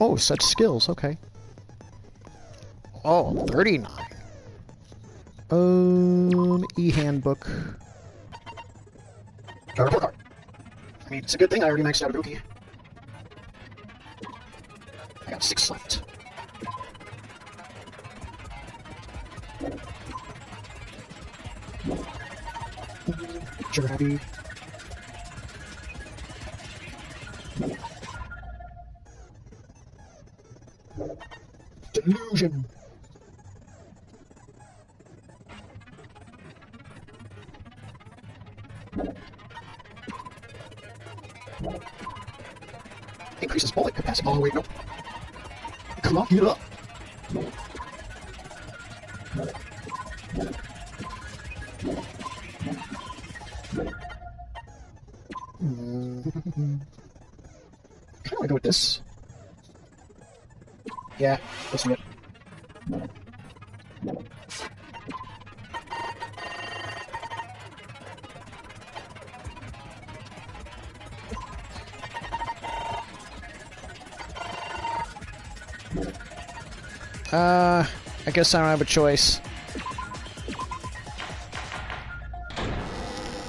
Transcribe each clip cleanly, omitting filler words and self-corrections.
Oh, such skills, okay. Oh, 39. E-handbook. Got a report card. I mean, it's a good thing I already maxed out Ibuki. I got 6 left. Sugar happy. Delusion. Increases bullet capacity. Oh wait, nope. Come on, get up. How do I go with this? Yeah, let's do it. I guess I don't have a choice.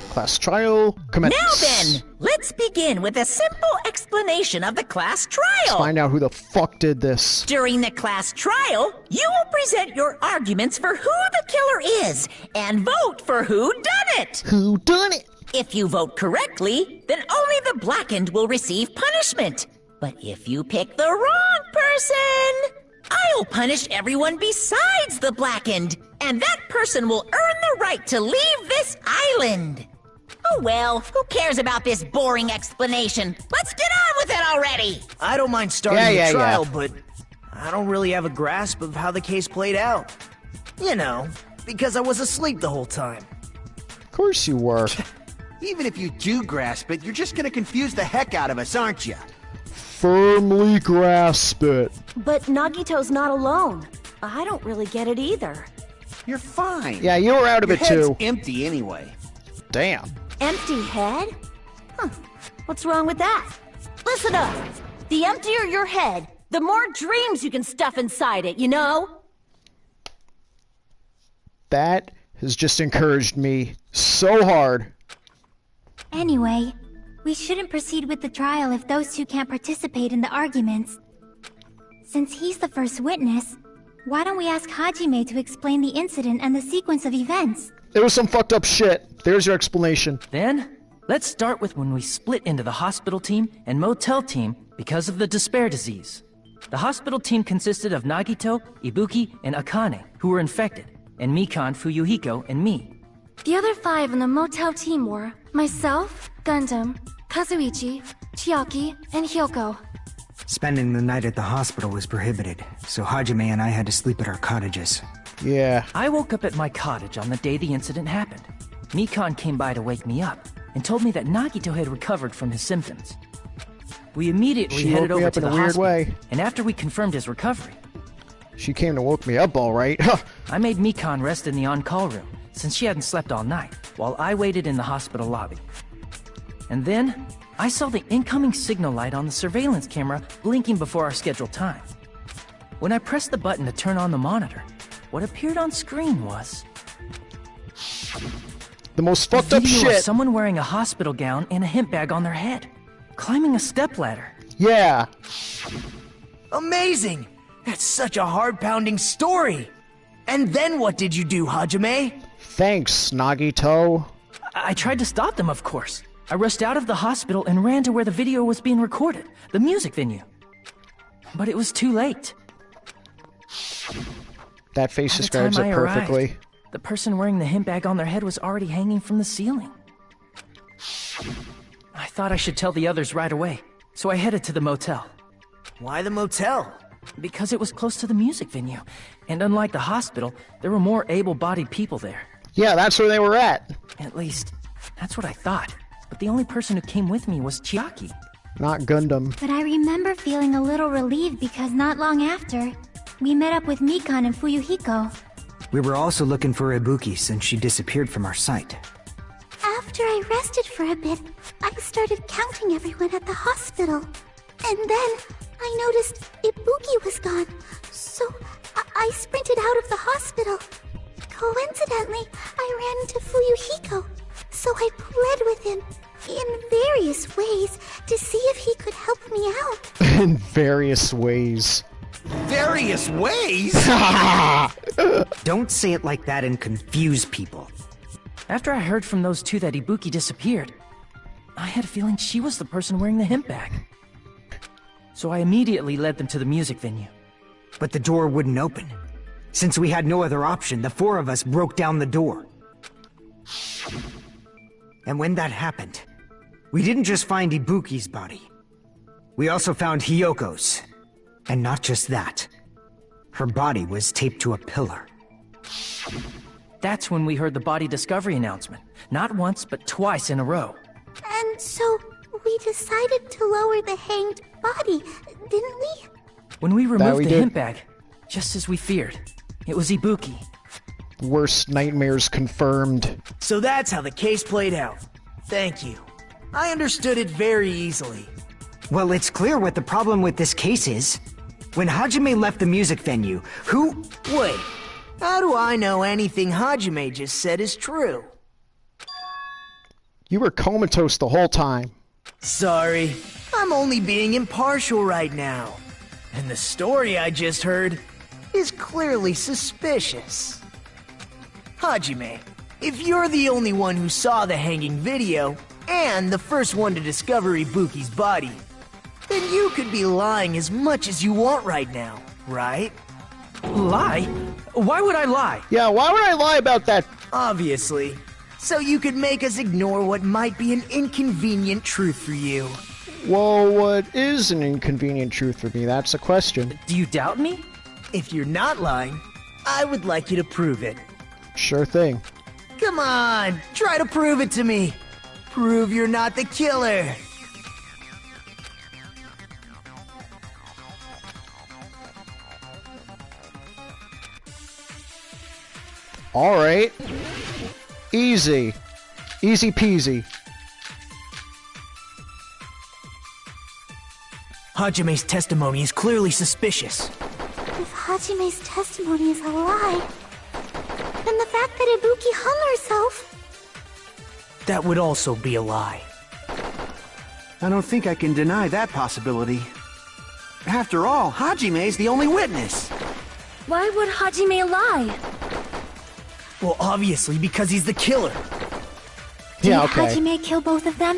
Class trial commence. Now then, let's begin with a simple explanation of the class trial. Let's find out who the fuck did this. During the class trial, you will present your arguments for who the killer is and vote for who done it. Who done it? If you vote correctly, then only the blackened will receive punishment. But if you pick the wrong person, I'll punish everyone besides the blackened, and that person will earn the right to leave this island. Oh well, who cares about this boring explanation? Let's get on with it already! I don't mind starting the trial, but I don't really have a grasp of how the case played out. You know, because I was asleep the whole time. Of course you were. Even if you do grasp it, you're just gonna confuse the heck out of us, aren't you? Firmly grasp it. But Nagito's not alone. I don't really get it either. You're fine. Yeah, you were out of Your it too. head's empty anyway. Damn. Empty head? Huh. What's wrong with that? Listen up! The emptier your head, the more dreams you can stuff inside it, you know? That has just encouraged me so hard. Anyway, we shouldn't proceed with the trial if those two can't participate in the arguments. Since he's the first witness, why don't we ask Hajime to explain the incident and the sequence of events? There was some fucked up shit. There's your explanation. Then, let's start with when we split into the hospital team and motel team because of the despair disease. The hospital team consisted of Nagito, Ibuki, and Akane, who were infected, and Mikan, Fuyuhiko, and me. The other 5 in the motel team were myself, Gundam, Kazuichi, Chiaki, and Hyoko. Spending the night at the hospital was prohibited, so Hajime and I had to sleep at our cottages. Yeah. I woke up at my cottage on the day the incident happened. Mikan came by to wake me up and told me that Nagito had recovered from his symptoms. We immediately headed over to the hospital, and after we confirmed his recovery, she came to woke me up all right. I made Mikan rest in the on-call room, since she hadn't slept all night, while I waited in the hospital lobby. And then, I saw the incoming signal light on the surveillance camera blinking before our scheduled time. When I pressed the button to turn on the monitor, what appeared on screen was the most fucked up shit. Of someone wearing a hospital gown and a hemp bag on their head, climbing a stepladder. Yeah. Amazing! That's such a heart-pounding story! And then what did you do, Hajime? Thanks, Nagito. I tried to stop them, of course. I rushed out of the hospital and ran to where the video was being recorded, the music venue. But it was too late. That face describes it perfectly. Arrived, the person wearing the hemp bag on their head was already hanging from the ceiling. I thought I should tell the others right away, so I headed to the motel. Why the motel? Because it was close to the music venue, and unlike the hospital, there were more able-bodied people there. Yeah, that's where they were at. At least, that's what I thought. But the only person who came with me was Chiaki. Not Gundam. But I remember feeling a little relieved because not long after, we met up with Mikan and Fuyuhiko. We were also looking for Ibuki since she disappeared from our site. After I rested for a bit, I started counting everyone at the hospital. And then, I noticed Ibuki was gone, so I sprinted out of the hospital. Coincidentally, I ran into Fuyuhiko, so I pled with him in various ways to see if he could help me out. In various ways. Various ways? Don't say it like that and confuse people. After I heard from those two that Ibuki disappeared, I had a feeling she was the person wearing the hemp bag. So I immediately led them to the music venue. But the door wouldn't open. Since we had no other option, the four of us broke down the door. And when that happened, we didn't just find Ibuki's body. We also found Hyoko's. And not just that. Her body was taped to a pillar. That's when we heard the body discovery announcement. Not once, but twice in a row. And so, we decided to lower the hanged body, didn't we? When we removed the hemp bag, just as we feared, it was Ibuki. Worst nightmares confirmed. So that's how the case played out. Thank you. I understood it very easily. Well, it's clear what the problem with this case is. When Hajime left the music venue, who... Wait, how do I know anything Hajime just said is true? You were comatose the whole time. Sorry, I'm only being impartial right now. And the story I just heard is clearly suspicious. Hajime, if you're the only one who saw the hanging video, and the first one to discover Ibuki's body, then you could be lying as much as you want right now, right? Lie? Why would I lie? Yeah, why would I lie about that? Obviously. So you could make us ignore what might be an inconvenient truth for you. Well, what is an inconvenient truth for me? That's a question. Do you doubt me? If you're not lying, I would like you to prove it. Sure thing. Come on, try to prove it to me. Prove you're not the killer. Alright. Easy. Easy peasy. Hajime's testimony is clearly suspicious. If Hajime's testimony is a lie, then the fact that Ibuki hung herself... That would also be a lie. I don't think I can deny that possibility. After all, Hajime's the only witness. Why would Hajime lie? Well, obviously because he's the killer. Did Hajime kill both of them?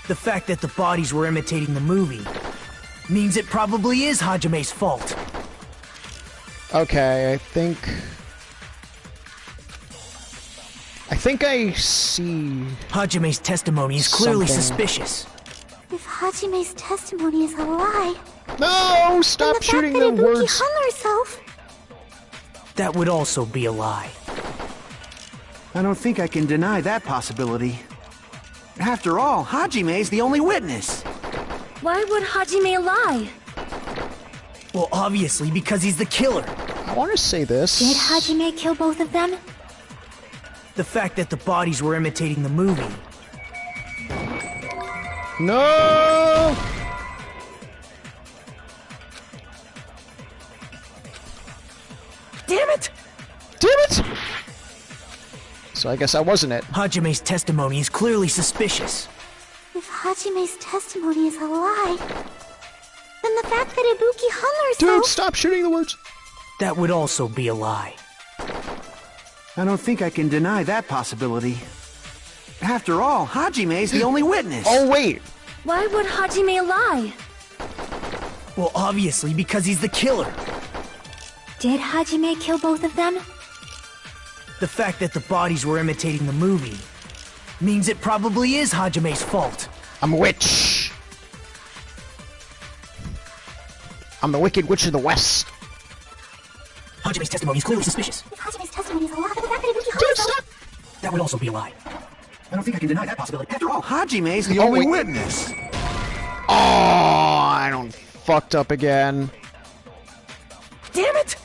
The fact that the bodies were imitating the movie means it probably is Hajime's fault. Okay, I think I see... Hajime's testimony is clearly something. Suspicious. If Hajime's testimony is a lie... No! Stop shooting the Ibuki words! hung herself... That would also be a lie. I don't think I can deny that possibility. After all, Hajime's the only witness. Why would Hajime lie? Well, obviously because he's the killer. I want to say this. Did Hajime kill both of them? The fact that the bodies were imitating the movie. No! Damn it! Damn it! So I guess I wasn't it. Hajime's testimony is clearly suspicious. If Hajime's testimony is a lie, then the fact that Ibuki hung herself... Dude, stop shooting the words! That would also be a lie. I don't think I can deny that possibility. After all, Hajime's the only witness. Oh, wait! Why would Hajime lie? Well, obviously because he's the killer. Did Hajime kill both of them? The fact that the bodies were imitating the movie means it probably is Hajime's fault. I'm a witch! I'm the Wicked Witch of the West. Hajime's testimony is clearly suspicious. If Hajime's testimony is a lie, then the fact that Ibuki hung herself... That would also be a lie. I don't think I can deny that possibility. After all, Hajime's the only witness. Oh, I don't fucked up again. Damn it!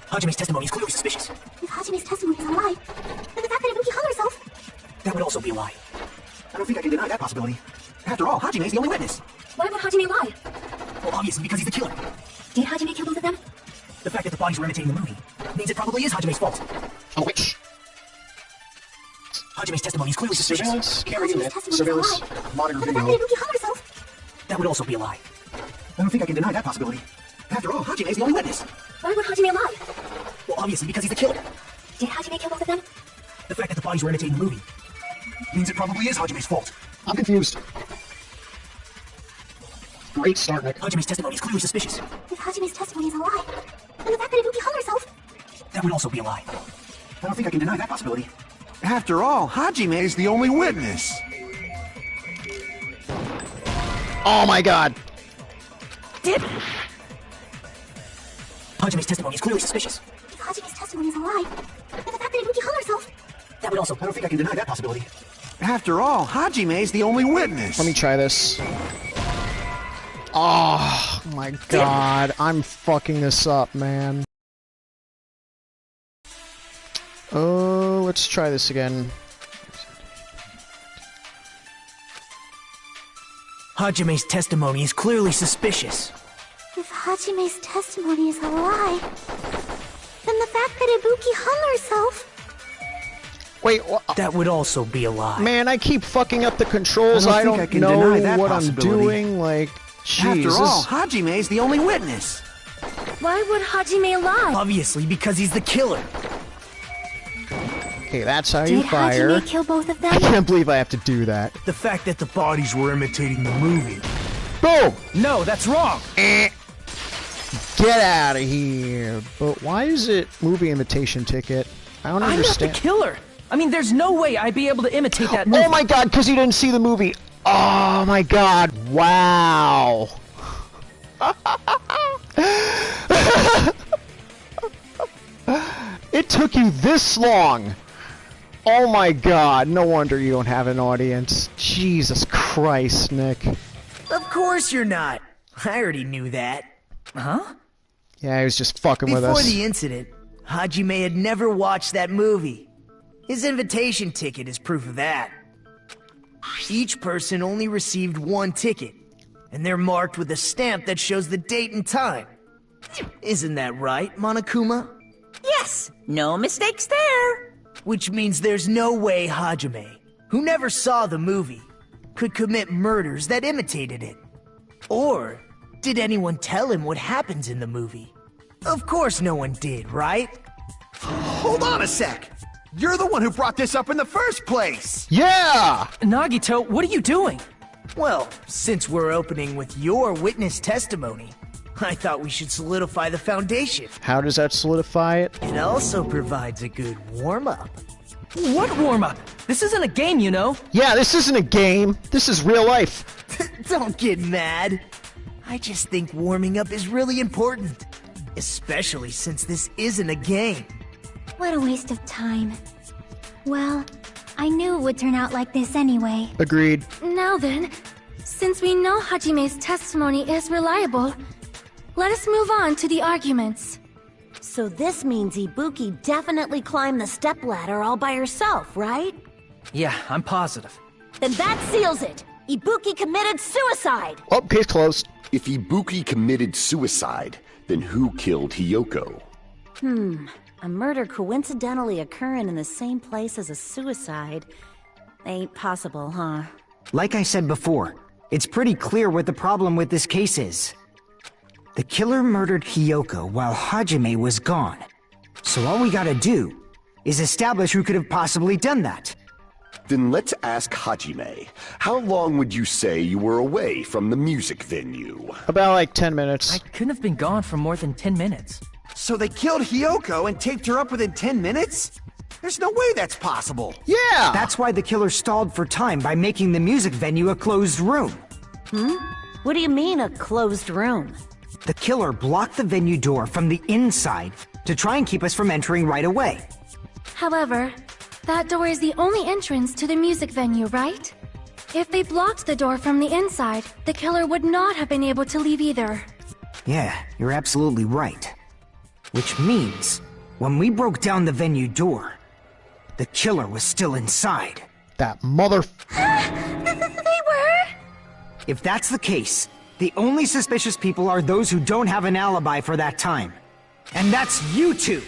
Hajime's testimony is clearly suspicious. If Hajime's testimony is a lie, then the fact that Ibuki hung herself... That would also be a lie. I don't think I can deny that possibility. After all, Hajime's the only witness. Why would Hajime lie? Well, obviously because he's the killer. Did Hajime kill both of them? The fact that the bodies were imitating the movie means it probably is Hajime's fault. Oh, wait. Hajime's testimony is clearly suspicious. Surveillance, camera unit, surveillance, monitor video. Ibuki hung herself. That would also be a lie. I don't think I can deny that possibility. After all, Hajime's the only witness. Why would Hajime lie? Well, obviously because he's the killer. Did Hajime kill both of them? The fact that the bodies were imitating the movie means it probably is Hajime's fault. I'm confused. Great start, Nick. Hajime's testimony is clearly suspicious. If Hajime's testimony is a lie, then the fact that Ibuki hung herself. That would also be a lie. I don't think I can deny that possibility. After all, Hajime is the only witness. Oh my god. Did... Hajime's testimony is clearly suspicious. If Hajime's testimony is a lie, then the fact that Ibuki hung herself. That would also... I don't think I can deny that possibility. After all, Hajime is the only witness. Let me try this. Oh my god. I'm fucking this up, man. Oh, let's try this again. Hajime's testimony is clearly suspicious. If Hajime's testimony is a lie, then the fact that Ibuki hung herself. Wait, that would also be a lie. Man, I keep fucking up the controls. I don't can know deny that what possibility. I'm doing. Like, Jesus. After all, Hajime's the only witness. Why would Hajime lie? Obviously, because he's the killer. Okay, that's how you Did fire. Hajime kill both of them? I can't believe I have to do that. The fact that the bodies were imitating the movie. Boom! No, that's wrong! Get out of here. But why is it movie imitation ticket? I don't understand. I'm not the killer! I mean, there's no way I'd be able to imitate that movie. Oh my god, because you didn't see the movie. Oh my god. Wow. It took you this long. Oh my god. No wonder you don't have an audience. Jesus Christ, Nick. Of course you're not. I already knew that. Huh? Yeah, he was just fucking with Before us. the incident, Hajime had never watched that movie. His invitation ticket is proof of that. Each person only received one ticket, and they're marked with a stamp that shows the date and time. Isn't that right, Monokuma? Yes, no mistakes there. Which means there's no way Hajime, who never saw the movie, could commit murders that imitated it. Or did anyone tell him what happens in the movie? Of course no one did, right? Hold on a sec. You're the one who brought this up in the first place. Yeah! Nagito, what are you doing? Well, since we're opening with your witness testimony, I thought we should solidify the foundation. How does that solidify it? It also provides a good warm-up. What warm-up? This isn't a game, you know. Yeah, this isn't a game. This is real life. Don't get mad. I just think warming up is really important. Especially since this isn't a game. What a waste of time. Well, I knew it would turn out like this anyway. Agreed. Now then, since we know Hajime's testimony is reliable, let us move on to the arguments. So this means Ibuki definitely climbed the stepladder all by herself, right? Yeah, I'm positive. Then that seals it! Ibuki committed suicide! Oh, case closed. If Ibuki committed suicide, then who killed Hiyoko? A murder coincidentally occurring in the same place as a suicide. Ain't possible, huh? Like I said before, it's pretty clear what the problem with this case is. The killer murdered Hiyoko while Hajime was gone. So all we gotta do is establish who could have possibly done that. Then let's ask Hajime. How long would you say you were away from the music venue? About like 10 minutes. I couldn't have been gone for more than 10 minutes. So they killed Hiyoko and taped her up within 10 minutes? There's no way that's possible. Yeah! That's why the killer stalled for time by making the music venue a closed room. What do you mean, a closed room? The killer blocked the venue door from the inside to try and keep us from entering right away. However, that door is the only entrance to the music venue, right? If they blocked the door from the inside, the killer would not have been able to leave either. Yeah, you're absolutely right. Which means, when we broke down the venue door, the killer was still inside. That mother... They were? If that's the case, the only suspicious people are those who don't have an alibi for that time. And that's you two!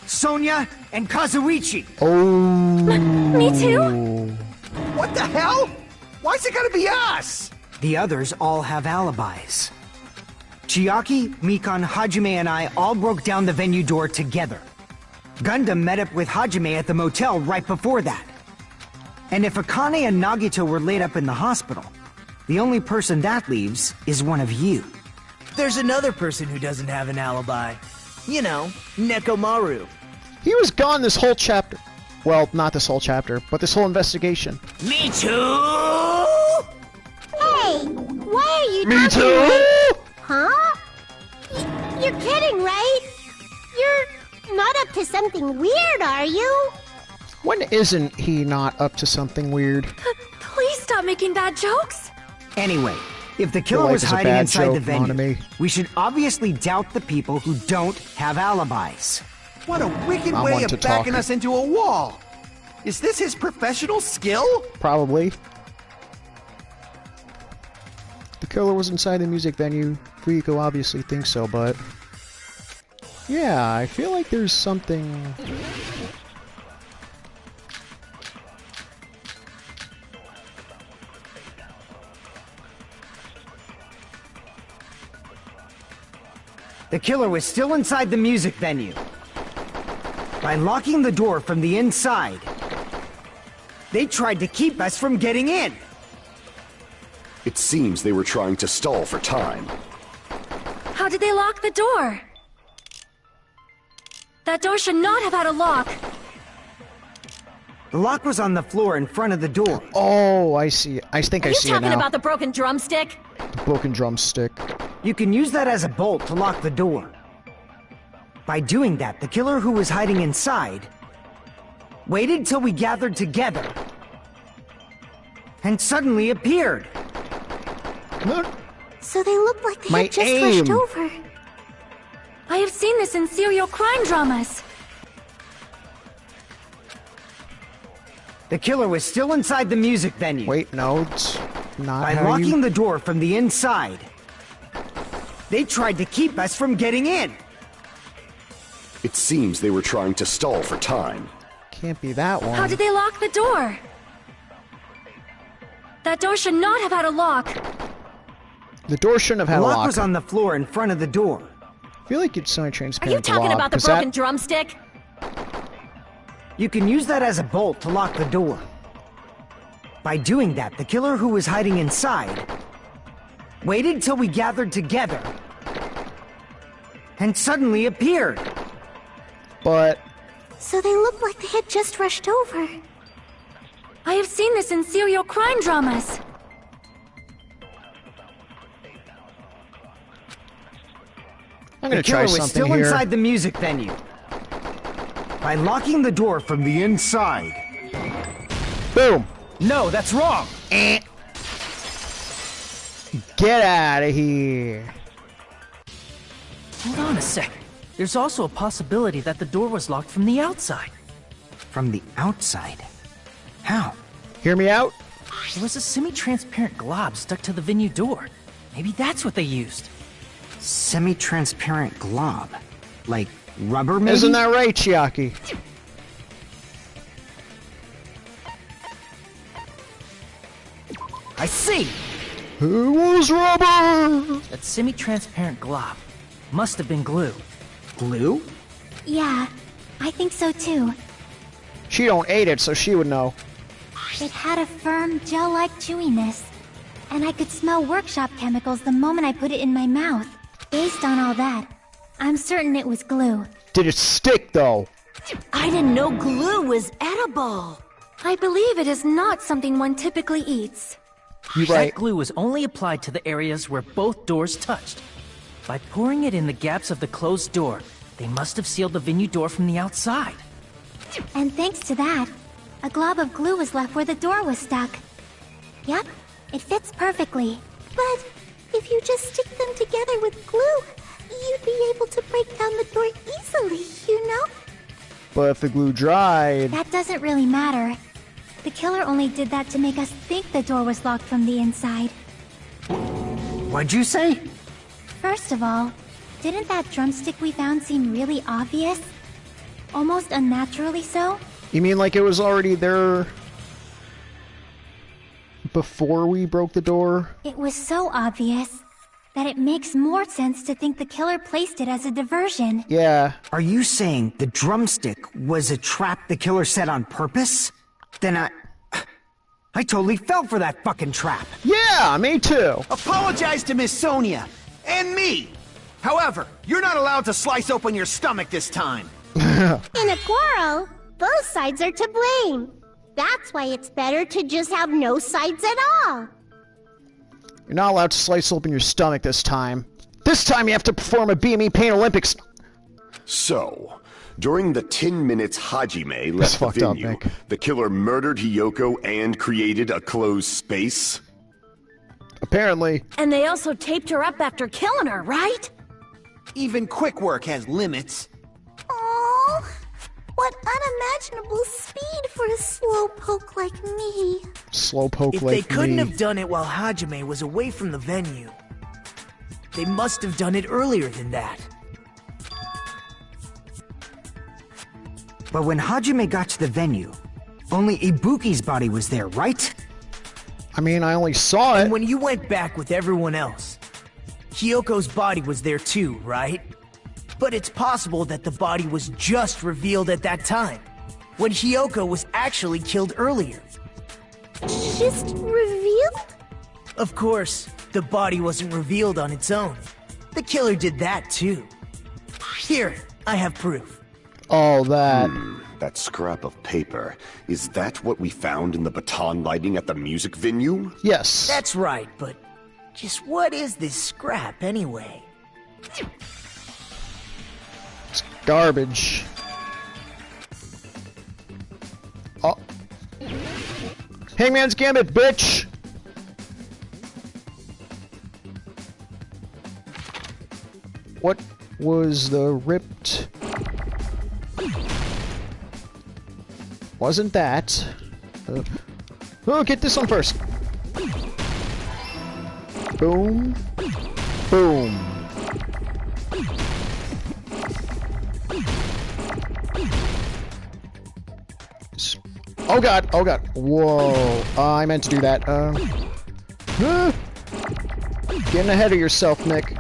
Sonia and Kazuichi! Oh. Me too? What the hell? Why's it gotta be us? The others all have alibis. Chiaki, Mikan, Hajime, and I all broke down the venue door together. Gundam met up with Hajime at the motel right before that. And if Akane and Nagito were laid up in the hospital, the only person that leaves is one of you. There's another person who doesn't have an alibi. You know, Nekomaru. He was gone this whole chapter. Well, not this whole chapter, but this whole investigation. Me too! Hey, why are you Me talking too! like... Huh? You're kidding, right? You're not up to something weird, are you? When isn't he not up to something weird? Please stop making bad jokes. Anyway, if the killer life was is a hiding bad inside the joke, venue, Monami. we should obviously doubt the people who don't have alibis. What a wicked I way want of to backing talk. us into a wall! Is this his professional skill? Probably. The killer was inside the music venue. Fuyuko obviously thinks so, but... yeah, I feel like there's something... The killer was still inside the music venue. By locking the door from the inside, they tried to keep us from getting in. It seems they were trying to stall for time. How did they lock the door? That door should not have had a lock. The lock was on the floor in front of the door. Oh, I see. I think I see it You talking now. about the broken drumstick? The broken drumstick. You can use that as a bolt to lock the door. By doing that, the killer who was hiding inside waited till we gathered together and suddenly appeared. So they look like they My had just aim. rushed over. I have seen this in serial crime dramas. The killer was still inside the music venue. Wait, no, it's not By how locking you... the door from the inside, they tried to keep us from getting in. It seems they were trying to stall for time. Can't be that one. How did they lock the door? That door should not have had a lock. The door shouldn't have had The a lock lock. was on the floor in front of the door. I feel like it's Are semi-transparent. you talking lock, about the 'cause broken that... drumstick? You can use that as a bolt to lock the door. By doing that, the killer who was hiding inside waited till we gathered together and suddenly appeared. But... So they look like they had just rushed over. I have seen this in serial crime dramas. I'm gonna The killer try was something still here. inside the music venue. By locking the door from the inside. Boom! No, that's wrong! Get out of here! Hold on a second. There's also a possibility that the door was locked from the outside. From the outside? How? Hear me out? There was a semi-transparent glob stuck to the venue door. Maybe that's what they used. Semi-transparent glob? Like rubber, maybe? Isn't that right, Chiaki? I see! Who was rubber? That semi-transparent glob must have been glue. Glue? Yeah, I think so too. She don't ate it, so she would know. It had a firm, gel-like chewiness. And I could smell workshop chemicals the moment I put it in my mouth. Based on all that, I'm certain it was glue. Did it stick, though? I didn't know glue was edible. I believe it is not something one typically eats. You're right. That glue was only applied to the areas where both doors touched. By pouring it in the gaps of the closed door, they must have sealed the venue door from the outside. And thanks to that, a glob of glue was left where the door was stuck. Yep, it fits perfectly. But if you just stick them together with glue, you'd be able to break down the door easily, you know? But if the glue dried... That doesn't really matter. The killer only did that to make us think the door was locked from the inside. What'd you say? First of all, didn't that drumstick we found seem really obvious? Almost unnaturally so? You mean like it was already there before we broke the door? It was so obvious that it makes more sense to think the killer placed it as a diversion. Yeah. Are you saying the drumstick was a trap the killer set on purpose? Then I totally fell for that fucking trap. Yeah, me too. Apologize to Miss Sonia. And me. However, you're not allowed to slice open your stomach this time. In a quarrel, both sides are to blame. That's why it's better to just have no sides at all. You're not allowed to slice open your stomach this time. This time you have to perform a BME Pain Olympics. So, during the 10 minutes Hajime left the venue, the killer murdered Hiyoko and created a closed space? Apparently. And they also taped her up after killing her, right? Even quick work has limits. Oh, what unimaginable speed for a slowpoke like me. Slowpoke like me. If they couldn't me. have done it while Hajime was away from the venue, they must have done it earlier than that. But when Hajime got to the venue, only Ibuki's body was there, right? I mean, I only saw it. And when you went back with everyone else, Hiyoko's body was there too, right? But it's possible that the body was just revealed at that time, when Hiyoko was actually killed earlier. Just revealed? Of course, the body wasn't revealed on its own. The killer did that too. Here, I have proof. Oh, that. That scrap of paper. Is that what we found in the baton lighting at the music venue? Yes. That's right, but just what is this scrap anyway? It's garbage. Oh. Hangman's Gambit, bitch! What was the ripped... Wasn't that? Oh, get this one first. Boom. Boom. Oh god, oh god. Whoa. I meant to do that. Getting ahead of yourself, Nick.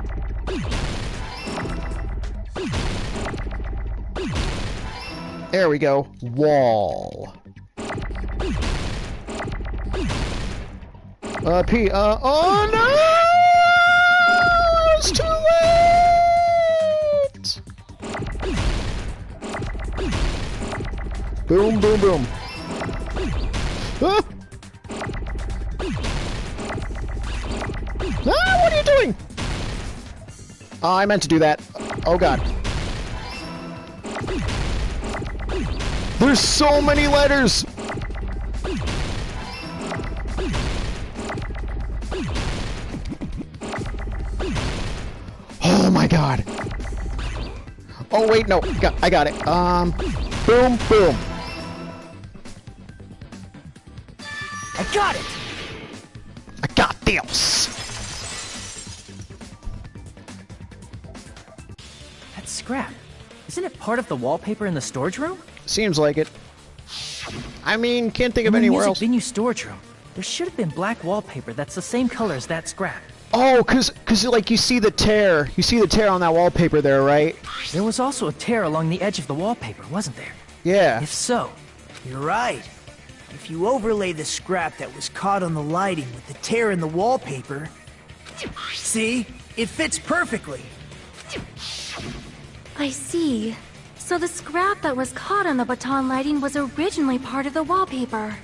There we go. Wall. Oh no! It's too late! Boom, boom, boom. Ah! Ah, what are you doing? Oh, I meant to do that. Oh god. There's so many letters! Oh my god. Oh wait, no. I got it. Boom, boom. I got it! I got this! That scrap. Isn't it part of the wallpaper in the storage room? Seems like it. I mean, can't think of In the anywhere music else. venue storage room, there should have been black wallpaper that's the same color as that scrap. Oh, cause like you see the tear. You see the tear on that wallpaper there, right? There was also a tear along the edge of the wallpaper, wasn't there? Yeah. If so, you're right. If you overlay the scrap that was caught on the lighting with the tear in the wallpaper, see? It fits perfectly. I see. So the scrap that was caught on the baton lighting was originally part of the wallpaper.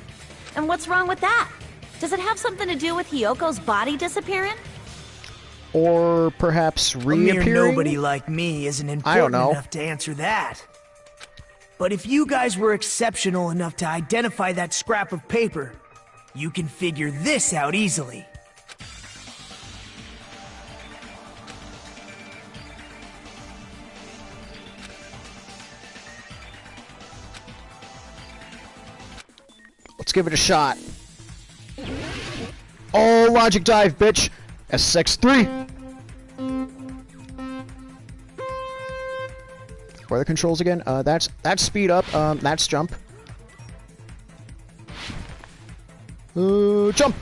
And what's wrong with that? Does it have something to do with Hiyoko's body disappearing? Or perhaps A reappearing? mere nobody like me isn't important enough to answer that. But if you guys were exceptional enough to identify that scrap of paper, you can figure this out easily. Let's give it a shot. Oh, logic dive, bitch. SX3! What are the controls again? That's speed up, that's jump. Jump!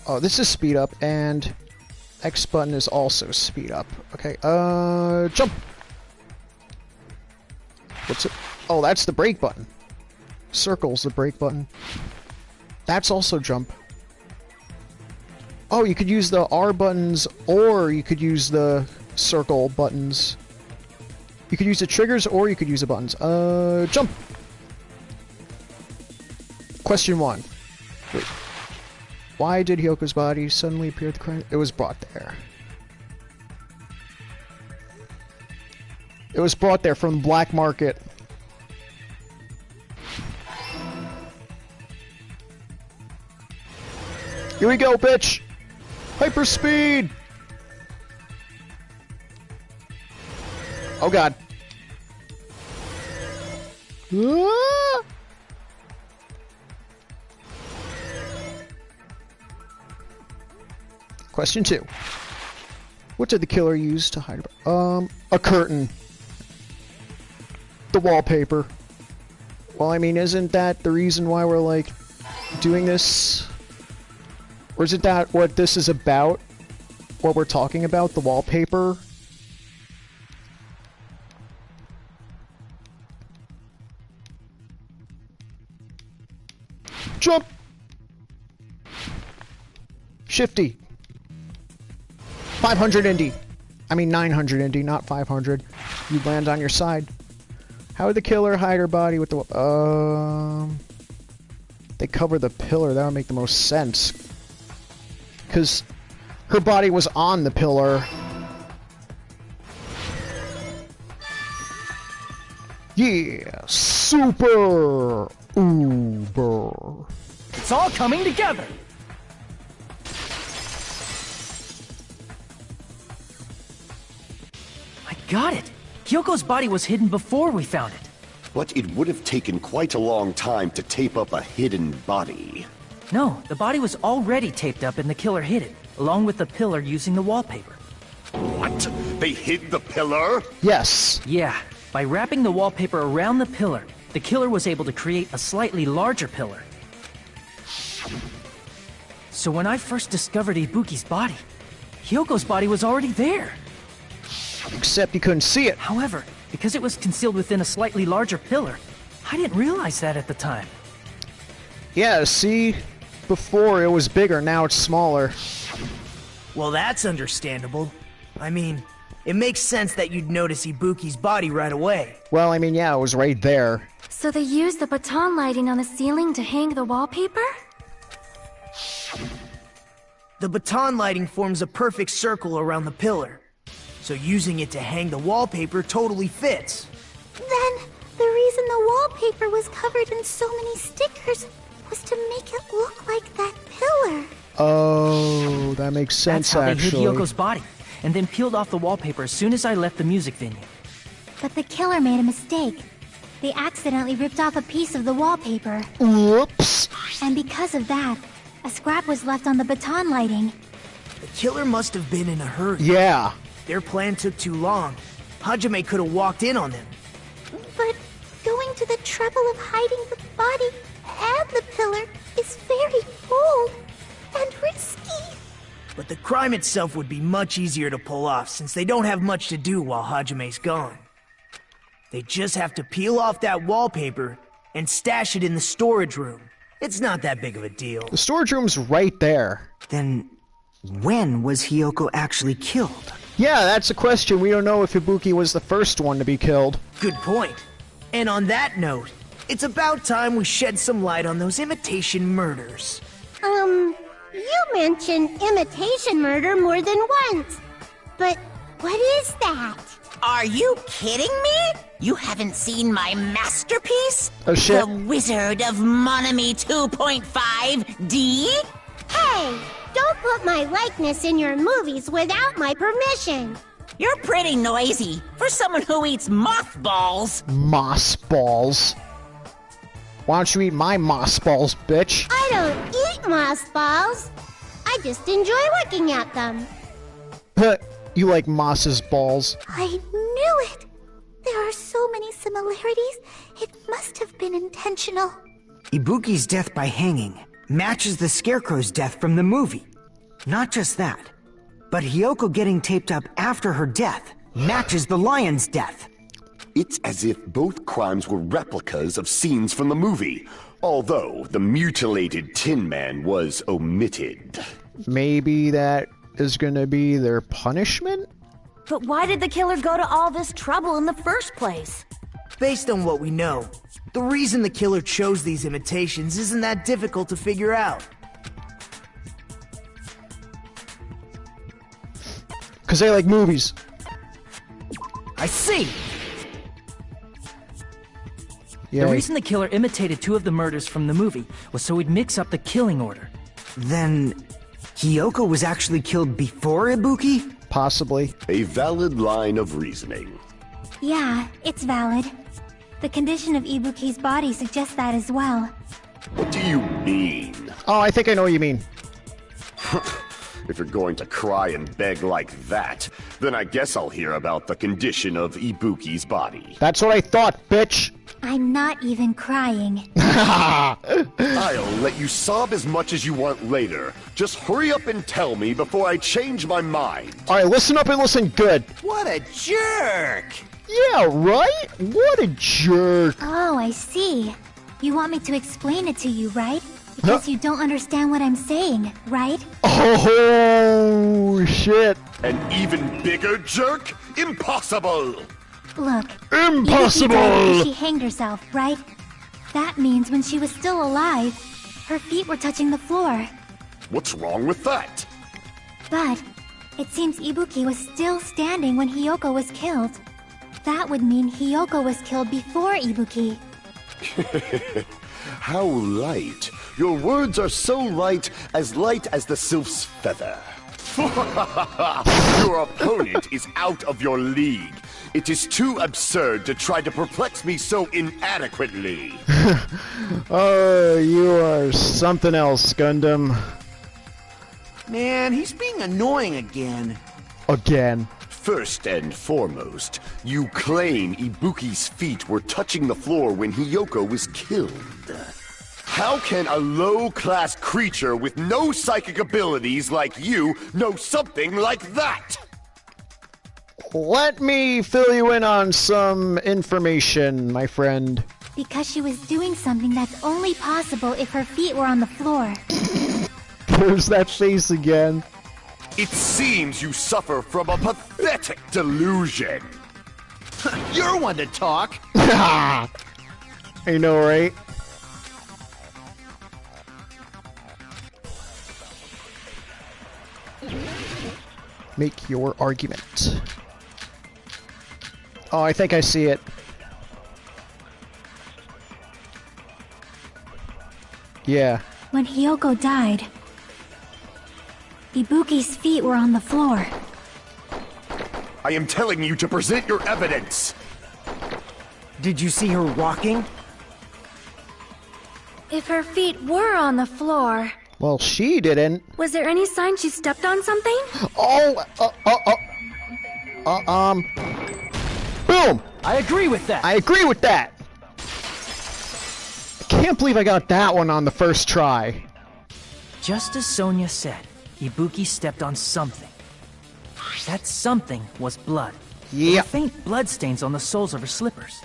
Oh, this is speed up, and X button is also speed up. Okay, jump! What's it? Oh, that's the brake button. Circle's the brake button. That's also jump. Oh, you could use the R buttons, or you could use the circle buttons. You could use the triggers, or you could use the buttons. Jump! Question 1. Wait. Why did Hyoko's body suddenly appear at the crime? It was brought there. It was brought there from the black market. Here we go, bitch! Hyperspeed! Oh god. Ah! Question 2. What did the killer use to hide? A curtain. The wallpaper. Well, I mean, isn't that the reason why we're, like, doing this? Or isn't that what this is about? What we're talking about? The wallpaper? Jump! Shifty. 500 Indy. I mean 900 Indy, not 500. You land on your side. How would the killer hide her body with the... They cover the pillar. That would make the most sense. Because her body was on the pillar. Yeah! Super! Uber! It's all coming together! I got it! Hyoko's body was hidden before we found it. But it would have taken quite a long time to tape up a hidden body. No, the body was already taped up and the killer hid it, along with the pillar using the wallpaper. What? They hid the pillar? Yes. Yeah, by wrapping the wallpaper around the pillar, the killer was able to create a slightly larger pillar. So when I first discovered Ibuki's body, Hyoko's body was already there. Except you couldn't see it. However, because it was concealed within a slightly larger pillar, I didn't realize that at the time. Yeah, see? Before it was bigger, now it's smaller. Well, that's understandable. I mean, it makes sense that you'd notice Ibuki's body right away. Well, I mean, yeah, it was right there. So they used the baton lighting on the ceiling to hang the wallpaper? The baton lighting forms a perfect circle around the pillar. So using it to hang the wallpaper totally fits. Then, the reason the wallpaper was covered in so many stickers was to make it look like that pillar. Oh, that makes sense, That's how actually. they hid Hyoko's body, and then peeled off the wallpaper as soon as I left the music venue. But the killer made a mistake. They accidentally ripped off a piece of the wallpaper. Whoops! And because of that, a scrap was left on the baton lighting. The killer must have been in a hurry. Yeah. Their plan took too long. Hajime could have walked in on them. But going to the trouble of hiding the body and the pillar is very bold and risky. But the crime itself would be much easier to pull off since they don't have much to do while Hajime's gone. They just have to peel off that wallpaper and stash it in the storage room. It's not that big of a deal. The storage room's right there. Then, when was Hyoko actually killed? Yeah, that's a question. We don't know if Ibuki was the first one to be killed. Good point. And on that note, it's about time we shed some light on those imitation murders. You mentioned imitation murder more than once. But what is that? Are you kidding me? You haven't seen my masterpiece? Oh, shit. The Wizard of Monami 2.5D? Hey, don't put my likeness in your movies without my permission. You're pretty noisy for someone who eats mothballs. Moss balls. Why don't you eat my moss balls, bitch? I don't eat moss balls. I just enjoy looking at them. You like Moss's balls. I knew it. There are so many similarities. It must have been intentional. Ibuki's death by hanging matches the Scarecrow's death from the movie. Not just that, but Hiyoko getting taped up after her death matches the lion's death. It's as if both crimes were replicas of scenes from the movie, although the mutilated Tin Man was omitted. Maybe that is gonna be their punishment? But why did the killer go to all this trouble in the first place? Based on what we know, the reason the killer chose these imitations isn't that difficult to figure out. Because they like movies. I see! The reason the killer imitated 2 of the murders from the movie was so he'd mix up the killing order. Then, Hiyoko was actually killed before Ibuki? Possibly. A valid line of reasoning. Yeah, it's valid. The condition of Ibuki's body suggests that as well. What do you mean? Oh, I think I know what you mean. If you're going to cry and beg like that, then I guess I'll hear about the condition of Ibuki's body. That's what I thought, bitch! I'm not even crying. I'll let you sob as much as you want later. Just hurry up and tell me before I change my mind. Alright, listen up and listen good. What a jerk! Yeah, right? What a jerk. Oh, I see. You want me to explain it to you, right? Because you don't understand what I'm saying, right? Oh, shit. An even bigger jerk? Impossible! Look. Impossible! Ibuki died because she hanged herself, right? That means when she was still alive, her feet were touching the floor. What's wrong with that? But it seems Ibuki was still standing when Hiyoko was killed. That would mean Hiyoko was killed before Ibuki. How light. Your words are so light as the sylph's feather. Your opponent is out of your league. It is too absurd to try to perplex me so inadequately. Oh, you are something else, Gundam. Man, he's being annoying again. Again. First and foremost, you claim Ibuki's feet were touching the floor when Hiyoko was killed. How can a low-class creature with no psychic abilities like you know something like that? Let me fill you in on some information, my friend. Because she was doing something that's only possible if her feet were on the floor. There's that face again. It seems you suffer from a pathetic delusion. You're one to talk. I know, right? Make your argument. Oh, I think I see it. Yeah. When Hiyoko died, Ibuki's feet were on the floor. I am telling you to present your evidence. Did you see her walking? If her feet were on the floor... Well, she didn't. Was there any sign she stepped on something? Oh, boom! I agree with that. I agree with that. I can't believe I got that one on the first try. Just as Sonia said, Ibuki stepped on something. That something was blood. Yeah. There were faint bloodstains on the soles of her slippers.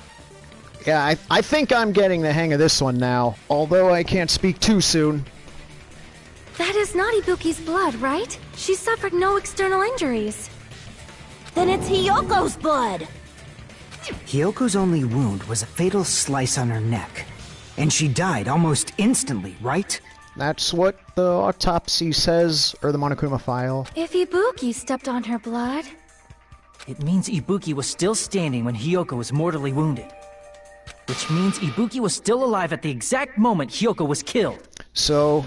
Yeah, I think I'm getting the hang of this one now, although I can't speak too soon. That is not Ibuki's blood, right? She suffered no external injuries. Then it's Hiyoko's blood! Hiyoko's only wound was a fatal slice on her neck. And she died almost instantly, right? That's what the autopsy says, or the Monokuma file. If Ibuki stepped on her blood... It means Ibuki was still standing when Hiyoko was mortally wounded. Which means Ibuki was still alive at the exact moment Hiyoko was killed. So,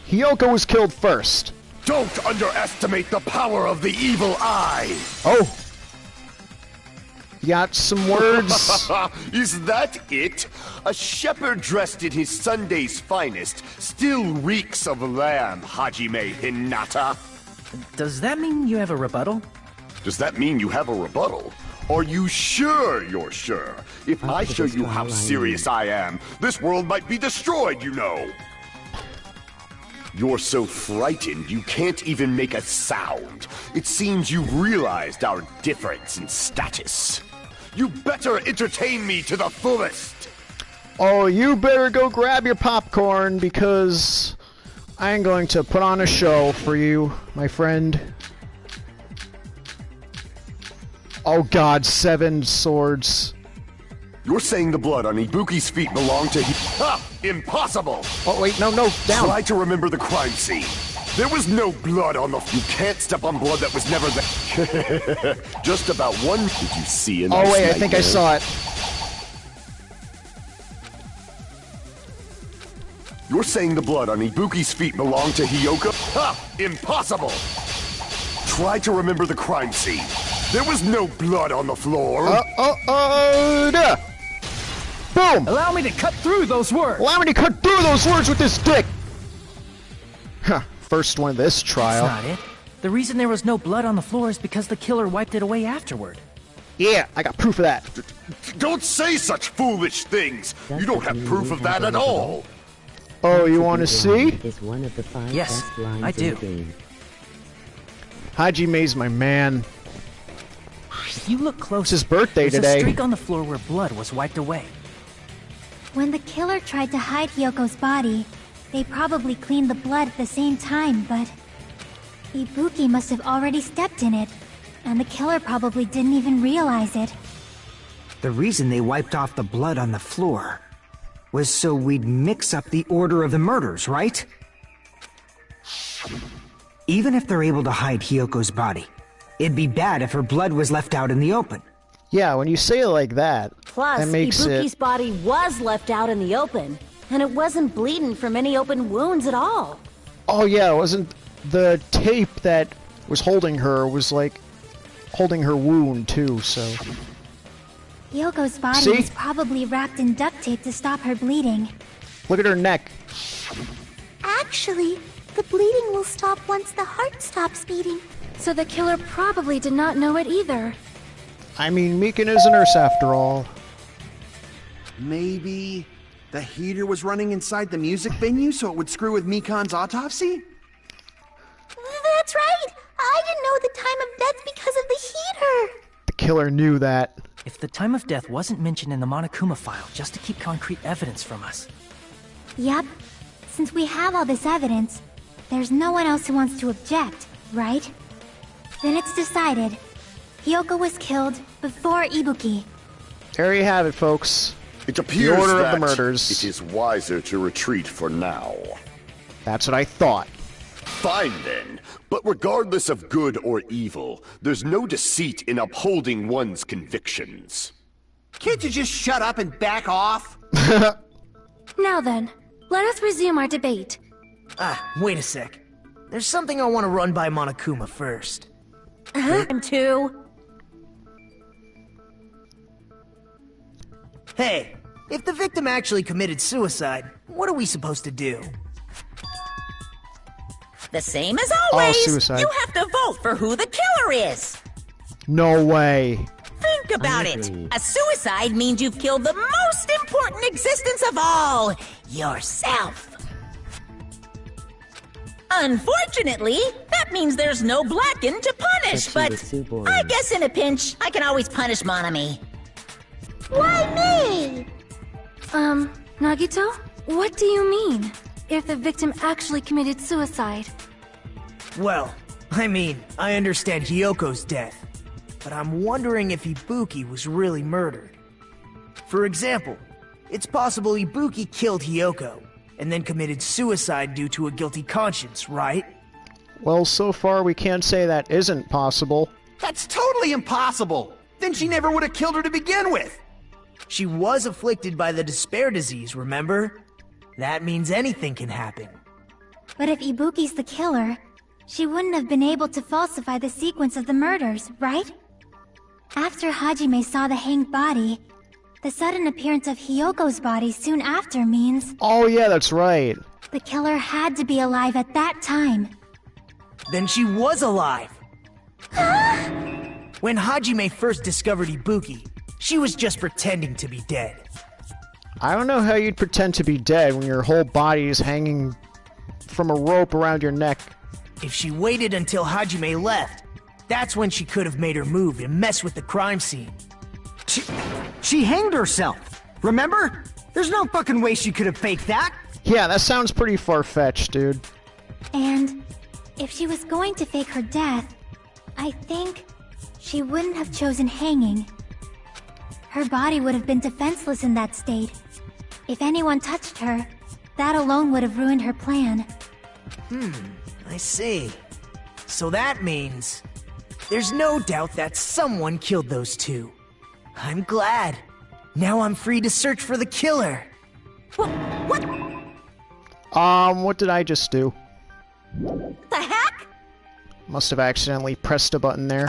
Hiyoko was killed first. Don't underestimate the power of the evil eye! Oh. You got some words? Is that it? A shepherd dressed in his Sunday's finest still reeks of lamb, Hajime Hinata. Does that mean you have a rebuttal? Does that mean you have a rebuttal? Are you sure you're sure? If I show you how serious I am, this world might be destroyed, you know. You're so frightened you can't even make a sound. It seems you've realized our difference in status. You better entertain me to the fullest! Oh, you better go grab your popcorn, because I'm going to put on a show for you, my friend. Oh god, 7 swords. You're saying the blood on Ibuki's feet belonged to Ha! Impossible! Oh wait, no, down! Try to remember the crime scene. There was no blood on the... You can't step on blood that was never there. Just about one... Did you see an... Oh wait, I think I saw it. You're saying the blood on Ibuki's feet belonged to Hiyoko? Ha! Impossible! Try to remember the crime scene. There was no blood on the floor. Duh. Boom! Allow me to cut through those words! Allow me to cut through those words with this dick! Huh, first one of this trial. That's not it. The reason there was no blood on the floor is because the killer wiped it away afterward. Yeah, I got proof of that. Don't say such foolish things! You don't have proof of that at all! Oh, you want to see? Is one of the 5 yes, best lines I do. in the game. Hajime's my man. If you look close, it's his birthday there's today. A streak on the floor where blood was wiped away. When the killer tried to hide Hyoko's body, they probably cleaned the blood at the same time, but Ibuki must have already stepped in it, and the killer probably didn't even realize it. The reason they wiped off the blood on the floor was so we'd mix up the order of the murders, right? Even if they're able to hide Hyoko's body, it'd be bad if her blood was left out in the open. Yeah, when you say it like that, Plus, that makes Ibuki's body was left out in the open, and it wasn't bleeding from any open wounds at all. Oh yeah, it wasn't the tape that was holding her was like holding her wound too, so. Hyoko's body See? was probably wrapped in duct tape to stop her bleeding. Look at her neck. Actually, the bleeding will stop once the heart stops beating. So the killer probably did not know it either. I mean, Mikan is a nurse after all. Maybe the heater was running inside the music venue so it would screw with Mikan's autopsy? That's right! I didn't know the time of death because of the heater! The killer knew that. If the time of death wasn't mentioned in the Monokuma file just to keep concrete evidence from us. Yep. Since we have all this evidence, there's no one else who wants to object, right? Then it's decided. Hyoko was killed before Ibuki. There you have it, folks. It appears the order that of the murders. It is wiser to retreat for now. That's what I thought. Fine then. But regardless of good or evil, there's no deceit in upholding one's convictions. Can't you just shut up and back off? Now then, let us resume our debate. Wait a sec. There's something I want to run by Monokuma first. Him too. Hey, if the victim actually committed suicide, what are we supposed to do? The same as always. Suicide. You have to vote for who the killer is. No way. Think about it. agree. A suicide means you've killed the most important existence of all, yourself. Unfortunately, that means there's no Blackened to punish, But she but was too boring. I guess in a pinch, I can always punish Monami. Why me? Nagito? What do you mean? If the victim actually committed suicide? Well, I mean, I understand Hyoko's death, but I'm wondering if Ibuki was really murdered. For example, it's possible Ibuki killed Hyoko, and then committed suicide due to a guilty conscience, right? Well, so far we can't say that isn't possible. That's totally impossible! Then she never would have killed her to begin with! She was afflicted by the despair disease, remember? That means anything can happen. But if Ibuki's the killer, she wouldn't have been able to falsify the sequence of the murders, right? After Hajime saw the hanged body, the sudden appearance of Hiyoko's body soon after means... Oh yeah, that's right. The killer had to be alive at that time. Then she was alive! When Hajime first discovered Ibuki, she was just pretending to be dead. I don't know how you'd pretend to be dead when your whole body is hanging from a rope around your neck. If she waited until Hajime left, that's when she could have made her move and mess with the crime scene. She hanged herself, remember? There's no fucking way she could have faked that. Yeah, that sounds pretty far-fetched, dude. And if she was going to fake her death, I think she wouldn't have chosen hanging. Her body would have been defenseless in that state. If anyone touched her, that alone would have ruined her plan. I see. So that means... there's no doubt that someone killed those two. I'm glad. Now I'm free to search for the killer. What? What did I just do? The heck? Must have accidentally pressed a button there.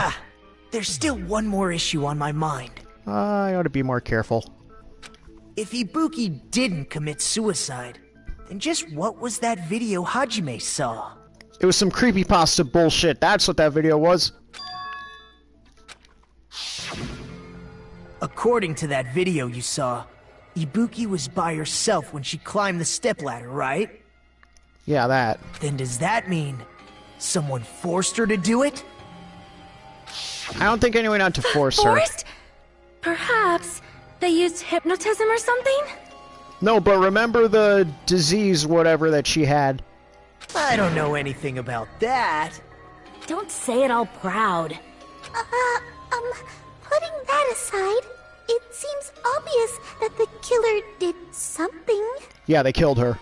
There's still one more issue on my mind. I ought to be more careful. If Ibuki didn't commit suicide, then just what was that video Hajime saw? It was some creepypasta bullshit. That's what that video was. According to that video you saw, Ibuki was by herself when she climbed the stepladder, right? Yeah, that. Then does that mean someone forced her to do it? I don't think anyone had to force her. Forced? Perhaps they used hypnotism or something? No, but remember the disease, whatever, that she had. I don't know anything about that. Don't say it all proud. Putting that aside, it seems obvious that the killer did something. Yeah, they killed her.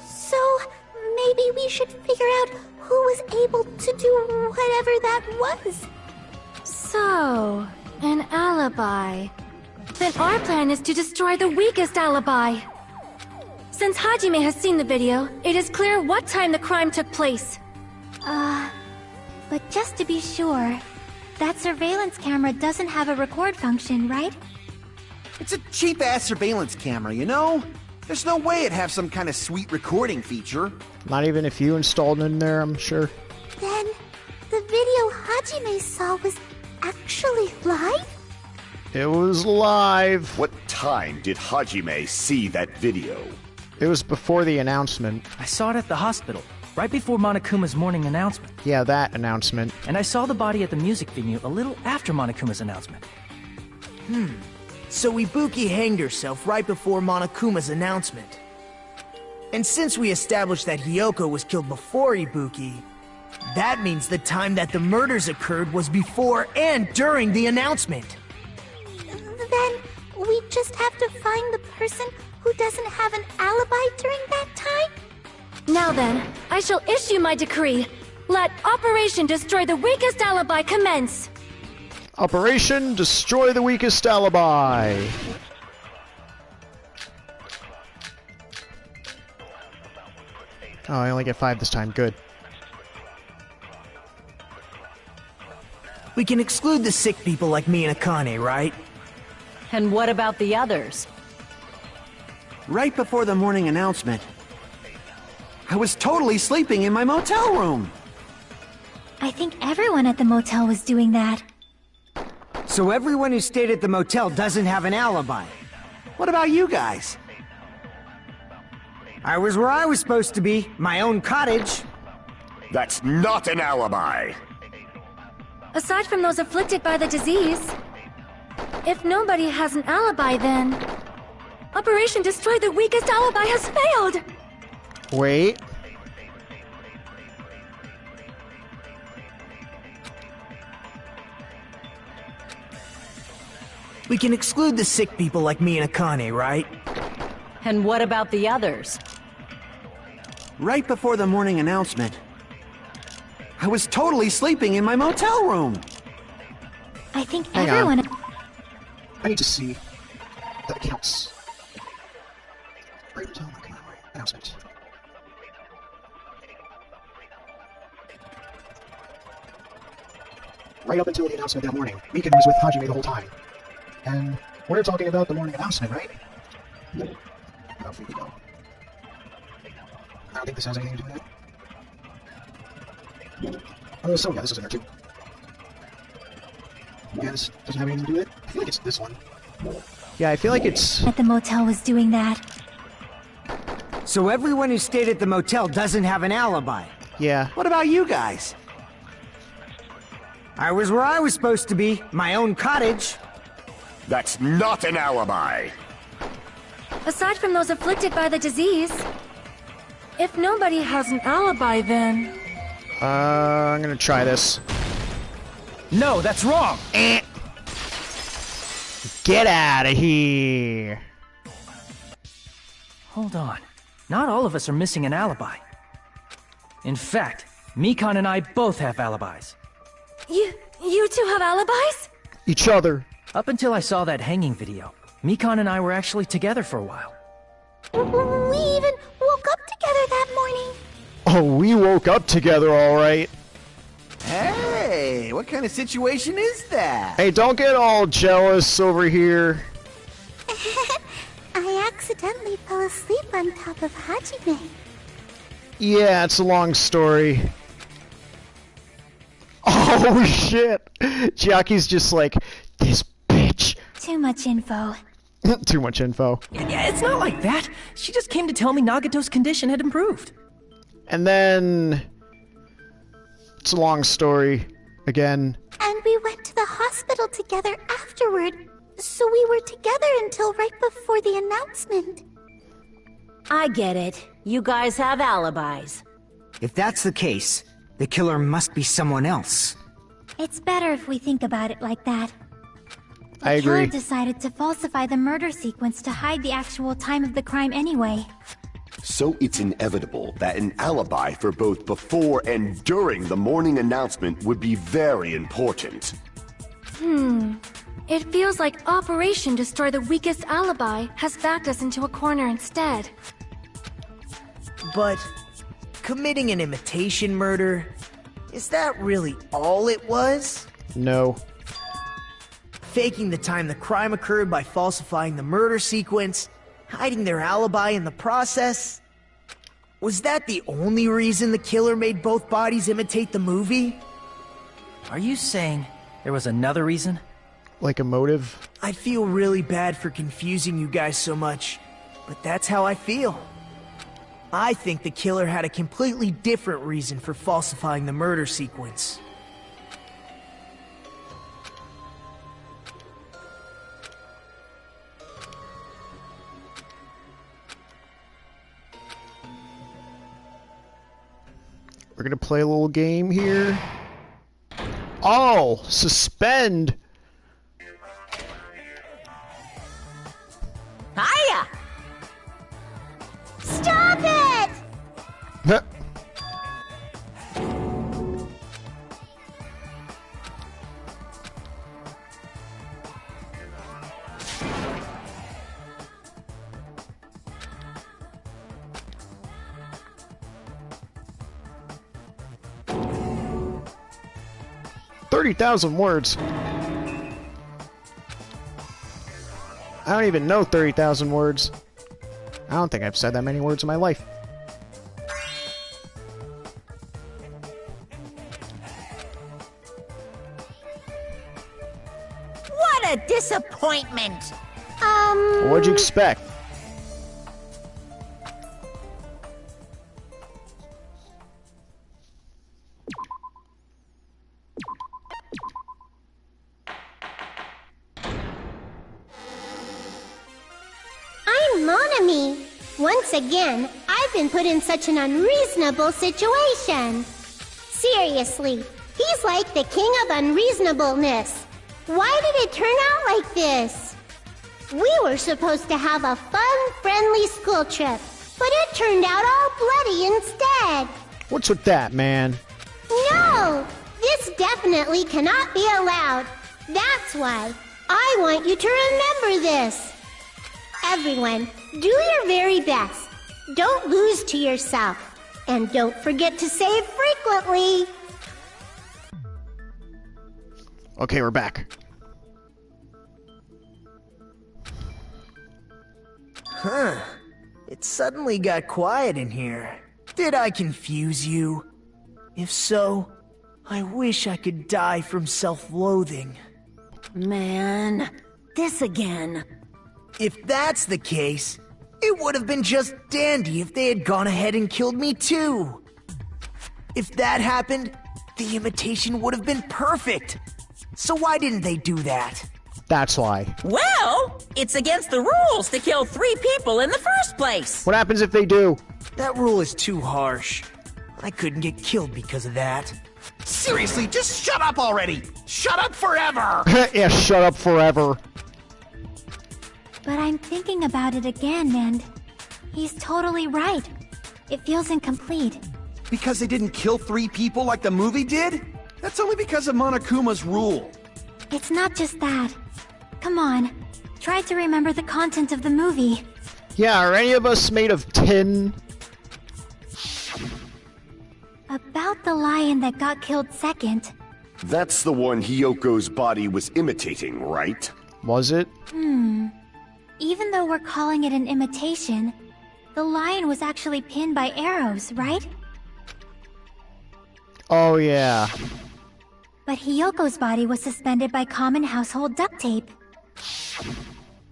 So, maybe we should figure out who was able to do whatever that was. So, an alibi. Then our plan is to destroy the weakest alibi. Since Hajime has seen the video, it is clear what time the crime took place. But just to be sure, that surveillance camera doesn't have a record function, right? It's a cheap-ass surveillance camera, you know? There's no way it'd have some kind of sweet recording feature. Not even if you installed it in there, I'm sure. Then, the video Hajime saw was actually live? It was live. What time did Hajime see that video? It was before the announcement. I saw it at the hospital, right before Monokuma's morning announcement. Yeah, that announcement. And I saw the body at the music venue a little after Monokuma's announcement. So Ibuki hanged herself right before Monokuma's announcement. And since we established that Hiyoko was killed before Ibuki, that means the time that the murders occurred was before and during the announcement. Then, we just have to find the person who doesn't have an alibi during that time? Now then, I shall issue my decree. Let Operation Destroy the Weakest Alibi commence! Operation Destroy the Weakest Alibi. Oh, I only get 5 this time. Good. We can exclude the sick people like me and Akane, right? And what about the others? Right before the morning announcement, I was totally sleeping in my motel room. I think everyone at the motel was doing that. So everyone who stayed at the motel doesn't have an alibi. What about you guys? I was where I was supposed to be, my own cottage. That's not an alibi! Aside from those afflicted by the disease, if nobody has an alibi, then Operation Destroy the Weakest Alibi has failed! Wait. We can exclude the sick people like me and Akane, right? And what about the others? Right before the morning announcement, I was totally sleeping in my motel room. I think Hang on. everyone... I need to see that counts. Right until announcement. right up until the announcement that morning, Mikan was with Hajime the whole time. And we're talking about the morning announcement, right? Off we go. I don't think this has anything to do with that. Oh, so yeah, this is in there too. Yeah, this doesn't have anything to do with it. I feel like it's this one. Yeah, I feel like it's... That the motel was doing that. So everyone who stayed at the motel doesn't have an alibi? Yeah. What about you guys? I was where I was supposed to be, my own cottage. That's not an alibi! Aside from those afflicted by the disease, if nobody has an alibi, then... I'm gonna try this. No, that's wrong! Get out of here! Hold on. Not all of us are missing an alibi. In fact, Mikan and I both have alibis. You two have alibis? Each other. Up until I saw that hanging video, Mikan and I were actually together for a while. We even woke up together that morning. Oh, we woke up together, alright. Hey, what kind of situation is that? Hey, don't get all jealous over here. I accidentally fell asleep on top of Hajime. Yeah, it's a long story. Oh, shit. Chiaki's just like, this bitch. Too much info. Too much info. Yeah, it's not like that. She just came to tell me Nagato's condition had improved. And then... It's a long story. Again. And we went to the hospital together afterward. So we were together until right before the announcement. I get it. You guys have alibis. If that's the case, the killer must be someone else. It's better if we think about it like that. I agree. The killer decided to falsify the murder sequence to hide the actual time of the crime anyway. So it's inevitable that an alibi for both before and during the morning announcement would be very important. It feels like Operation Destroy the Weakest Alibi has backed us into a corner instead. But committing an imitation murder, is that really all it was? No. Faking the time the crime occurred by falsifying the murder sequence, hiding their alibi in the process? Was that the only reason the killer made both bodies imitate the movie? Are you saying there was another reason? Like a motive? I feel really bad for confusing you guys so much, but that's how I feel. I think the killer had a completely different reason for falsifying the murder sequence. We're gonna play a little game here. Oh! Suspend! Hiya! Stop it! Huh. $30,000 words. I don't even know 30,000 words. I don't think I've said that many words in my life. What a disappointment! What'd you expect? I'm Monami. Once again, I've been put in such an unreasonable situation. Seriously, he's like the king of unreasonableness. Why did it turn out like this? We were supposed to have a fun, friendly school trip, but it turned out all bloody instead. What's with that, man? No! This definitely cannot be allowed. That's why I want you to remember this. Everyone, do your very best. Don't lose to yourself. And don't forget to save frequently. Okay, we're back. Huh. It suddenly got quiet in here. Did I confuse you? If so, I wish I could die from self-loathing. Man, this again. If that's the case, it would have been just dandy if they had gone ahead and killed me too. If that happened, the imitation would have been perfect. So why didn't they do that? That's why. Well, it's against the rules to kill 3 people in the first place. What happens if they do? That rule is too harsh. I couldn't get killed because of that. Seriously, just shut up already! Shut up forever! Yeah, shut up forever. But I'm thinking about it again, and he's totally right. It feels incomplete. Because they didn't kill 3 people like the movie did? That's only because of Monokuma's rule. It's not just that. Come on, try to remember the content of the movie. Yeah, are any of us made of tin? About the lion that got killed second. That's the one Hiyoko's body was imitating, right? Was it? Even though we're calling it an imitation, the lion was actually pinned by arrows, right? Oh, yeah. But Hiyoko's body was suspended by common household duct tape.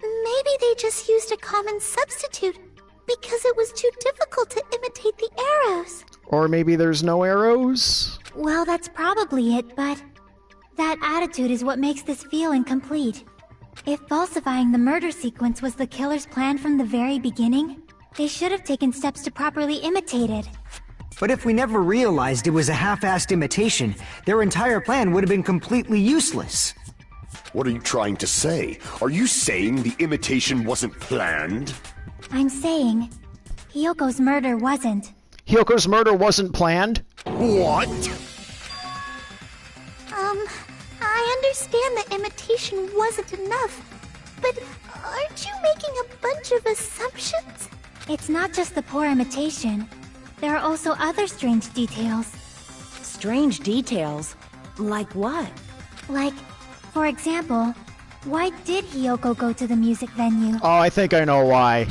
Maybe they just used a common substitute because it was too difficult to imitate the arrows. Or maybe there's no arrows? Well, that's probably it, but that attitude is what makes this feel incomplete. If falsifying the murder sequence was the killer's plan from the very beginning, they should have taken steps to properly imitate it. But if we never realized it was a half-assed imitation, their entire plan would have been completely useless. What are you trying to say? Are you saying the imitation wasn't planned? I'm saying, Hiyoko's murder wasn't. Hiyoko's murder wasn't planned? What? I understand that imitation wasn't enough, but aren't you making a bunch of assumptions? It's not just the poor imitation. There are also other strange details. Strange details? Like what? Like, for example, why did Hiyoko go to the music venue? Oh, I think I know why.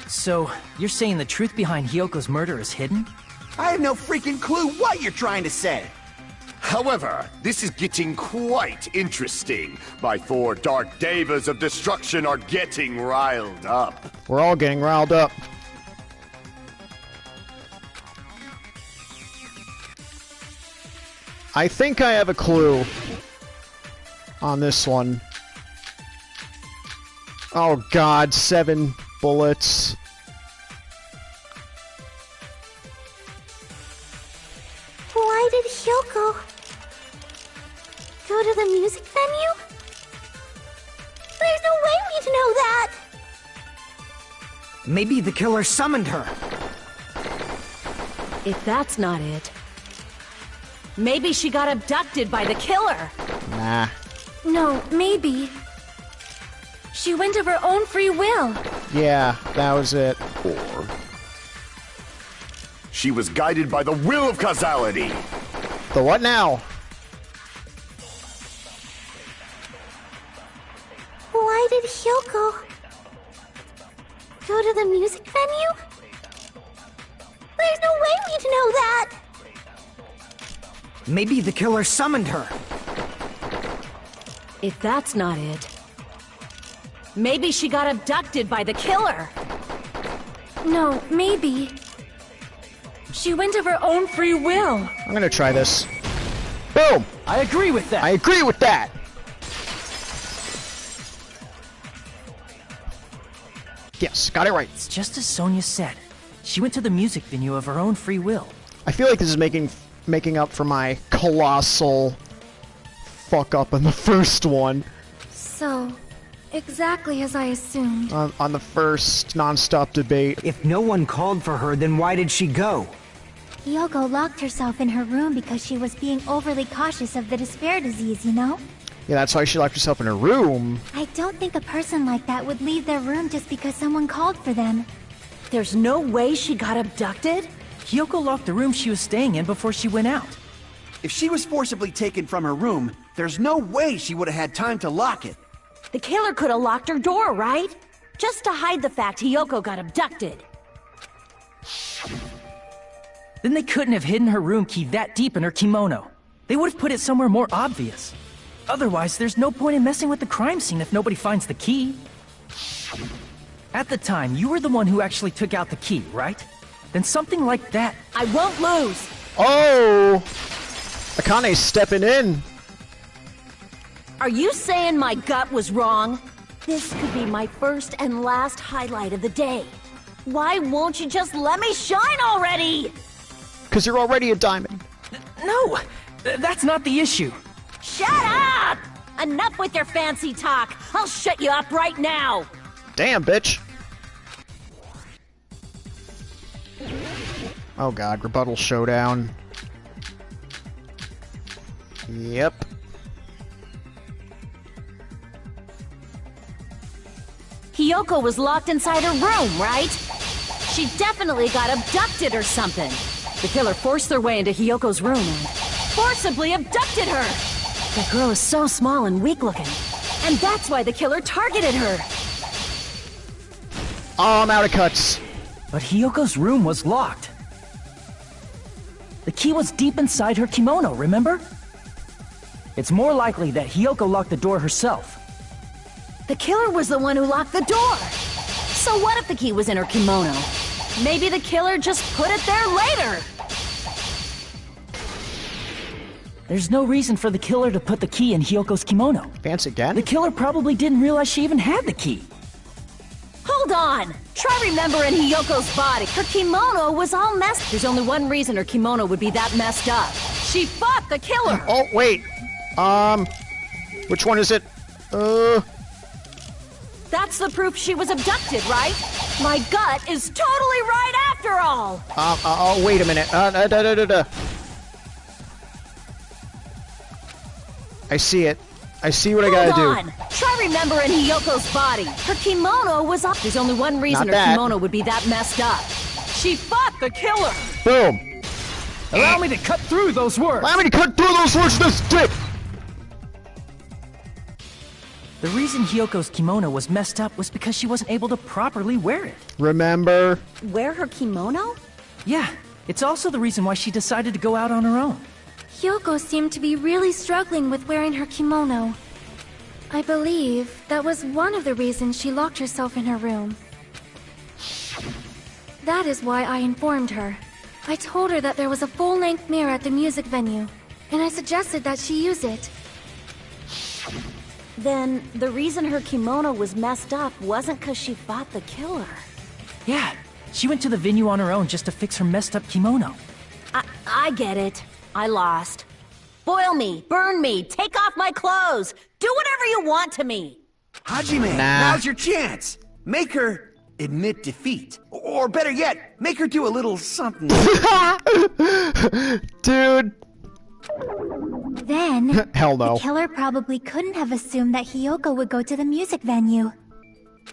So, you're saying the truth behind Hiyoko's murder is hidden? I have no freaking clue what you're trying to say. However, this is getting quite interesting. My 4 dark devas of destruction are getting riled up. We're all getting riled up. I think I have a clue on this one. Oh god, 7 bullets. Why did Hyoko go to the music venue? There's no way we'd know that! Maybe the killer summoned her. If that's not it, maybe she got abducted by the killer. Nah. No, maybe. She went of her own free will. Yeah, that was it. Or she was guided by the will of causality. The what now? Why did Hyoko go to the music venue? There's no way we'd know that! Maybe the killer summoned her. If that's not it, maybe she got abducted by the killer. No, maybe. She went of her own free will. I'm gonna try this. Boom! I agree with that. I agree with that! Yes, got it right. It's just as Sonia said. She went to the music venue of her own free will. I feel like this is making up for my colossal fuck up in the first one. So, exactly as I assumed. On the first non-stop debate. If no one called for her, then why did she go? Hiyoko locked herself in her room because she was being overly cautious of the despair disease, you know? Yeah, that's why she locked herself in her room. I don't think a person like that would leave their room just because someone called for them. There's no way she got abducted? Hiyoko locked the room she was staying in before she went out. If she was forcibly taken from her room, There's no way she would have had time to lock it. The killer could have locked her door, right? Just to hide the fact Hiyoko got abducted. Then they couldn't have hidden her room key that deep in her kimono. They would have put it somewhere more obvious. Otherwise, there's no point in messing with the crime scene if nobody finds the key. At the time, you were the one who actually took out the key, right? Then something like that... I won't lose! Oh! Akane's stepping in. Are you saying my gut was wrong? This could be my first and last highlight of the day. Why won't you just let me shine already? Because you're already a diamond. No! That's not the issue. Shut up! Enough with your fancy talk. I'll shut you up right now. Damn, bitch. Oh god, rebuttal showdown. Yep. Hiyoko was locked inside her room, right? She definitely got abducted or something. The killer forced their way into Hiyoko's room and forcibly abducted her. The girl is so small and weak-looking, and that's why the killer targeted her. Oh, I'm out of cuts. But Hiyoko's room was locked. The key was deep inside her kimono, remember? It's more likely that Hiyoko locked the door herself. The killer was the one who locked the door. So what if the key was in her kimono? Maybe the killer just put it there later. There's no reason for the killer to put the key in Hiyoko's kimono. Vance again? The killer probably didn't realize she even had the key. Hold on! Try remembering Hiyoko's body. Her kimono was all messed. There's only one reason her kimono would be that messed up. She fought the killer! Oh, wait. Which one is it? That's the proof she was abducted, right? My gut is totally right after all! Oh, wait a minute. I see it. I see what I gotta do. Hold on! Try remembering Hiyoko's body. Her kimono was up. There's only one reason her kimono would be that messed up. She fought the killer! Boom! Allow me to cut through those words! Allow me to cut through those words with this dick! The reason Hiyoko's kimono was messed up was because she wasn't able to properly wear it. Remember? Wear her kimono? Yeah, it's also the reason why she decided to go out on her own. Hiyoko seemed to be really struggling with wearing her kimono. I believe that was one of the reasons she locked herself in her room. That is why I informed her. I told her that there was a full-length mirror at the music venue, and I suggested that she use it. Then, the reason her kimono was messed up wasn't because she fought the killer. Yeah, she went to the venue on her own just to fix her messed up kimono. I get it. I lost. Boil me, burn me, take off my clothes, do whatever you want to me. Hajime, now's your chance. Make her admit defeat. Or better yet, make her do a little something. Dude. Then, hell no. The killer probably couldn't have assumed that Hiyoko would go to the music venue.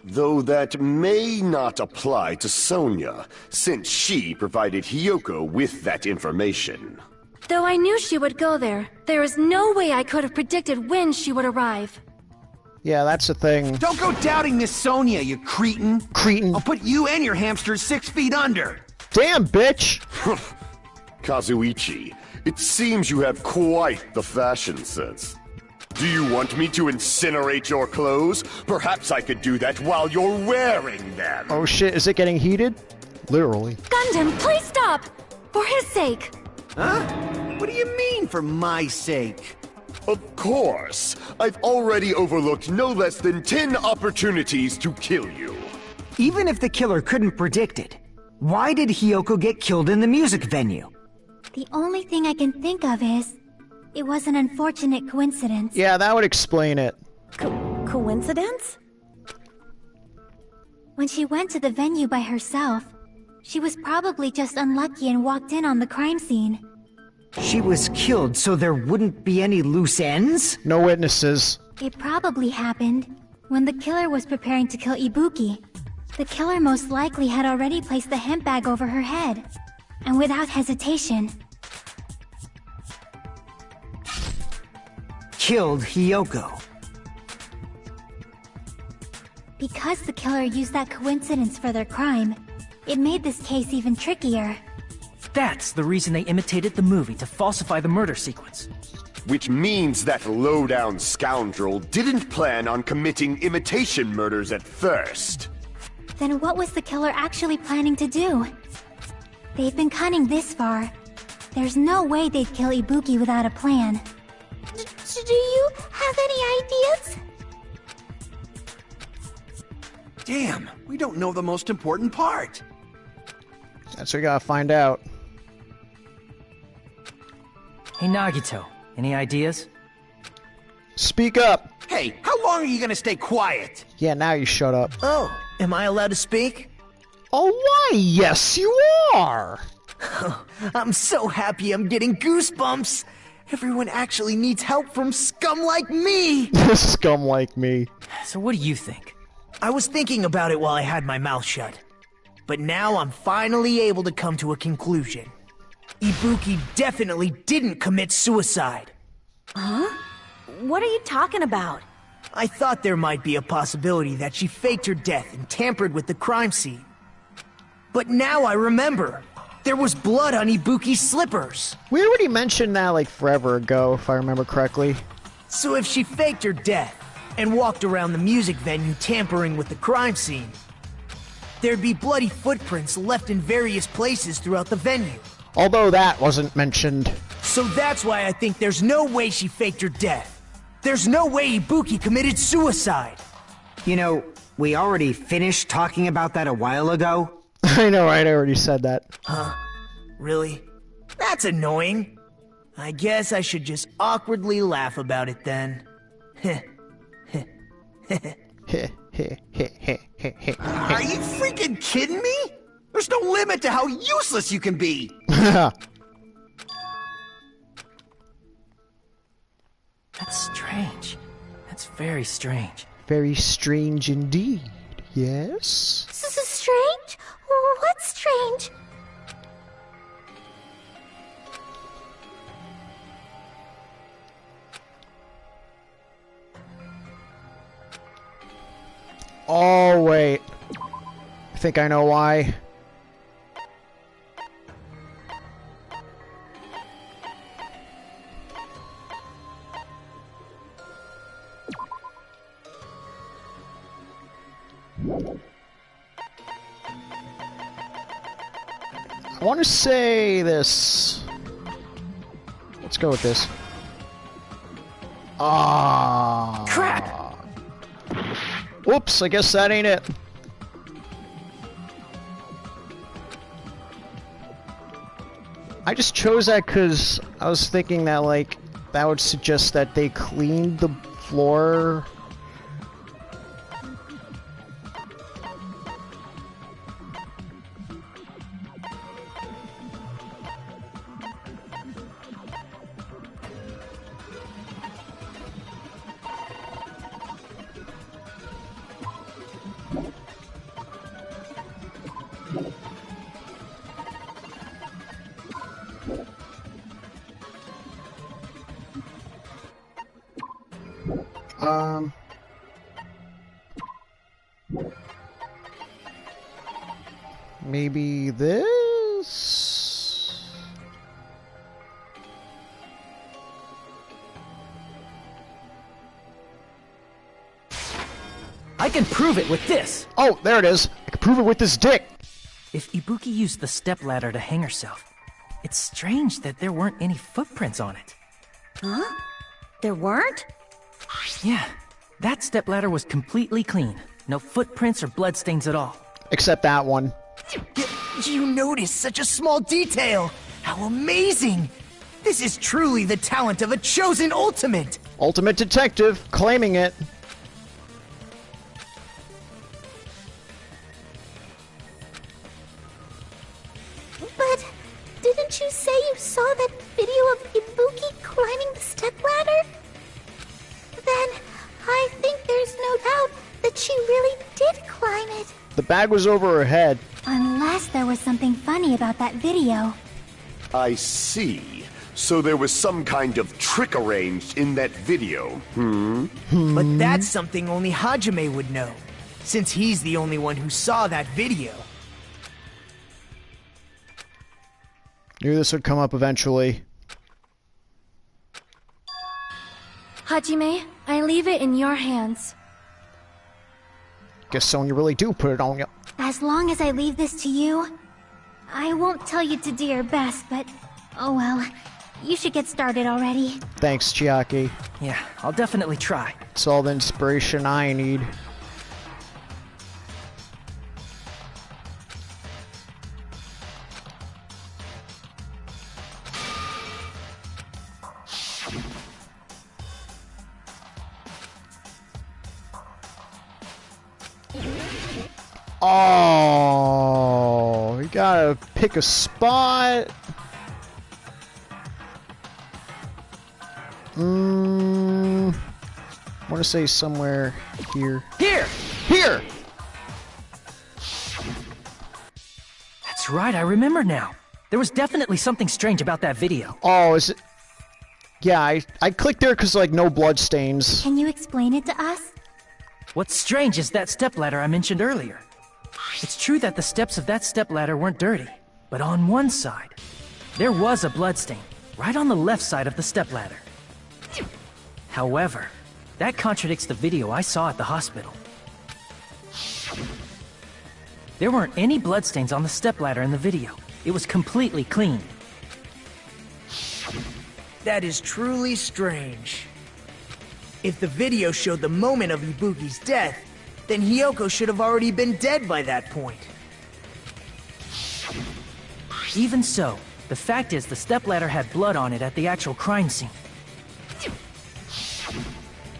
Though that may not apply to Sonia, since she provided Hiyoko with that information. Though I knew she would go there, there is no way I could have predicted when she would arrive. Yeah, that's the thing. Don't go doubting Miss Sonia, you cretin. Cretin. I'll put you and your hamsters 6 feet under. Damn, bitch! Kazuichi, it seems you have quite the fashion sense. Do you want me to incinerate your clothes? Perhaps I could do that while you're wearing them. Oh shit, is it getting heated? Literally. Gundam, please stop! For his sake! Huh? What do you mean, for my sake? Of course. I've already overlooked no less than 10 opportunities to kill you. Even if the killer couldn't predict it, why did Hiyoko get killed in the music venue? The only thing I can think of is, it was an unfortunate coincidence. Yeah, that would explain it. Coincidence? When she went to the venue by herself, she was probably just unlucky and walked in on the crime scene. She was killed so there wouldn't be any loose ends? No witnesses. It probably happened when the killer was preparing to kill Ibuki. The killer most likely had already placed the hemp bag over her head, and without hesitation. killed Hiyoko. Because the killer used that coincidence for their crime, it made this case even trickier. That's the reason they imitated the movie to falsify the murder sequence. Which means that low-down scoundrel didn't plan on committing imitation murders at first. Then what was the killer actually planning to do? They've been cunning this far. There's no way they'd kill Ibuki without a plan. Do you have any ideas? Damn, we don't know the most important part. That's what we gotta find out. Hey Nagito, any ideas? Speak up! Hey, how long are you gonna stay quiet? Yeah, now you shut up. Oh, am I allowed to speak? Oh, why? Yes, you are! I'm so happy I'm getting goosebumps. Everyone actually needs help from scum like me. Scum like me. So what do you think? I was thinking about it while I had my mouth shut. But now I'm finally able to come to a conclusion. Ibuki definitely didn't commit suicide. Huh? What are you talking about? I thought there might be a possibility that she faked her death and tampered with the crime scene. But now I remember. There was blood on Ibuki's slippers. We already mentioned that like forever ago, if I remember correctly. So if she faked her death and walked around the music venue tampering with the crime scene, there'd be bloody footprints left in various places throughout the venue. Although that wasn't mentioned. So that's why I think there's no way she faked her death. There's no way Ibuki committed suicide. You know, we already finished talking about that a while ago. I know, right? I already said that. Huh? Really? That's annoying. I guess I should just awkwardly laugh about it then. Are you freaking kidding me? There's no limit to how useless you can be. That's strange. That's very strange. Very strange indeed. Yes? This is strange? What's strange? Oh, wait. I think I know why. I want to say this. Let's go with this. Ah. Crap! Whoops, I guess that ain't it. I just chose that because I was thinking that, like, that would suggest that they cleaned the floor. Maybe this? I can prove it with this! Oh, there it is! I can prove it with this dick! If Ibuki used the stepladder to hang herself, it's strange that there weren't any footprints on it. Huh? There weren't? Yeah, that stepladder was completely clean. No footprints or bloodstains at all. Except that one. You noticed such a small detail! How amazing! This is truly the talent of a chosen ultimate! Ultimate detective, claiming it. But didn't you say you saw that video of Ibuki climbing the stepladder? Then I think there's no doubt that she really did climb it. The bag was over her head. Unless there was something funny about that video. I see. So there was some kind of trick arranged in that video, But that's something only Hajime would know, since he's the only one who saw that video. Knew this would come up eventually. Hajime, I leave it in your hands. Guess Sonya really do put it on you. As long as I leave this to you, I won't tell you to do your best, but oh well. You should get started already. Thanks, Chiaki. Yeah, I'll definitely try. It's all the inspiration I need. Oh, you gotta pick a spot. I want to say somewhere here. Here! Here! That's right, I remember now. There was definitely something strange about that video. Oh, is it? Yeah, I clicked there because, like, no blood stains. Can you explain it to us? What's strange is that stepladder I mentioned earlier. It's true that the steps of that stepladder weren't dirty, but on one side, there was a bloodstain, right on the left side of the stepladder. However, that contradicts the video I saw at the hospital. There weren't any bloodstains on the stepladder in the video. It was completely clean. That is truly strange. If the video showed the moment of Ibuki's death, then Hiyoko should have already been dead by that point. Even so, the fact is the stepladder had blood on it at the actual crime scene.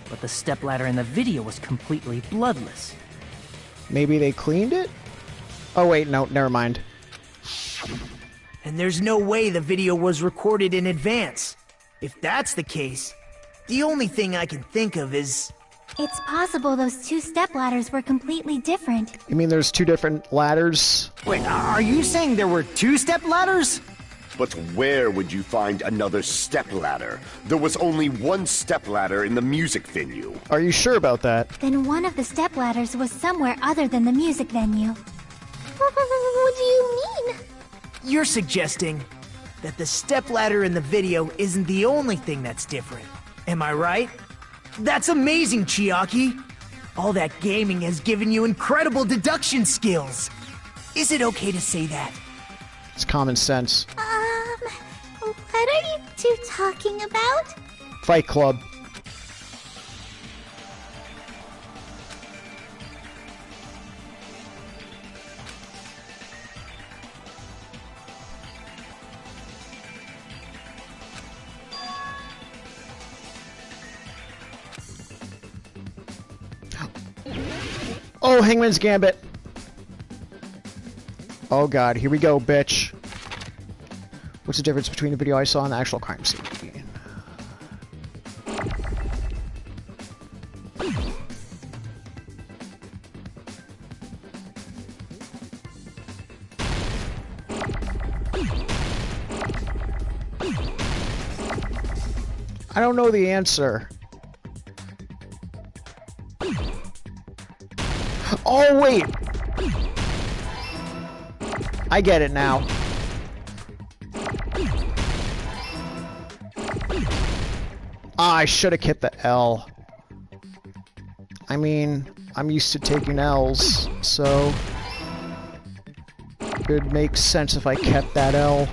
But the stepladder in the video was completely bloodless. Maybe they cleaned it? Oh wait, no, never mind. And there's no way the video was recorded in advance. If that's the case, the only thing I can think of is... It's possible those two stepladders were completely different. You mean there's two different ladders? Wait, are you saying there were two stepladders? But where would you find another stepladder? There was only one stepladder in the music venue. Are you sure about that? Then one of the stepladders was somewhere other than the music venue. What do you mean? You're suggesting that the stepladder in the video isn't the only thing that's different. Am I right? That's amazing, Chiaki! All that gaming has given you incredible deduction skills! Is it okay to say that? It's common sense. What are you two talking about? Fight Club. Oh, Hangman's Gambit. Oh god, here we go, bitch. What's the difference between the video I saw and the actual crime scene? I don't know the answer. Oh, wait! I get it now. Ah, I should have kept the L. I mean, I'm used to taking L's, so... it would make sense if I kept that L.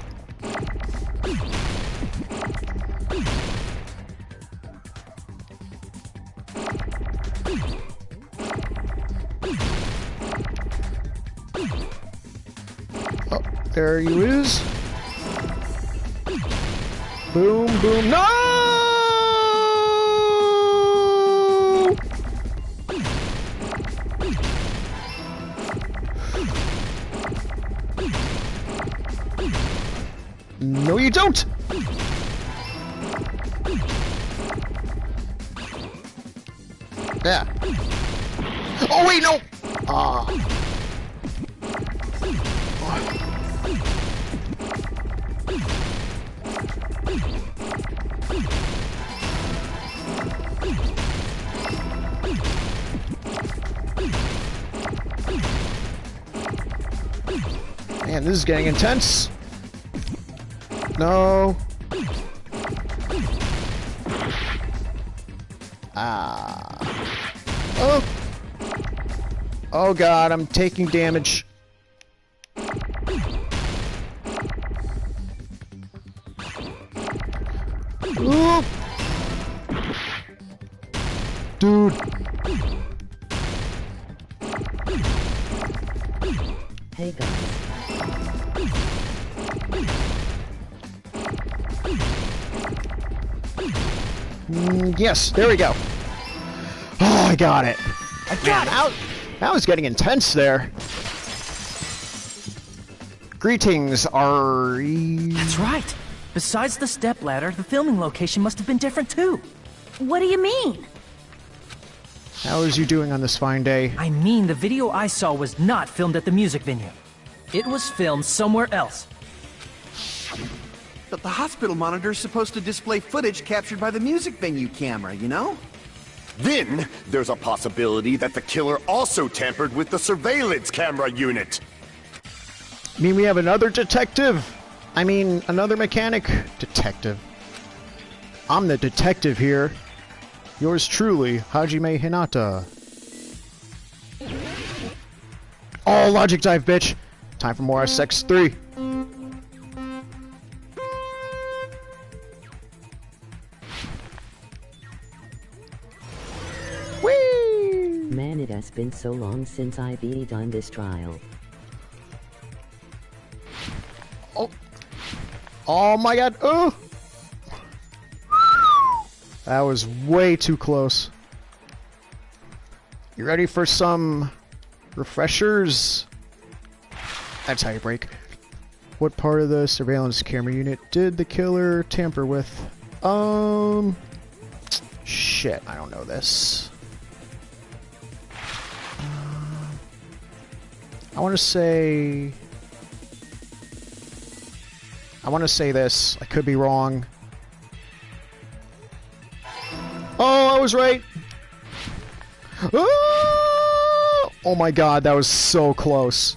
There you is. Boom, boom. No! No, you don't! Yeah. Oh, wait, no! Ah. man, this is getting intense. No. Oh. Oh god, I'm taking damage. Ooh. Dude. Hey guys. Yes, there we go. Oh, I got it. I got it! That was getting intense there. Greetings, Ari. That's right. Besides the stepladder, the filming location must have been different too. What do you mean? How is you doing on this fine day? I mean, the video I saw was not filmed at the music venue. It was filmed somewhere else. But the hospital monitor is supposed to display footage captured by the music venue camera, you know? Then, there's a possibility that the killer also tampered with the surveillance camera unit. I mean, we have another detective. I mean, another mechanic detective. I'm the detective here. Yours truly, Hajime Hinata. Oh, logic dive, bitch. Time for more SX3. Whee! Man, it has been so long since I've done this trial. Oh. Oh my god. Oh! That was way too close. You ready for some refreshers? That's how you break. What part of the surveillance camera unit did the killer tamper with? Shit, I don't know this. I want to say this. I could be wrong. Oh, I was right. Oh my god, that was so close.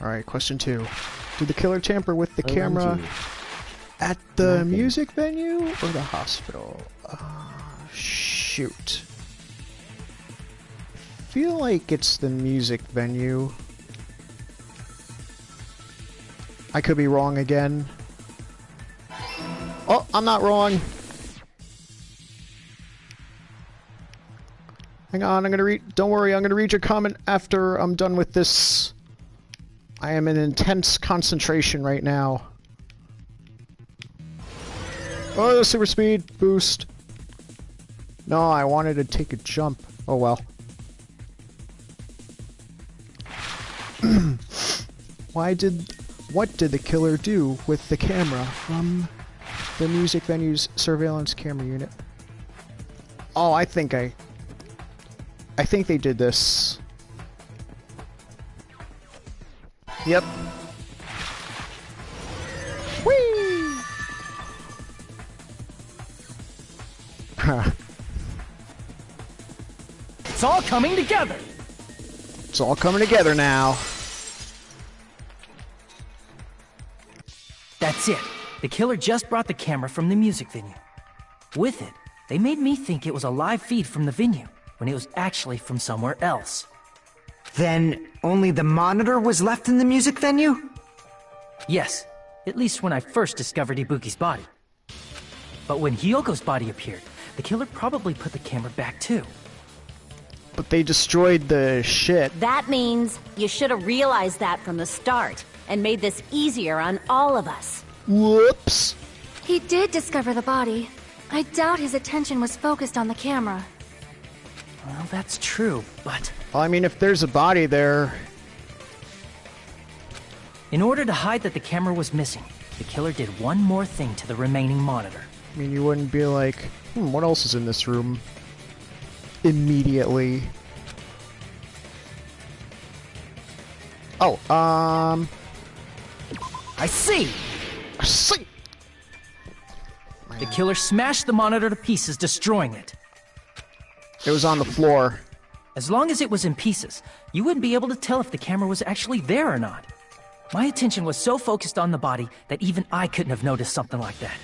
Alright, question 2. Did the killer tamper with the camera at the music venue or the hospital? Shoot. I feel like it's the music venue. I could be wrong again. Oh, I'm not wrong. Hang on, I'm gonna read. Don't worry, I'm gonna read your comment after I'm done with this. I am in intense concentration right now. Oh, super speed boost. No, I wanted to take a jump. Oh well. What did the killer do with the camera from the music venue's surveillance camera unit? Oh, I think they did this. Yep. Whee! It's all coming together! It's all coming together now. That's it. The killer just brought the camera from the music venue. With it, they made me think it was a live feed from the venue, when it was actually from somewhere else. Then only the monitor was left in the music venue? Yes, at least when I first discovered Ibuki's body. But when Hyoko's body appeared, the killer probably put the camera back too. But they destroyed the shit. That means you should have realized that from the start and made this easier on all of us. Whoops. He did discover the body. I doubt his attention was focused on the camera. Well, that's true, but... Well, I mean, if there's a body there... In order to hide that the camera was missing, the killer did one more thing to the remaining monitor. I mean, you wouldn't be like, what else is in this room? Immediately. Oh, I see! I see! The killer smashed the monitor to pieces, destroying it. It was on the floor. As long as it was in pieces, you wouldn't be able to tell if the camera was actually there or not. My attention was so focused on the body that even I couldn't have noticed something like that.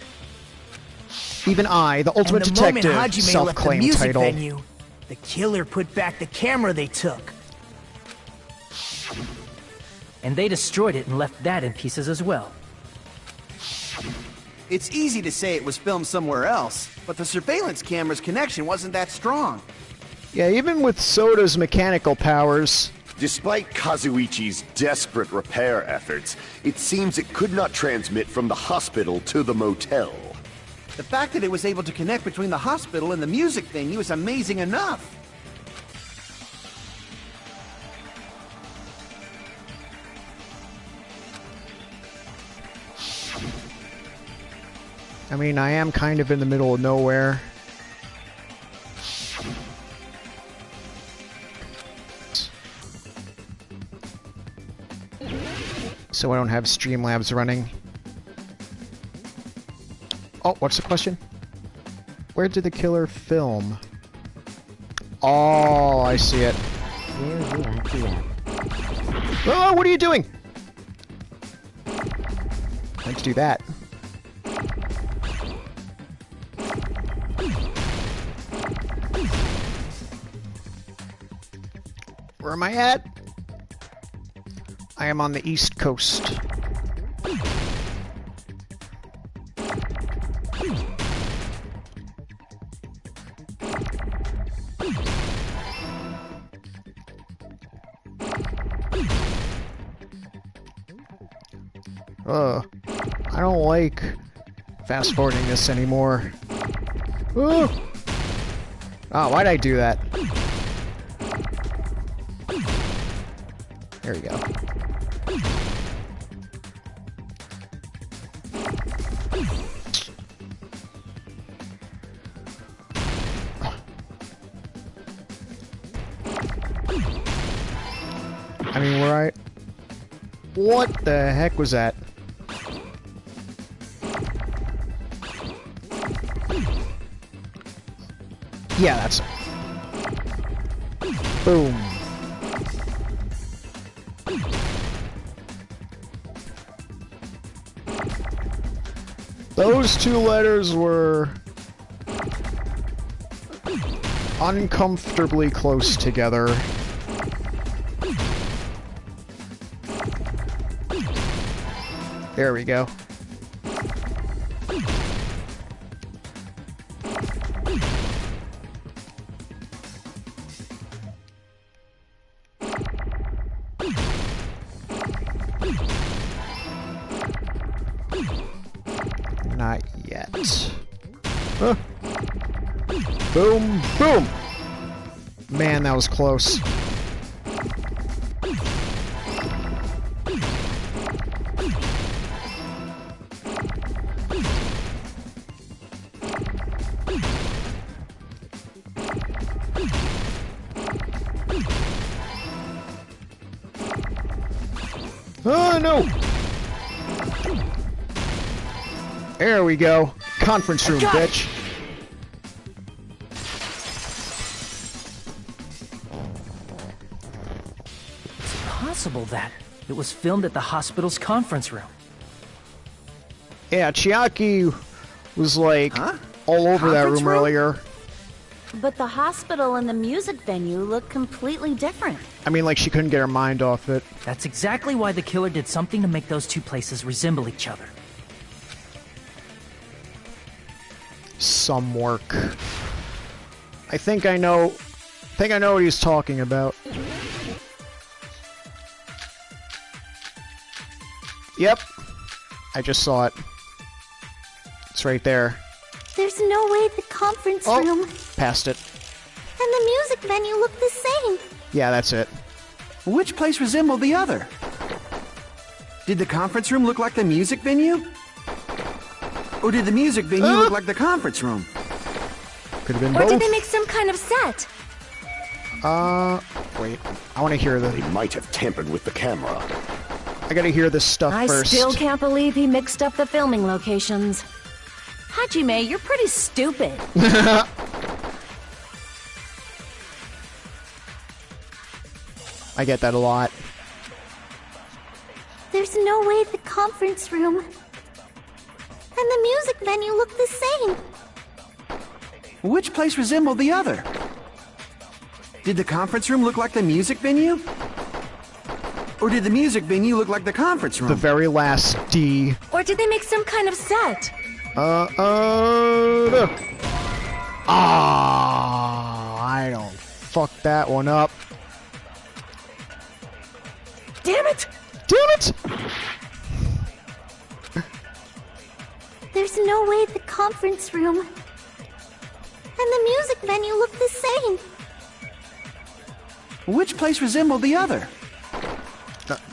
Even I, the ultimate And the moment detective, Hajime left the self-claimed music title. venue, the killer put back the camera they took. And they destroyed it and left that in pieces as well. It's easy to say it was filmed somewhere else, but the surveillance camera's connection wasn't that strong. Yeah, even with Soda's mechanical powers. Despite Kazuichi's desperate repair efforts, it seems it could not transmit from the hospital to the motel. The fact that it was able to connect between the hospital and the music venue is amazing enough. I mean, I am kind of in the middle of nowhere. So I don't have Streamlabs running. Oh, what's the question? Where did the killer film? Oh, I see it. Oh, what are you doing? Let's do that. Where am I at? I am on the East Coast. I don't like fast forwarding this anymore. Ooh. Oh, why'd I do that? There we go. I mean, where I... What the heck was that? Yeah, that's... Boom. Those two letters were uncomfortably close together. There we go. Not yet. Boom, boom! Man, that was close. Oh, no! There we go. Conference room, bitch. It's possible that it was filmed at the hospital's conference room. Yeah, Chiaki was like all over that room earlier. But the hospital and the music venue look completely different. I mean, like she couldn't get her mind off it. That's exactly why the killer did something to make those two places resemble each other. Some work. I think I know what he's talking about. Yep. I just saw it. It's right there. There's no way the conference room Past it. and the music venue look the same. Yeah, that's it. Which place resembled the other? Did the conference room look like the music venue? Or did the music venue look like the conference room? Could have been Or both. did they make some kind of set? Wait. I want to hear the... They might have tampered with the camera. I gotta hear this stuff first. I still can't believe he mixed up the filming locations. Hajime, you're pretty stupid. I get that a lot. There's no way the conference room and the music venue look the same. Which place resembled the other? Did the conference room look like the music venue? Or did the music venue look like the conference room? The very last D. Or did they make some kind of set? I don't fuck that one up. Damn it! Damn it! There's no way the conference room and the music venue look the same. Which place resembled the other?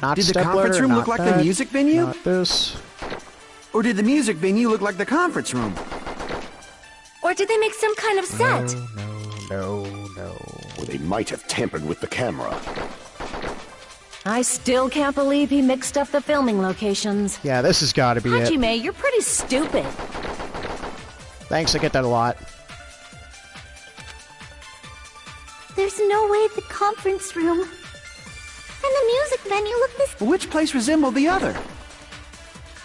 Not did the step conference ladder, room not look like that, the music venue? Not this. Or did the music venue look like the conference room? Or did they make some kind of set? No. Or they might have tampered with the camera. I still can't believe he mixed up the filming locations. Yeah, this has got to be it. Hajime, you're pretty stupid. Thanks, I get that a lot. There's no way the conference room and the music venue look the same. Which place resembled the other?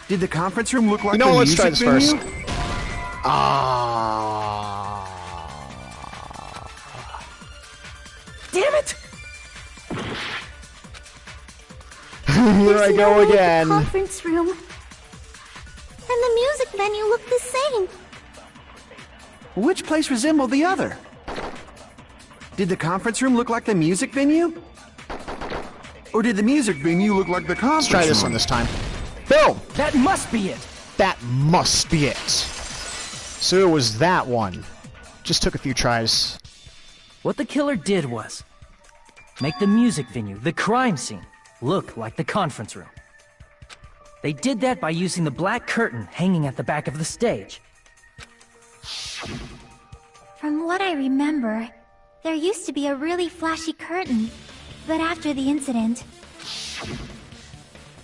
Did the conference room look like You know, the let's music try this venue? first. Damn it! Here I go again. The conference room and the music venue look the same. Which place resembled the other? Did the conference room look like the music venue? Or did the music venue look like the conference room? Let's try this one this time. Boom! That must be it! That must be it. So it was that one. Just took a few tries. What the killer did was make the music venue, the crime scene, look like the conference room. They did that by using the black curtain hanging at the back of the stage. From what I remember, there used to be a really flashy curtain, but after the incident,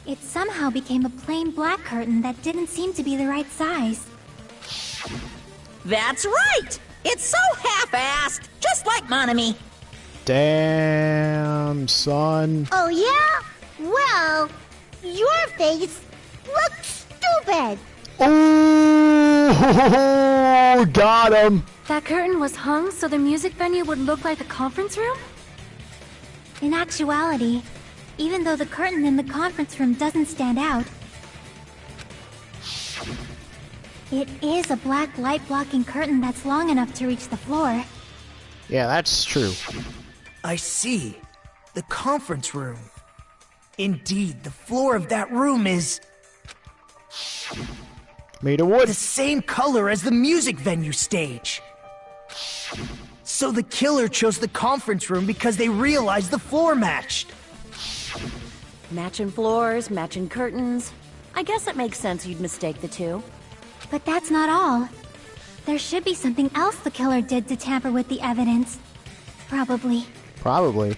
it somehow became a plain black curtain that didn't seem to be the right size. That's right! It's so half-assed, just like Monami. Damn, son. Oh yeah? Well, your face looks stupid. Oh, got him. That curtain was hung so the music venue would look like the conference room? In actuality, even though the curtain in the conference room doesn't stand out, it is a black light-blocking curtain that's long enough to reach the floor. Yeah, that's true. I see. The conference room. Indeed, the floor of that room is made of wood. The same color as the music venue stage. So the killer chose the conference room because they realized the floor matched. Matching floors, matching curtains. I guess it makes sense you'd mistake the two. But that's not all. There should be something else the killer did to tamper with the evidence. Probably. Probably.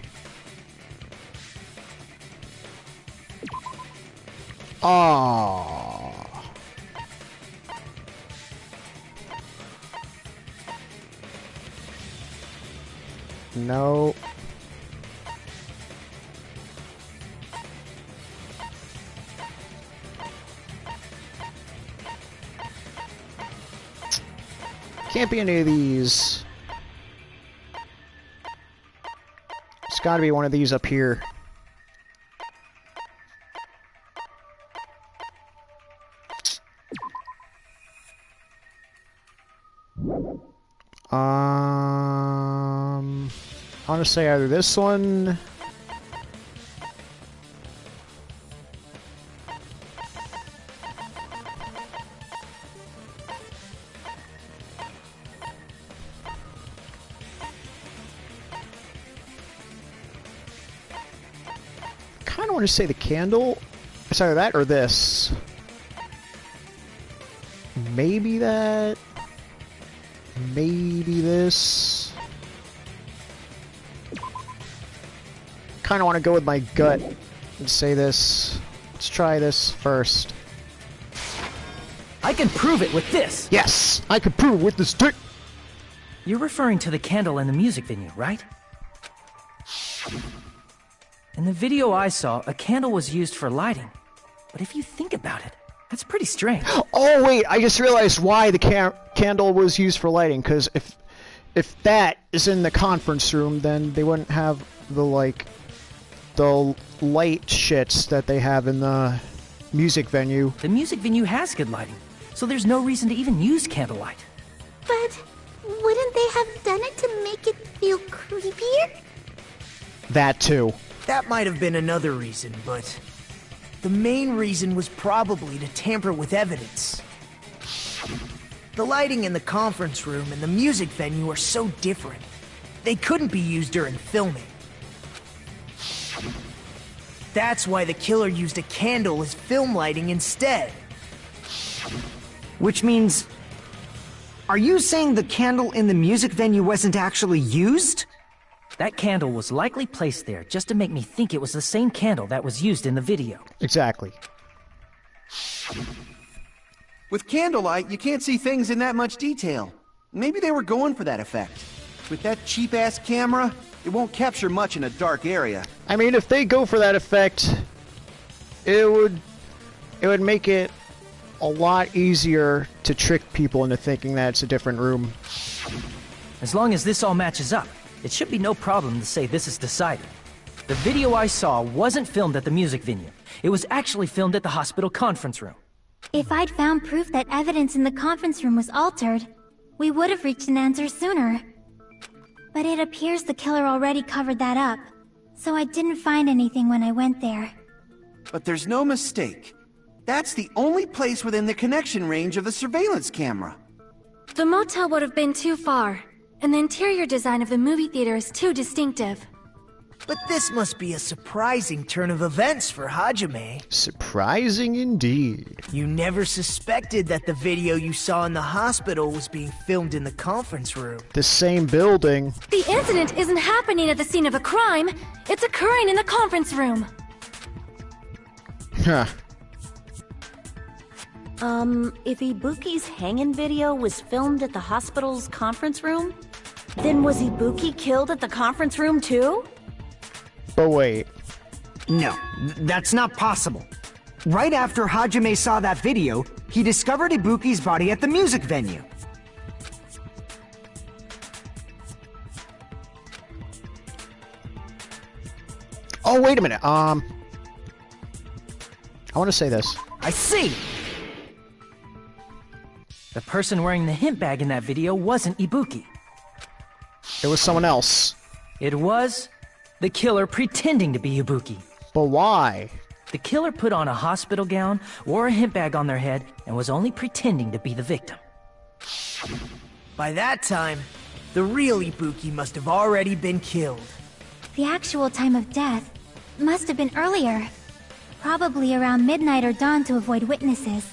Oh. No. Can't be any of these. It's gotta be one of these up here. I want to say either this one. I want to say the candle. It's either that or this. Maybe that. Maybe this. kind of want to go with my gut and say this. Let's try this first. I can prove it with this! Yes! I can prove it with this stick! You're referring to the candle in the music venue, right? In the video I saw, a candle was used for lighting. But if you think about it, that's pretty strange. Oh wait, I just realized why the candle was used for lighting, because if that is in the conference room, then they wouldn't have the light shits that they have in the music venue. The music venue has good lighting, so there's no reason to even use candlelight. But wouldn't they have done it to make it feel creepier? That too. That might have been another reason, but the main reason was probably to tamper with evidence. The lighting in the conference room and the music venue are so different. They couldn't be used during filming. That's why the killer used a candle as film lighting instead. Which means... Are you saying the candle in the music venue wasn't actually used? That candle was likely placed there just to make me think it was the same candle that was used in the video. Exactly. With candlelight, you can't see things in that much detail. Maybe they were going for that effect. With that cheap-ass camera, it won't capture much in a dark area. I mean, if they go for that effect, it would make it a lot easier to trick people into thinking that it's a different room. As long as this all matches up, it should be no problem to say this is decided. The video I saw wasn't filmed at the music venue. It was actually filmed at the hospital conference room. If I'd found proof that evidence in the conference room was altered, we would have reached an answer sooner. But it appears the killer already covered that up, so I didn't find anything when I went there. But there's no mistake. That's the only place within the connection range of the surveillance camera. The motel would have been too far, and the interior design of the movie theater is too distinctive. But this must be a surprising turn of events for Hajime. Surprising indeed. You never suspected that the video you saw in the hospital was being filmed in the conference room. The same building. The incident isn't happening at the scene of a crime. It's occurring in the conference room. Huh. If Ibuki's hanging video was filmed at the hospital's conference room, then was Ibuki killed at the conference room too? But wait. No, that's not possible. Right after Hajime saw that video, he discovered Ibuki's body at the music venue. Oh, wait a minute. I want to say this. I see! The person wearing the hint bag in that video wasn't Ibuki. It was someone else. It was the killer pretending to be Ibuki. But why? The killer put on a hospital gown, wore a hint bag on their head, and was only pretending to be the victim. By that time, the real Ibuki must have already been killed. The actual time of death must have been earlier. Probably around midnight or dawn to avoid witnesses.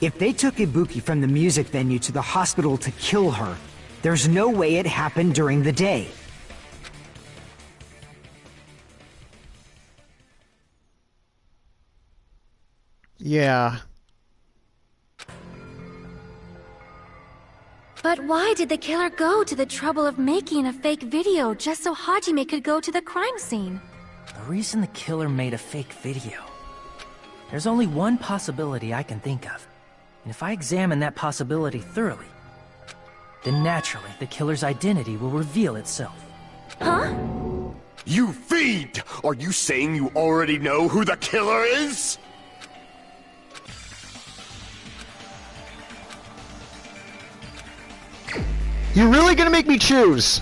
If they took Ibuki from the music venue to the hospital to kill her, there's no way it happened during the day. Yeah. But why did the killer go to the trouble of making a fake video just so Hajime could go to the crime scene? The reason the killer made a fake video. There's only one possibility I can think of. And if I examine that possibility thoroughly, then naturally the killer's identity will reveal itself. Huh? You fiend! Are you saying you already know who the killer is? You're really gonna make me choose?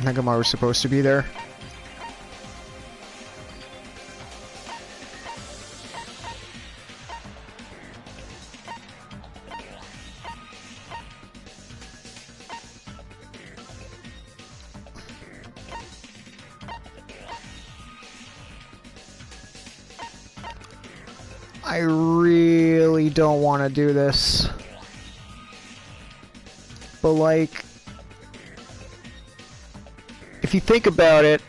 Nagamaru's supposed to be there. I really don't want to do this. But like, if you think about it,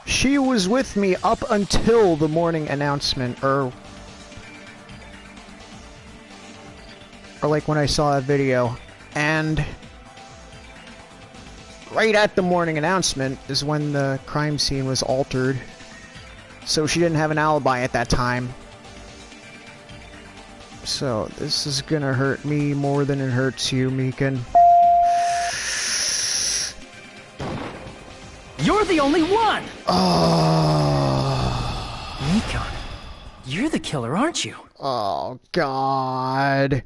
she was with me up until the morning announcement, or like when I saw that video, and right at the morning announcement is when the crime scene was altered, so she didn't have an alibi at that time. So this is gonna hurt me more than it hurts you, Mikan. You're the only one! Oh. Mikan, you're the killer, aren't you? Oh, God.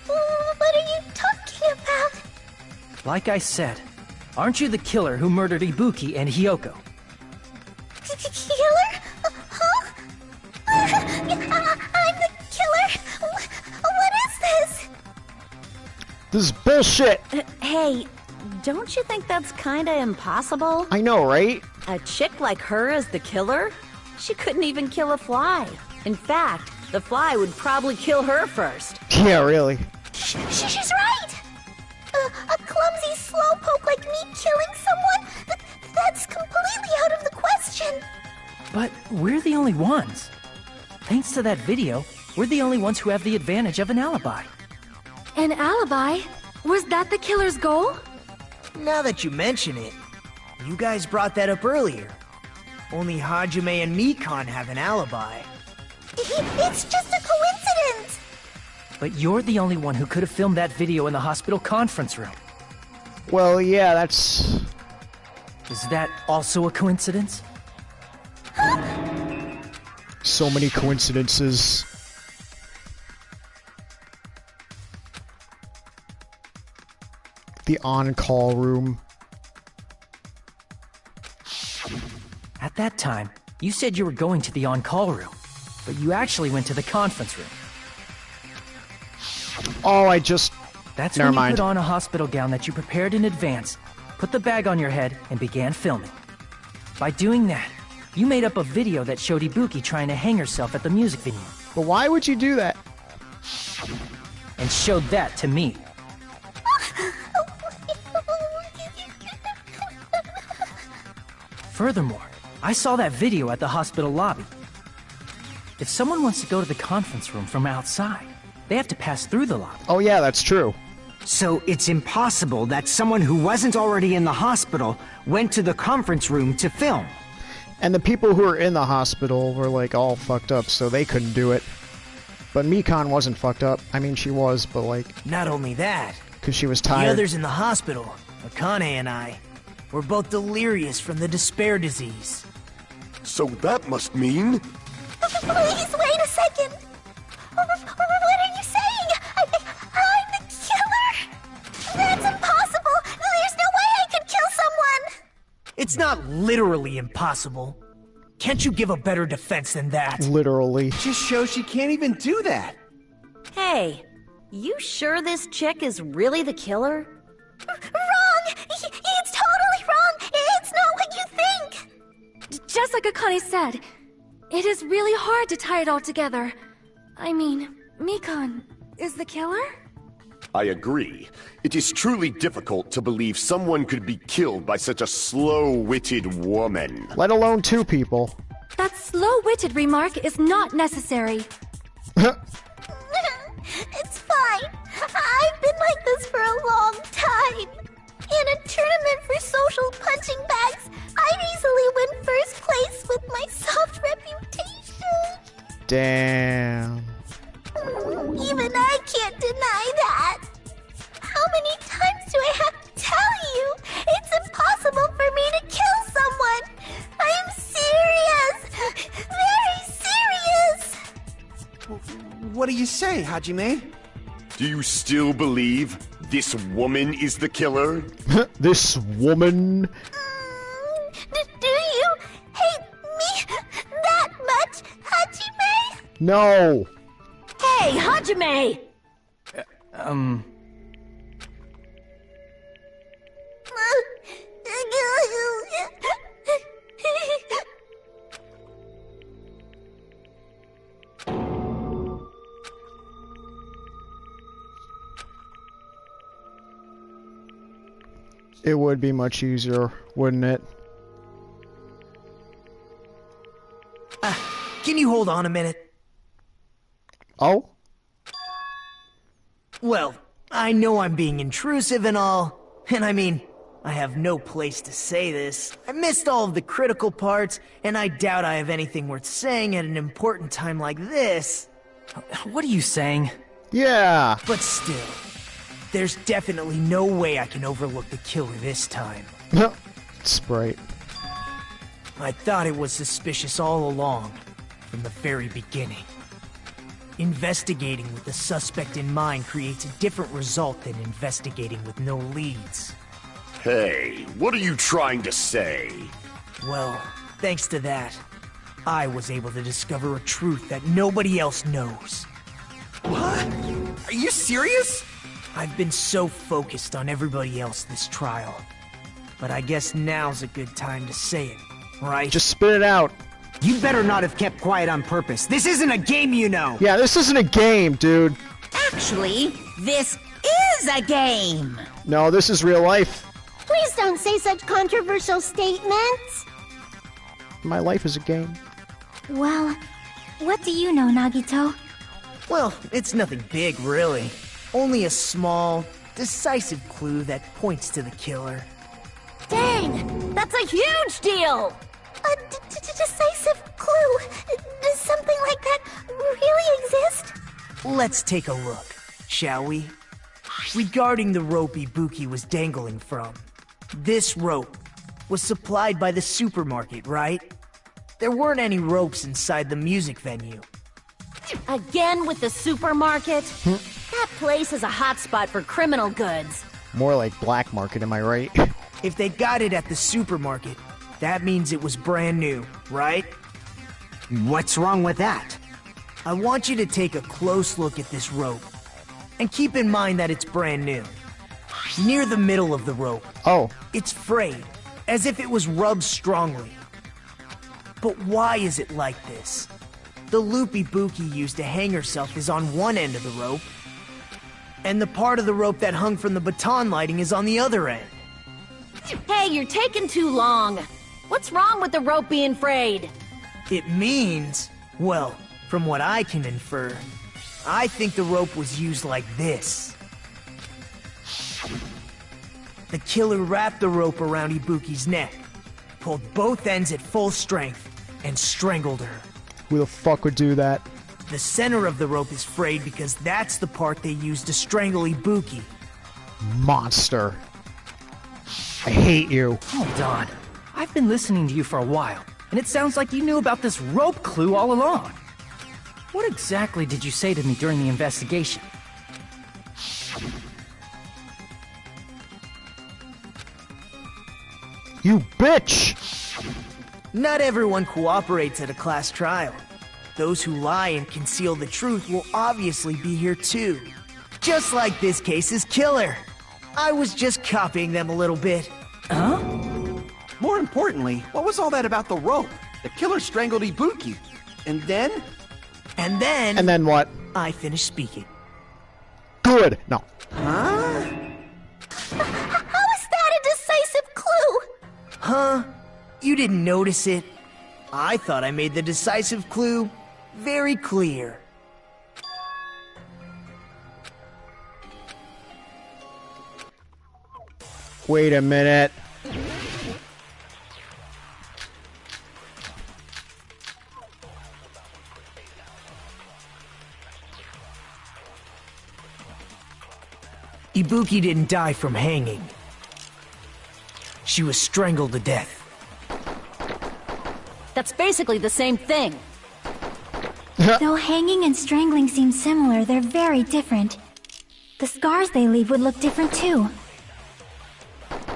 What are you talking about? Like I said, aren't you the killer who murdered Ibuki and Hiyoko? Killer? Huh? I'm the killer? What is this? This is bullshit. Hey, don't you think that's kinda impossible? I know, right? A chick like her as the killer? She couldn't even kill a fly. In fact, the fly would probably kill her first. Yeah, really. She's right! A clumsy slowpoke like me killing someone? That's completely out of the question! But we're the only ones. Thanks to that video, we're the only ones who have the advantage of an alibi. An alibi? Was that the killer's goal? Now that you mention it, you guys brought that up earlier. Only Hajime and Mikan have an alibi. It's just a coincidence! But you're the only one who could have filmed that video in the hospital conference room. Well, yeah, that's... Is that also a coincidence? So many coincidences. The on-call room. At that time, you said you were going to the on-call room, but you actually went to the conference room. Oh, I just... That's Never when you mind. put on a hospital gown that you prepared in advance, put the bag on your head, and began filming. By doing that, you made up a video that showed Ibuki trying to hang herself at the music venue. But why would you do that? And showed that to me. Furthermore, I saw that video at the hospital lobby. If someone wants to go to the conference room from outside, they have to pass through the lobby. Oh yeah, that's true. So it's impossible that someone who wasn't already in the hospital went to the conference room to film. And the people who were in the hospital were like all fucked up, so they couldn't do it. But Mikan wasn't fucked up. I mean, she was, but like... Not only that, because she was the tired. others in the hospital, Akane and I, were both delirious from the despair disease. So that must mean... Please, wait a second! What are you saying? I'm the killer? That's impossible! There's no way I could kill someone! It's not literally impossible. Can't you give a better defense than that? Literally. Just shows she can't even do that. Hey, you sure this chick is really the killer? Wrong! It's totally wrong! It's not what you think! Just like Akane said, it is really hard to tie it all together. I mean, Mikan is the killer? I agree. It is truly difficult to believe someone could be killed by such a slow-witted woman. Let alone two people. That slow-witted remark is not necessary. It's fine. I've been like this for a long time. In a tournament for social punching bags, I'd easily win first place with my soft reputation. Damn. Even I can't deny that. How many times do I have to tell you? It's impossible for me to kill someone. I'm serious. Very serious. What do you say, Hajime? Do you still believe this woman is the killer? This woman? Do you hate me that much, Hajime? No. Hey, Hajime! It would be much easier, wouldn't it? Can you hold on a minute? Oh? Well, I know I'm being intrusive and all, and I mean, I have no place to say this. I missed all of the critical parts, and I doubt I have anything worth saying at an important time like this. What are you saying? Yeah! But still, there's definitely no way I can overlook the killer this time. Sprite. I thought it was suspicious all along, from the very beginning. Investigating with the suspect in mind creates a different result than investigating with no leads. Hey, what are you trying to say? Well, thanks to that, I was able to discover a truth that nobody else knows. What? Are you serious? I've been so focused on everybody else this trial. But I guess now's a good time to say it, right? Just spit it out. You better not have kept quiet on purpose. This isn't a game, you know. Yeah, this isn't a game, dude. Actually, this is a game. No, this is real life. Please don't say such controversial statements. My life is a game. Well, what do you know, Nagito? Well, it's nothing big, really. Only a small, decisive clue that points to the killer. Dang! That's a huge deal! A decisive clue? Does something like that really exist? Let's take a look, shall we? Regarding the rope Ibuki was dangling from. This rope was supplied by the supermarket, right? There weren't any ropes inside the music venue. Again with the supermarket? That place is a hotspot for criminal goods. More like black market, am I right? If they got it at the supermarket, that means it was brand new, right? What's wrong with that? I want you to take a close look at this rope. And keep in mind that it's brand new. Near the middle of the rope. Oh. It's frayed, as if it was rubbed strongly. But why is it like this? The loop Ibuki used to hang herself is on one end of the rope, and the part of the rope that hung from the baton lighting is on the other end. Hey, you're taking too long. What's wrong with the rope being frayed? It means, well, from what I can infer, I think the rope was used like this. The killer wrapped the rope around Ibuki's neck, pulled both ends at full strength, and strangled her. Who the fuck would do that? The center of the rope is frayed because that's the part they used to strangle Ibuki. Monster. I hate you. Hold on. I've been listening to you for a while, and it sounds like you knew about this rope clue all along. What exactly did you say to me during the investigation? You bitch! Not everyone cooperates at a class trial. Those who lie and conceal the truth will obviously be here too. Just like this case's killer. I was just copying them a little bit. Huh? More importantly, what was all that about the rope? The killer strangled Ibuki. And then? And then... And then what? I finished speaking. Good. No. Huh? How is that a decisive clue? Huh? You didn't notice it? I thought I made the decisive clue very clear. Wait a minute. Ibuki didn't die from hanging. She was strangled to death. That's basically the same thing. Though hanging and strangling seem similar, they're very different. The scars they leave would look different too.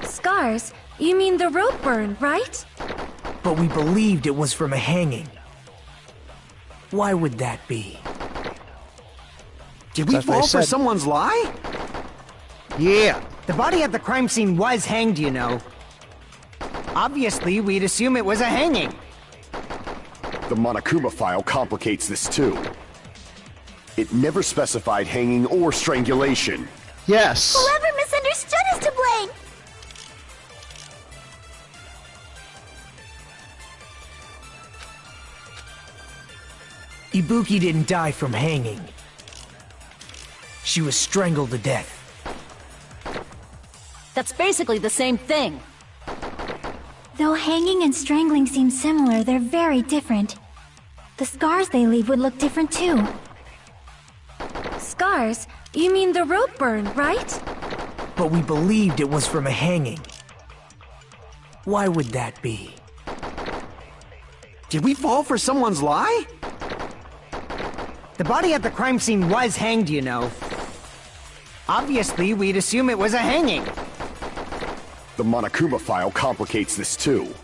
Scars? You mean the rope burn, right? But we believed it was from a hanging. Why would that be? Did we That's what I fall for said. someone's lie? Yeah. The body at the crime scene was hanged, you know. Obviously, we'd assume it was a hanging. The Monokuma file complicates this too. It never specified hanging or strangulation. Yes. Whoever misunderstood is to blame. Ibuki didn't die from hanging. She was strangled to death. That's basically the same thing. Though hanging and strangling seem similar, they're very different. The scars they leave would look different too. Scars? You mean the rope burn, right? But we believed it was from a hanging. Why would that be? Did we fall for someone's lie? The body at the crime scene was hanged, you know. Obviously, we'd assume it was a hanging. The Monokuma file complicates this too.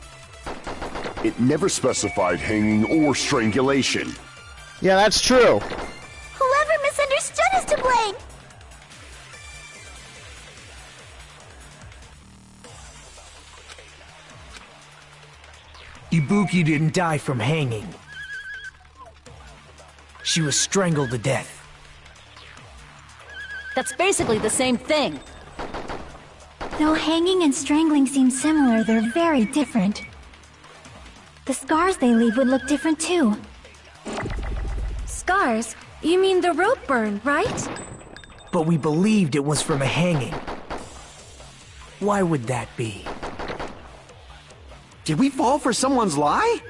It never specified hanging or strangulation. Yeah, that's true. Whoever misunderstood is to blame. Ibuki didn't die from hanging. She was strangled to death. That's basically the same thing. Though hanging and strangling seem similar, they're very different. The scars they leave would look different too. Scars? You mean the rope burn, right? But we believed it was from a hanging. Why would that be? Did we fall for someone's lie?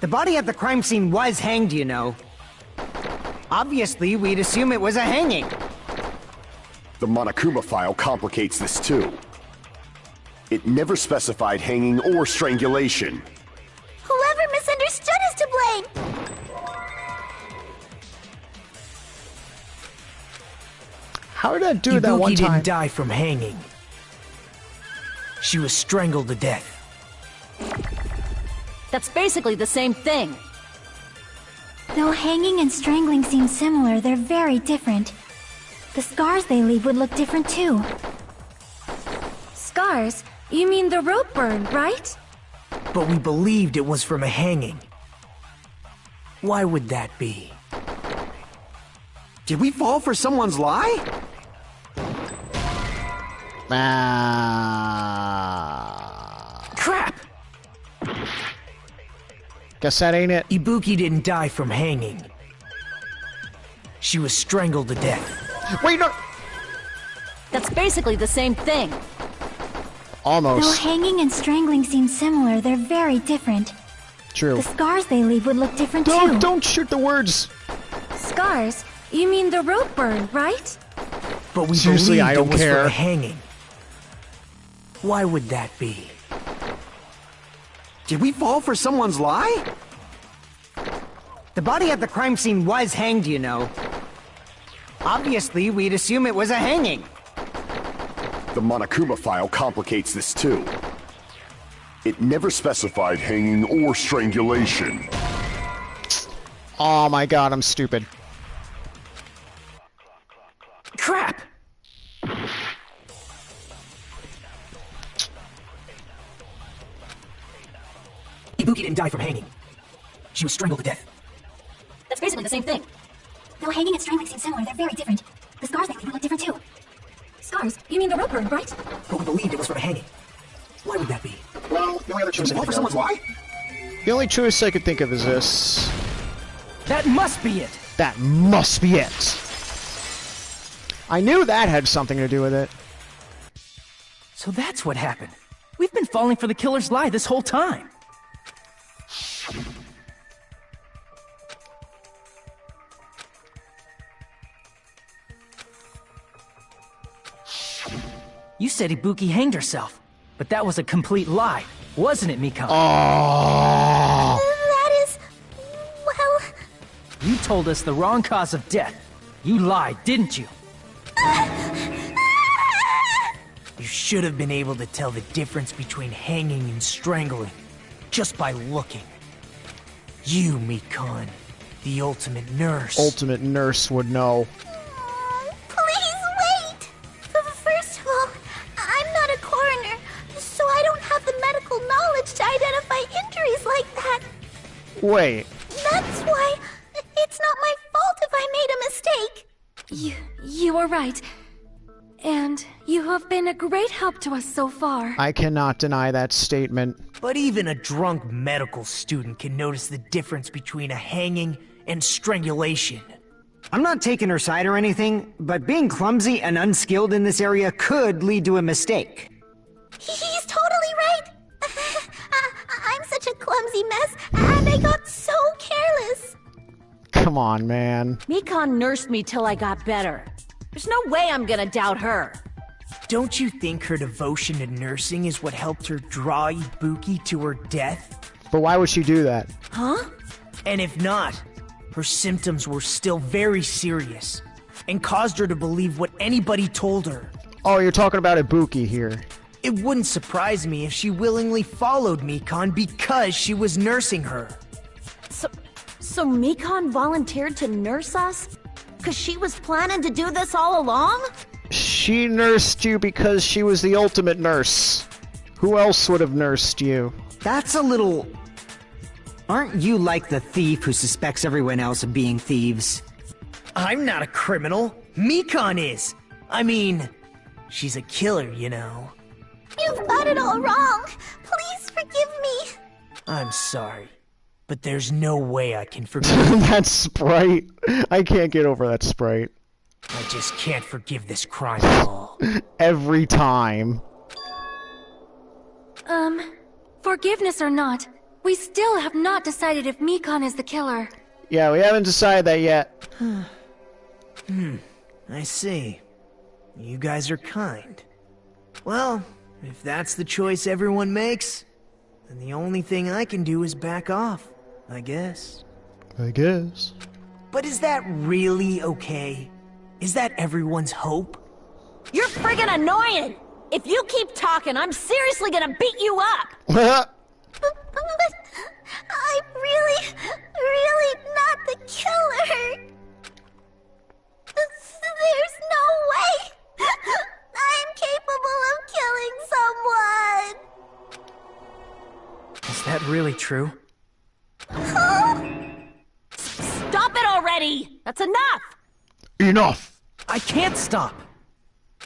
The body at the crime scene was hanged, you know. Obviously, we'd assume it was a hanging. The Monokuma file complicates this too. It never specified hanging or strangulation. Whoever misunderstood is to blame. How did that dude Ibuki that one time? didn't die from hanging. She was strangled to death. That's basically the same thing. Though hanging and strangling seem similar, they're very different. The scars they leave would look different too. Scars? You mean the rope burn, right? But we believed it was from a hanging. Why would that be? Did we fall for someone's lie? Crap! Guess that ain't it. Ibuki didn't die from hanging. She was strangled to death. Wait, no! That's basically the same thing. Though Almost. hanging and strangling seem similar, they're very different. True. The scars they leave would look different too. Don't shoot the words. Scars? You mean the rope burn, right? But we Seriously, believed I don't it was care. from a hanging. Why would that be? Did we fall for someone's lie? The body at the crime scene was hanged, you know. Obviously, we'd assume it was a hanging. The Monokuma file complicates this too. It never specified hanging or strangulation. Oh my god, I'm stupid. Crap! Ibuki didn't die from hanging. She was strangled to death. That's basically the same thing. Though hanging and strangling seem similar, they're very different. The scars they leave would look different too. Scars? You mean the rope burn, right? But we believed it was from a hanging. Why would that be? Well, the only other choice Did we fall for someone's lie? The only choice I could think of is this. That must be it. That must be it. I knew that had something to do with it. So that's what happened. We've been falling for the killer's lie this whole time. You said Ibuki hanged herself, but that was a complete lie, wasn't it, Mikan? Oh. That is... well... You told us the wrong cause of death. You lied, didn't you? You should have been able to tell the difference between hanging and strangling just by looking. You, Mikan, the ultimate nurse. Ultimate nurse would know. Please wait! First of all, I'm not a coroner, so I don't have the medical knowledge to identify injuries like that. Wait. That's why it's not my fault if I made a mistake. You are right. And you have been a great help to us so far. I cannot deny that statement. But even a drunk medical student can notice the difference between a hanging and strangulation. I'm not taking her side or anything, but being clumsy and unskilled in this area could lead to a mistake. He's totally right. I'm such a clumsy mess, and I got so careless. Come on, man. Mikan nursed me till I got better. There's no way I'm gonna doubt her. Don't you think her devotion to nursing is what helped her draw Ibuki to her death? But why would she do that? Huh? And if not, her symptoms were still very serious and caused her to believe what anybody told her. Oh, you're talking about Ibuki here. It wouldn't surprise me if she willingly followed Mikan because she was nursing her. So Mikan volunteered to nurse us? Cause she was planning to do this all along? She nursed you because she was the ultimate nurse. Who else would have nursed you? That's a little... Aren't you like the thief who suspects everyone else of being thieves? I'm not a criminal. Mikan is. I mean, she's a killer, you know. You've got it all wrong. Please forgive me. I'm sorry, but there's no way I can forgive That Sprite. I can't get over that Sprite. I just can't forgive this crime at all. Every time. Forgiveness or not, we still have not decided if Mikan is the killer. Yeah, we haven't decided that yet. I see. You guys are kind. Well, if that's the choice everyone makes, then the only thing I can do is back off, I guess. I guess. But is that really okay? Is that everyone's hope? You're friggin' annoying! If you keep talking, I'm seriously gonna beat you up! But I'm really not the killer. There's no way I'm capable of killing someone. Is that really true? Stop it already! That's enough! Enough! I can't stop!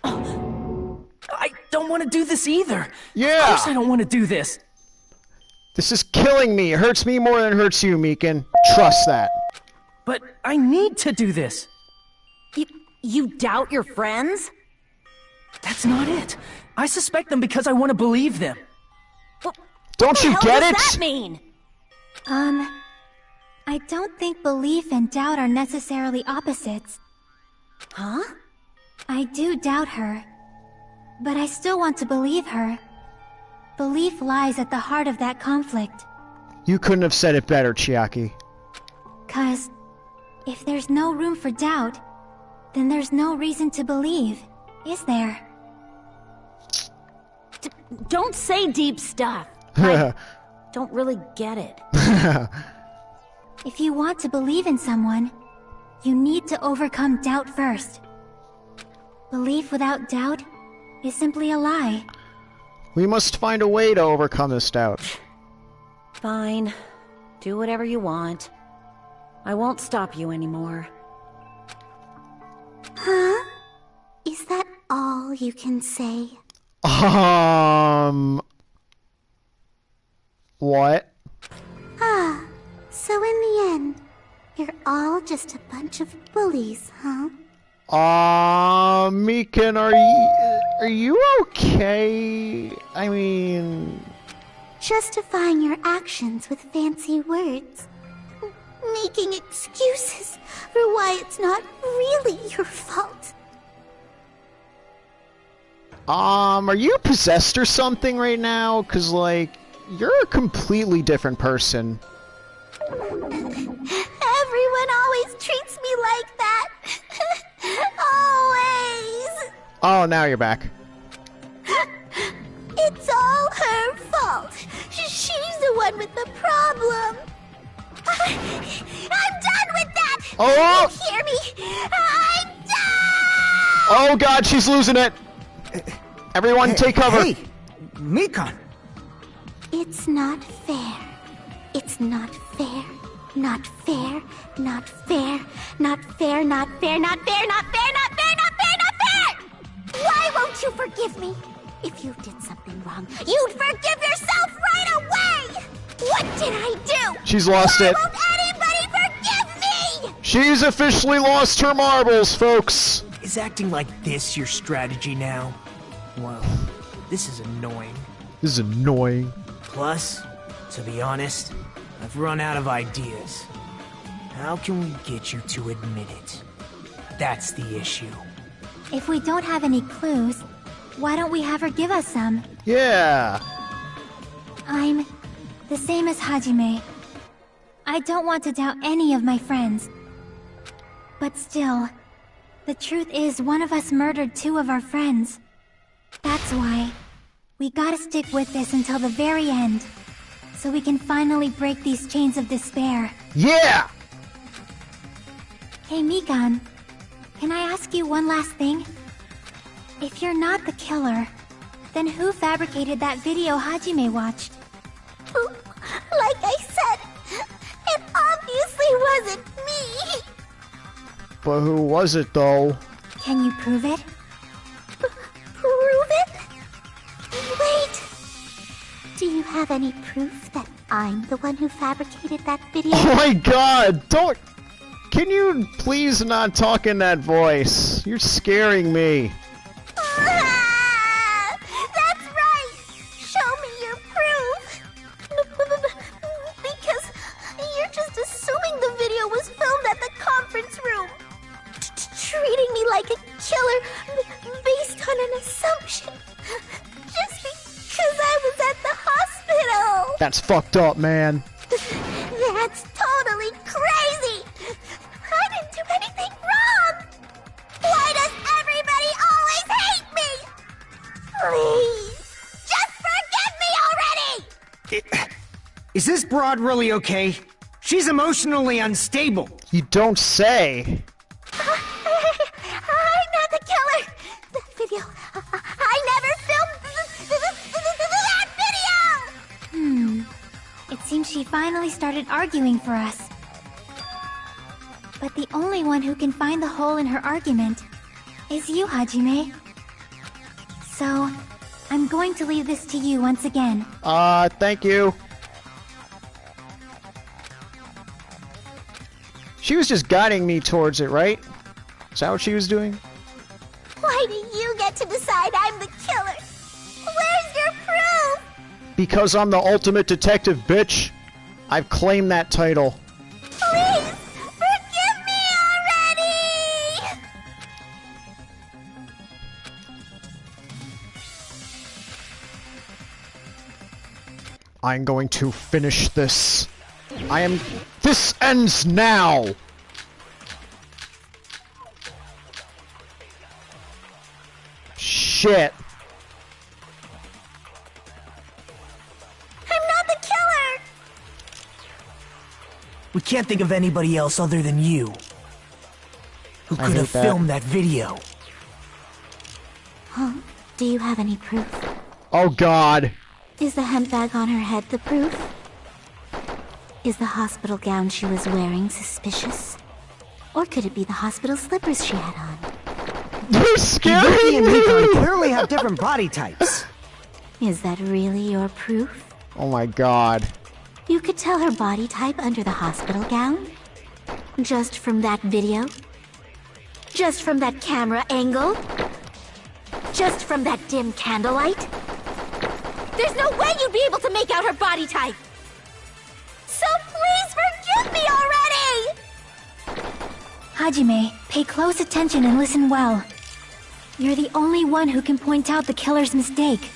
I don't want to do this either! Yeah! Of course I don't want to do this! This is killing me. It hurts me more than it hurts you, Mikan. Trust that. But I need to do this! You doubt your friends? That's not it! I suspect them because I want to believe them! Don't you get it? What does that mean? I don't think belief and doubt are necessarily opposites. Huh? I do doubt her, but I still want to believe her. Belief lies at the heart of that conflict. You couldn't have said it better, Chiaki. 'Cause if there's no room for doubt, then there's no reason to believe, is there? Don't say deep stuff. I don't really get it. If you want to believe in someone, you need to overcome doubt first. Belief without doubt is simply a lie. We must find a way to overcome this doubt. Fine. Do whatever you want. I won't stop you anymore. Huh? Is that all you can say? What? Ah, so in the end, you're all just a bunch of bullies, huh? Mikan, are you okay? I mean... Justifying your actions with fancy words. Making excuses for why it's not really your fault. Are you possessed or something right now? 'Cause, like, you're a completely different person. Everyone always treats me like that. Always. Oh, now you're back. It's all her fault. She's the one with the problem. I'm done with that. Oh! You hear me? I'm done. Oh God, she's losing it. Everyone, take cover. Hey, Mikan. It's not fair. It's not fair. Not fair. Not fair. Not fair. Not fair. Not fair. Not fair. Not fair. Not fair. Not fair. Why won't you forgive me? If you did something wrong, you'd forgive yourself right away! What did I do? She's lost it. Why won't anybody forgive me? She's officially lost her marbles, folks. Is acting like this your strategy now? Well, this is annoying. This is annoying. Plus, to be honest, I've run out of ideas. How can we get you to admit it? That's the issue. If we don't have any clues, why don't we have her give us some? Yeah. I'm the same as Hajime. I don't want to doubt any of my friends. But still, the truth is one of us murdered 2 of our friends. That's why we gotta stick with this until the very end, so we can finally break these chains of despair. Yeah! Hey Mikan, can I ask you one last thing? If you're not the killer, then who fabricated that video Hajime watched? Like I said, it obviously wasn't me! But who was it, though? Can you prove it? Prove it? Wait! Do you have any proof that I'm the one who fabricated that video? Oh my god! Don't... Can you please not talk in that voice? You're scaring me. That's right! Show me your proof! Because you're just assuming the video was filmed at the conference room. Treating me like a killer based on an assumption. Just because I was at the hospital. That's fucked up, man. That's totally crazy! I didn't do anything wrong! Why does everybody always hate me? Please, just forgive me already! Is this broad really okay? She's emotionally unstable. You don't say. I'm not the killer! That video... I never filmed that video! It seems she finally started arguing for us. But the only one who can find the hole in her argument is you, Hajime. So, I'm going to leave this to you once again. Thank you. She was just guiding me towards it, right? Is that what she was doing? Why do you get to decide I'm the killer? Where's your proof? Because I'm the ultimate detective, bitch. I've claimed that title. Please, forgive me already! I'm going to finish this. This ends now! Shit. I'm not the killer! We can't think of anybody else other than you. Who could have filmed that video? Huh? Do you have any proof? Oh god. Is the hemp bag on her head the proof? Is the hospital gown she was wearing suspicious? Or could it be the hospital slippers she had on? You're scaring Ibuki and me! Mikan clearly have different body types. Is that really your proof? Oh my god. You could tell her body type under the hospital gown? Just from that video? Just from that camera angle? Just from that dim candlelight? There's no way you'd be able to make out her body type! So please forgive me already! Hajime, pay close attention and listen well. You're the only one who can point out the killer's mistake.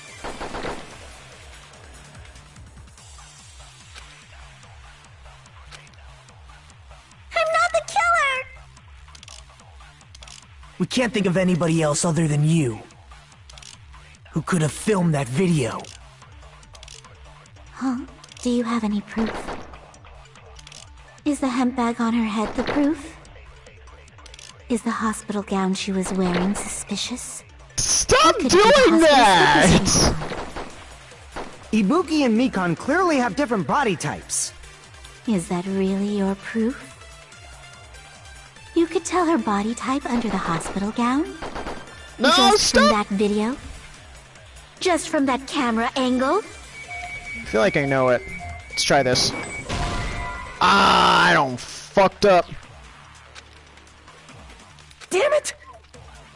I'm not the killer! We can't think of anybody else other than you. Who could have filmed that video? Huh? Do you have any proof? Is the hemp bag on her head the proof? Is the hospital gown she was wearing suspicious? Stop doing that! Ibuki and Mikan clearly have different body types. Is that really your proof? You could tell her body type under the hospital gown? No, Just stop! from that video? Just from that camera angle? I feel like I know it. Let's try this. Ah, I don't fucked up. Damn it!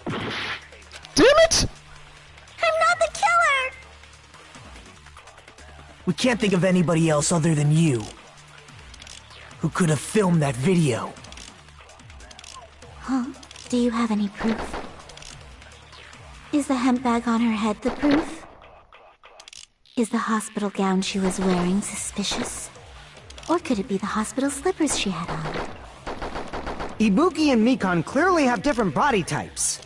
Damn it! I'm not the killer! We can't think of anybody else other than you who could have filmed that video. Huh? Do you have any proof? Is the hemp bag on her head the proof? Is the hospital gown she was wearing suspicious? Or could it be the hospital slippers she had on? Ibuki and Mikan clearly have different body types.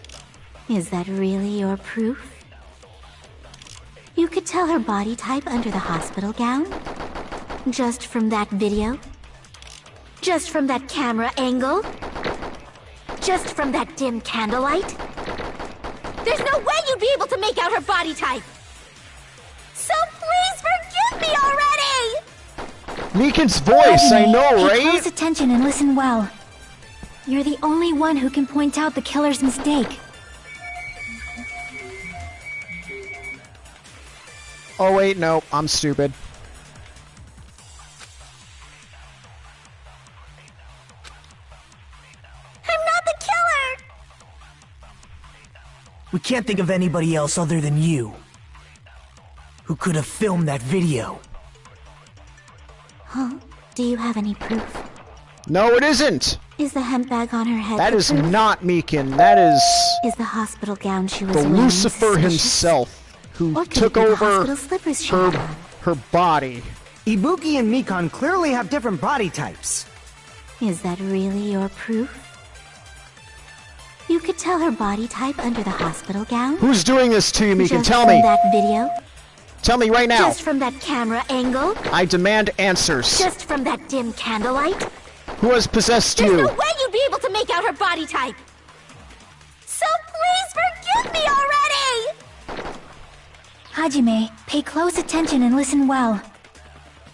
Is that really your proof? You could tell her body type under the hospital gown? Just from that video? Just from that camera angle? Just from that dim candlelight? There's no way you'd be able to make out her body type! So please forgive me already! Mikan's voice, I know, Pay right? close attention and listen well. You're the only one who can point out the killer's mistake. Oh wait, no, I'm stupid. I'm not the killer! We can't think of anybody else other than you who could have filmed that video. Huh? Do you have any proof? No, it isn't! Is the hemp bag on her head That the is proof? not Mikan, that is Is the hospital gown she was the wearing Lucifer suspicious? himself, who Or could took it be the over hospital slippers she had on? her body. Ibuki and Mikan clearly have different body types. Is that really your proof? You could tell her body type under the hospital gown? Who's doing this to you, Mikan? Just Tell from me! that video? Tell me right now! Just from that camera angle? I demand answers! Just from that dim candlelight? Who has possessed There's you? no way you'd be able to make out her body type! So please forgive me already! Hajime, pay close attention and listen well.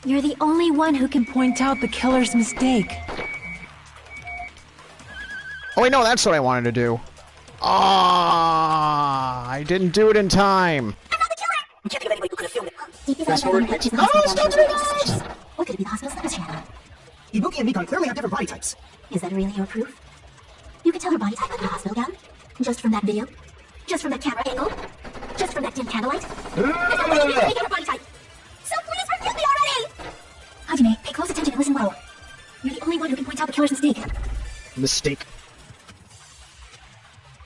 You're the only one who can point out the killer's mistake. Oh wait, no, that's what I wanted to do. Ah, I didn't do it in time. I'm not the killer! We can't think of anybody who could have filmed it. Fast forward. Oh, stop doing that! Or could it be the hospital slippers she had on? Ibuki and Mikan clearly have different body types. Is that really your proof? You could tell her body type under the hospital gown? Just from that video? Just from that camera angle? Just from that dim candlelight? There's no way you'd be able to make out her body type! So please forgive me already! Hajime, pay close attention and listen well. You're the only one who can point out the killer's mistake. Mistake.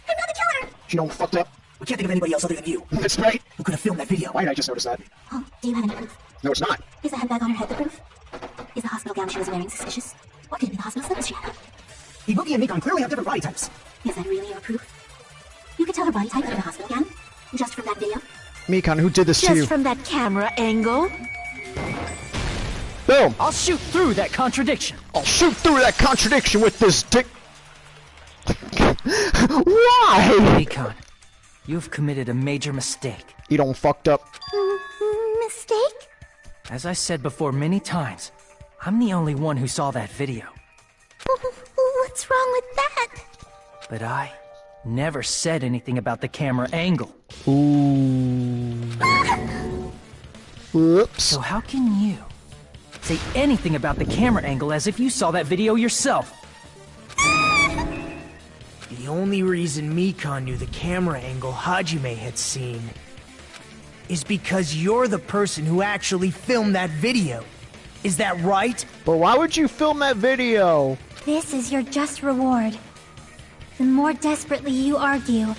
I'm not the killer! You know, fucked up. We can't think of anybody else other than you That's right. who could have filmed that video. Why did I just notice that? Oh, do you have any proof? No, it's not. Is the handbag on her head the proof? Is the hospital gown she was wearing suspicious? Or could it be the hospital slippers she had on? Ibuki and Mikan clearly have different body types. Is that really your proof? You could tell her body type under the hospital gown? Just from that video? Mikan, who did this to you? Just from that camera angle? Boom! I'll shoot through that contradiction. I'll shoot through that contradiction with this dick. Why? Mikan, you've committed a major mistake. You don't fucked up. Mistake? As I said before many times, I'm the only one who saw that video. What's wrong with that? But I never said anything about the camera angle. Ooh. Whoops. So how can you say anything about the camera angle as if you saw that video yourself? The only reason Mikan knew the camera angle Hajime had seen is because you're the person who actually filmed that video. Is that right? But why would you film that video? This is your just reward. The more desperately you argue,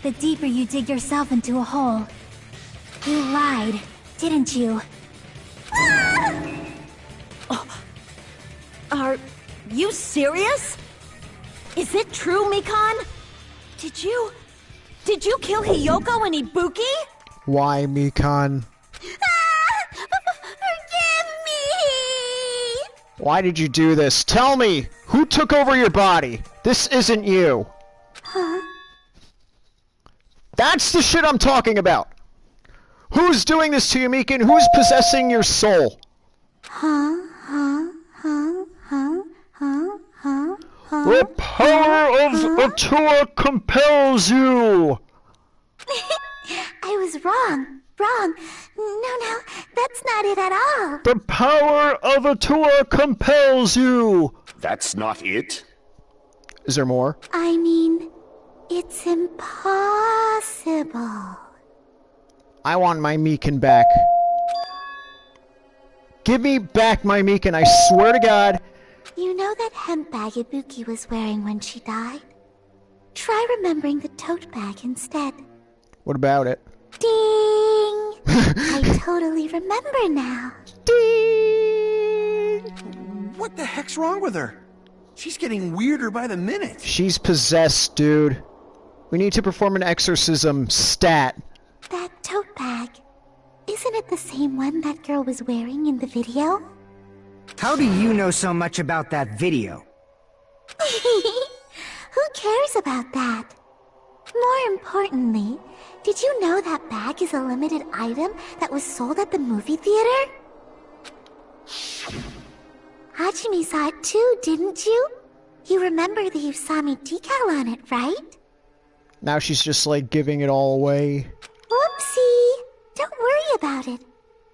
the deeper you dig yourself into a hole. You lied, didn't you? Are you serious? Is it true, Mikan? Did you kill Hiyoko and Ibuki? Why, Mikan? Forgive me! Why did you do this? Tell me! Who took over your body? This isn't you. Huh? That's the shit I'm talking about! Who's doing this to you, Mikan? Who's possessing your soul? The power of Atua compels you! I was wrong. Wrong. No, that's not it at all. The power of a tour compels you! That's not it? Is there more? I mean, it's impossible. I want my Mikan back. Give me back my Mikan, I swear to God. You know that hemp bag Ibuki was wearing when she died? Try remembering the tote bag instead. What about it? Ding! I totally remember now. Ding! What the heck's wrong with her? She's getting weirder by the minute. She's possessed, dude. We need to perform an exorcism. Stat. That tote bag. Isn't it the same one that girl was wearing in the video? How do you know so much about that video? Who cares about that? More importantly, did you know that bag is a limited item that was sold at the movie theater? Hajime saw it too, didn't you? You remember the Usami decal on it, right? Now she's just like giving it all away. Whoopsie! Don't worry about it.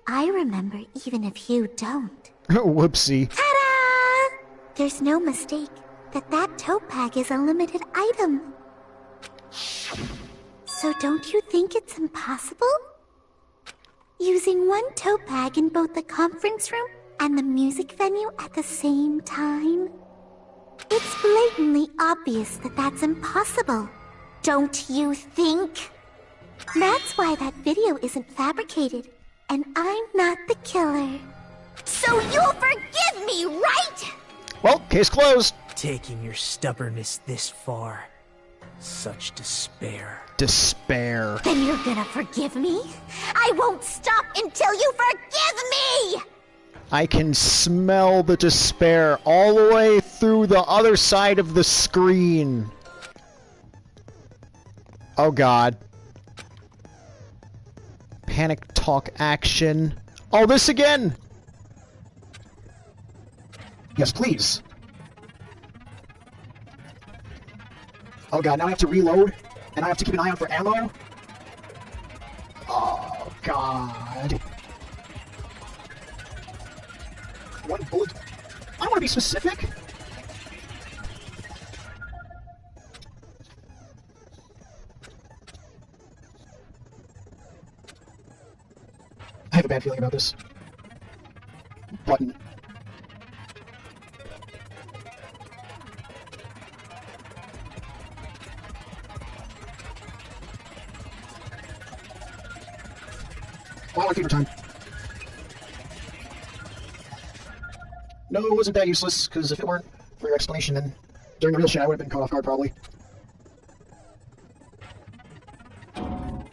I remember even if you don't. Whoopsie. Ta-da! There's no mistake that tote bag is a limited item. So don't you think it's impossible? Using one tote bag in both the conference room and the music venue at the same time? It's blatantly obvious that that's impossible. Don't you think? That's why that video isn't fabricated, and I'm not the killer. So you'll forgive me, right? Well, case closed. Taking your stubbornness this far. Such despair. Despair. Then you're gonna forgive me? I won't stop until you forgive me! I can smell the despair all the way through the other side of the screen. Oh God. Panic talk action. Oh, this again! Yes, please. Oh God, now I have to reload, and I have to keep an eye out for ammo? Oh God. One bullet. I want to be specific. I have a bad feeling about this. Button. Twilight fever time. No, it wasn't that useless, because if it weren't for your explanation, then during the real shit I would have been caught off guard, probably. I'll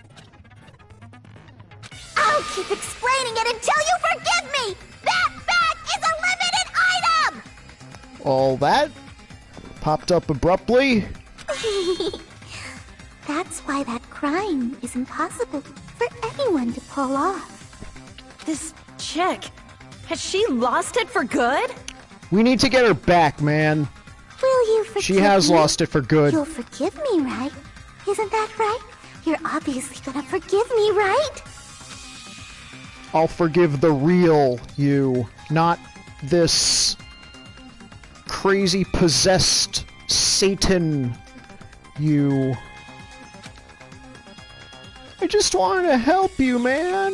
keep explaining it until you forgive me! That bag is a limited item! All that popped up abruptly. That's why that crime is impossible for anyone to pull off. This chick, has she lost it for good? We need to get her back, man. Will you forgive me? She has lost it for good. You'll forgive me, right? Isn't that right? You're obviously gonna forgive me, right? I'll forgive the real you, not this crazy possessed Satan you. I just wanted to help you, man.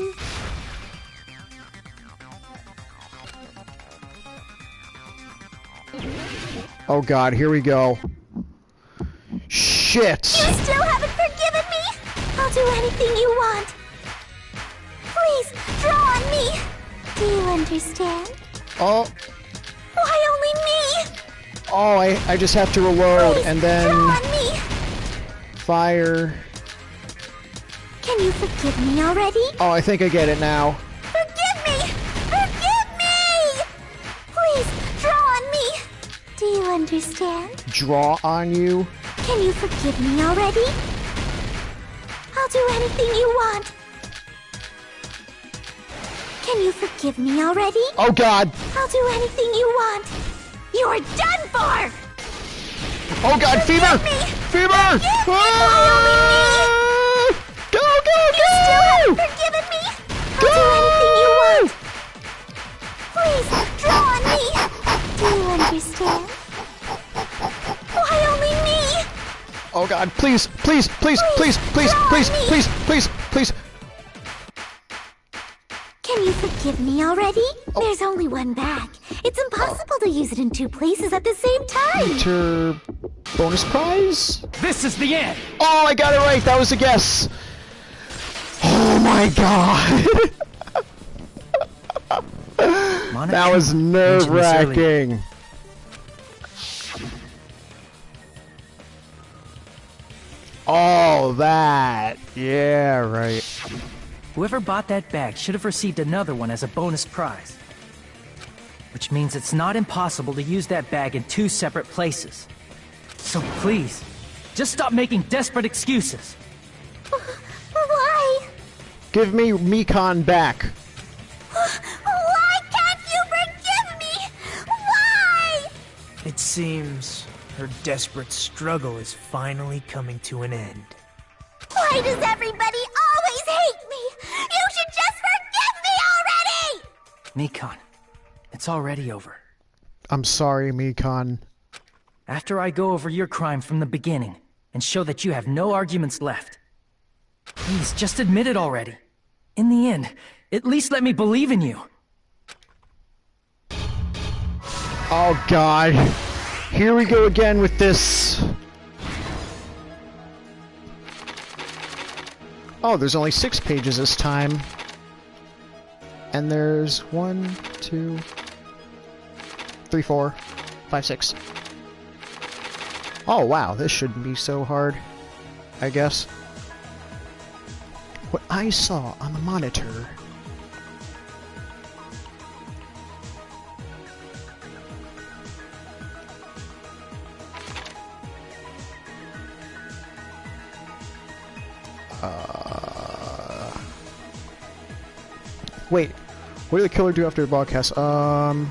Oh God, here we go. Shit! You still haven't forgiven me? I'll do anything you want. Please, draw on me. Do you understand? Oh. Why only me? Oh, I just have to reload. Please, and then draw on me. Fire. Can you forgive me already? Oh, I think I get it now. Forgive me! Forgive me! Please, draw on me. Do you understand? Draw on you? Can you forgive me already? I'll do anything you want. Can you forgive me already? Oh God! I'll do anything you want. You're done for! Oh God, forgive fever! Me. Fever! Forgive me, Go, go, forgiven me? I'll do anything you want. Please, draw on me. Do you understand? Why only me? Oh God, please, please, please, please, please, please, please, please, please. Can you forgive me already? There's only one bag. It's impossible to use it in two places at the same time. Enter bonus prize? This is the end! Oh, I got it right. That was a guess. Oh my God. That was nerve-wracking. Oh, that. Yeah, right. Whoever bought that bag should have received another one as a bonus prize. Which means it's not impossible to use that bag in two separate places. So please, just stop making desperate excuses. Why? Give me Mikan back. Why can't you forgive me? Why? It seems her desperate struggle is finally coming to an end. Why does everybody always hate me? You should just forgive me already! Mikan, it's already over. I'm sorry, Mikan. After I go over your crime from the beginning and show that you have no arguments left, please just admit it already. In the end, at least let me believe in you. Oh God. Here we go again with this. Oh, there's only 6 pages this time. And there's 1, 2, 3, 4, 5, 6. Oh wow, this shouldn't be so hard, I guess. What I saw on the monitor. Wait, what did the killer do after the broadcast? I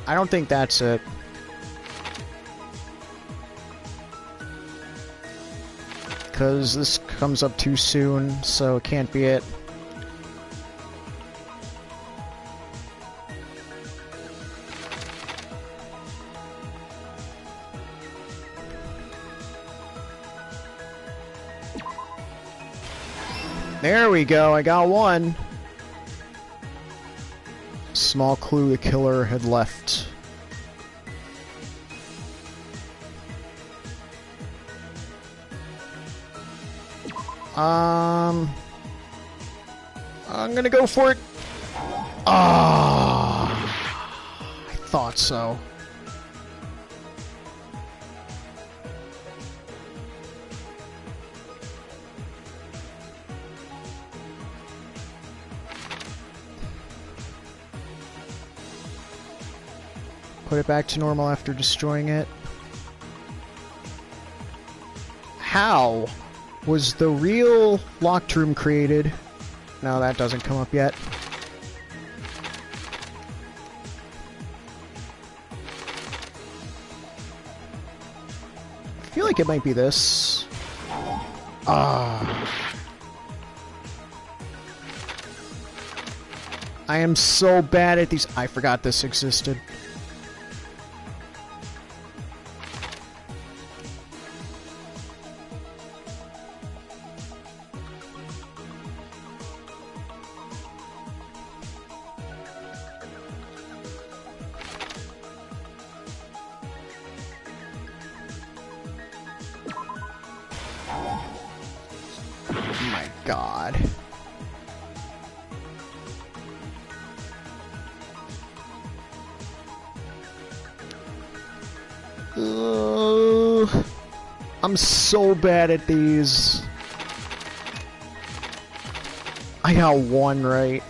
don't think that's it. Because this comes up too soon, so it can't be it. There we go, I got one. Small clue the killer had left. I'm gonna go for it. Ah, I thought so. Put it back to normal after destroying it. How was the real locked room created? No, that doesn't come up yet. I feel like it might be this. Ah. I am so bad at these. I forgot this existed. My God. I'm so bad at these. I got one right.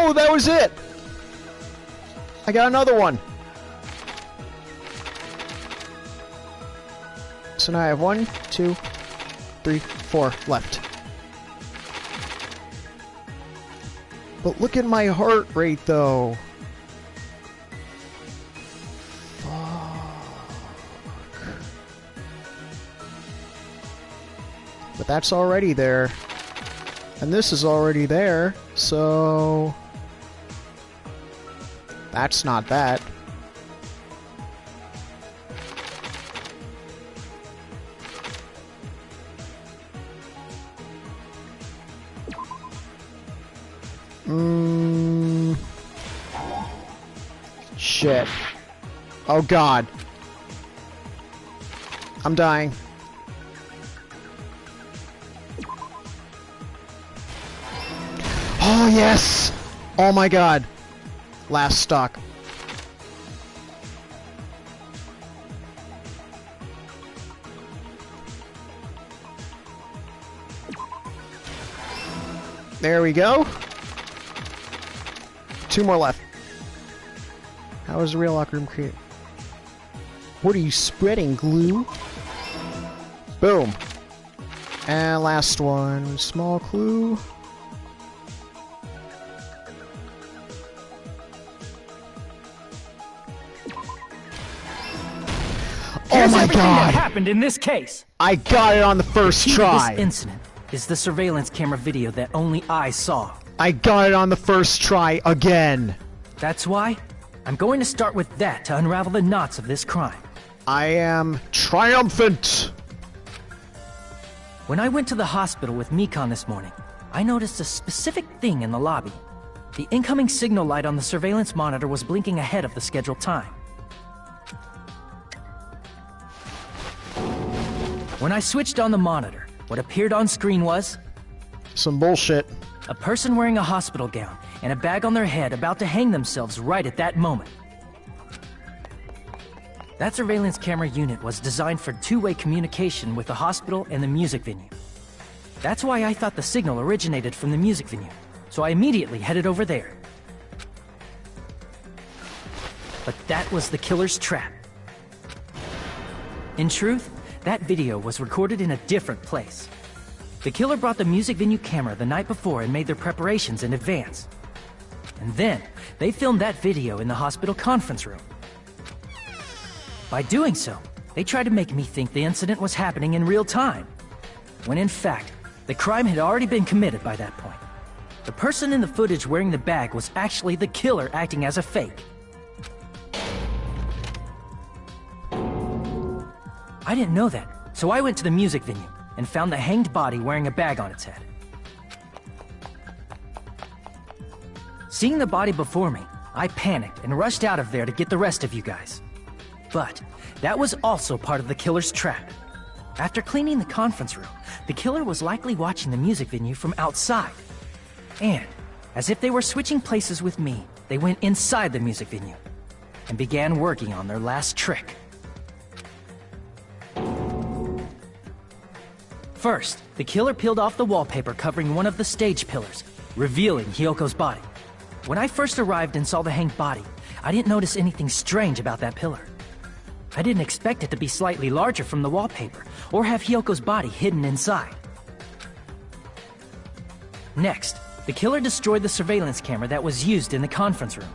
Oh, that was it! I got another one. So now I have 1, 2, 3, 4 left. But look at my heart rate, though. But that's already there. And this is already there, so... That's not that. Shit. Oh god. I'm dying. Oh yes! Oh my god. Last stock. There we go. 2 more left. How is the real locker room created? What are you spreading, glue? Boom. And last one. Small clue. Oh my god! That happened in this case. I got it on the first try. This incident is the surveillance camera video that only I saw. I got it on the first try again. That's why I'm going to start with that to unravel the knots of this crime. I am triumphant. When I went to the hospital with Mikan this morning, I noticed a specific thing in the lobby. The incoming signal light on the surveillance monitor was blinking ahead of the scheduled time. When I switched on the monitor, what appeared on screen was... some bullshit. A person wearing a hospital gown and a bag on their head about to hang themselves right at that moment. That surveillance camera unit was designed for two-way communication with the hospital and the music venue. That's why I thought the signal originated from the music venue, so I immediately headed over there. But that was the killer's trap. In truth, that video was recorded in a different place. The killer brought the music venue camera the night before and made their preparations in advance. And then, they filmed that video in the hospital conference room. By doing so, they tried to make me think the incident was happening in real time, when in fact, the crime had already been committed by that point. The person in the footage wearing the bag was actually the killer acting as a fake. I didn't know that, so I went to the music venue and found the hanged body wearing a bag on its head. Seeing the body before me, I panicked and rushed out of there to get the rest of you guys. But that was also part of the killer's trap. After cleaning the conference room, the killer was likely watching the music venue from outside. And, as if they were switching places with me, they went inside the music venue and began working on their last trick. First, the killer peeled off the wallpaper covering one of the stage pillars, revealing Hyoko's body. When I first arrived and saw the hanged body, I didn't notice anything strange about that pillar. I didn't expect it to be slightly larger from the wallpaper, or have Hyoko's body hidden inside. Next, the killer destroyed the surveillance camera that was used in the conference room.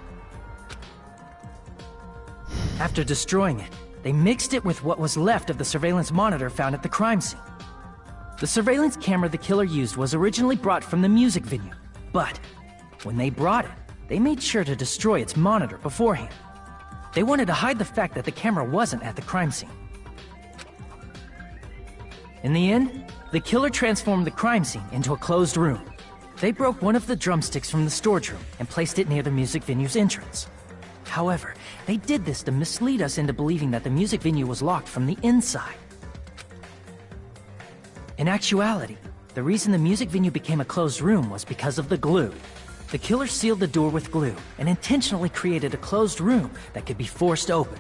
After destroying it, they mixed it with what was left of the surveillance monitor found at the crime scene. The surveillance camera the killer used was originally brought from the music venue, but when they brought it, they made sure to destroy its monitor beforehand. They wanted to hide the fact that the camera wasn't at the crime scene. In the end, the killer transformed the crime scene into a closed room. They broke one of the drumsticks from the storage room and placed it near the music venue's entrance. However, they did this to mislead us into believing that the music venue was locked from the inside. In actuality, the reason the music venue became a closed room was because of the glue. The killer sealed the door with glue and intentionally created a closed room that could be forced open.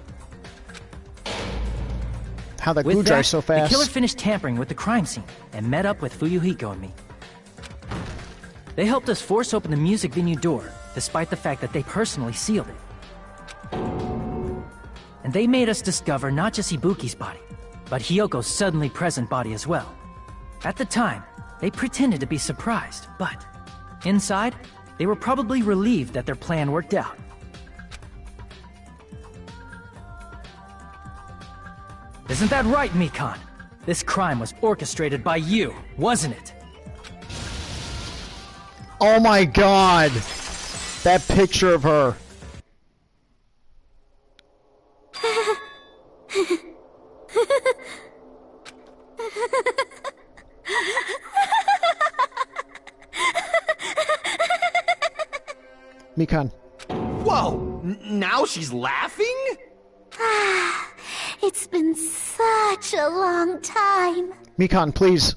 How that glue dries so fast. The killer finished tampering with the crime scene and met up with Fuyuhiko and me. They helped us force open the music venue door, despite the fact that they personally sealed it. And they made us discover not just Ibuki's body, but Hyoko's suddenly present body as well. At the time, they pretended to be surprised, but inside, they were probably relieved that their plan worked out. Isn't that right, Mikan? This crime was orchestrated by you, wasn't it? Oh my god! That picture of her. Mikan. Whoa! Now she's laughing? It's been such a long time. Mikan, please.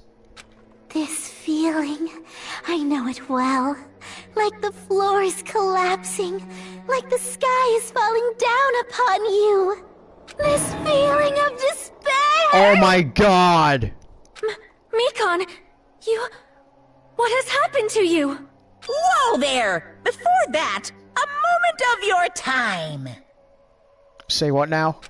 This feeling, I know it well. Like the floor is collapsing, like the sky is falling down upon you. This feeling of despair! Oh my god! Mikan, you... What has happened to you? Whoa there! Before that, a moment of your time. Say what now?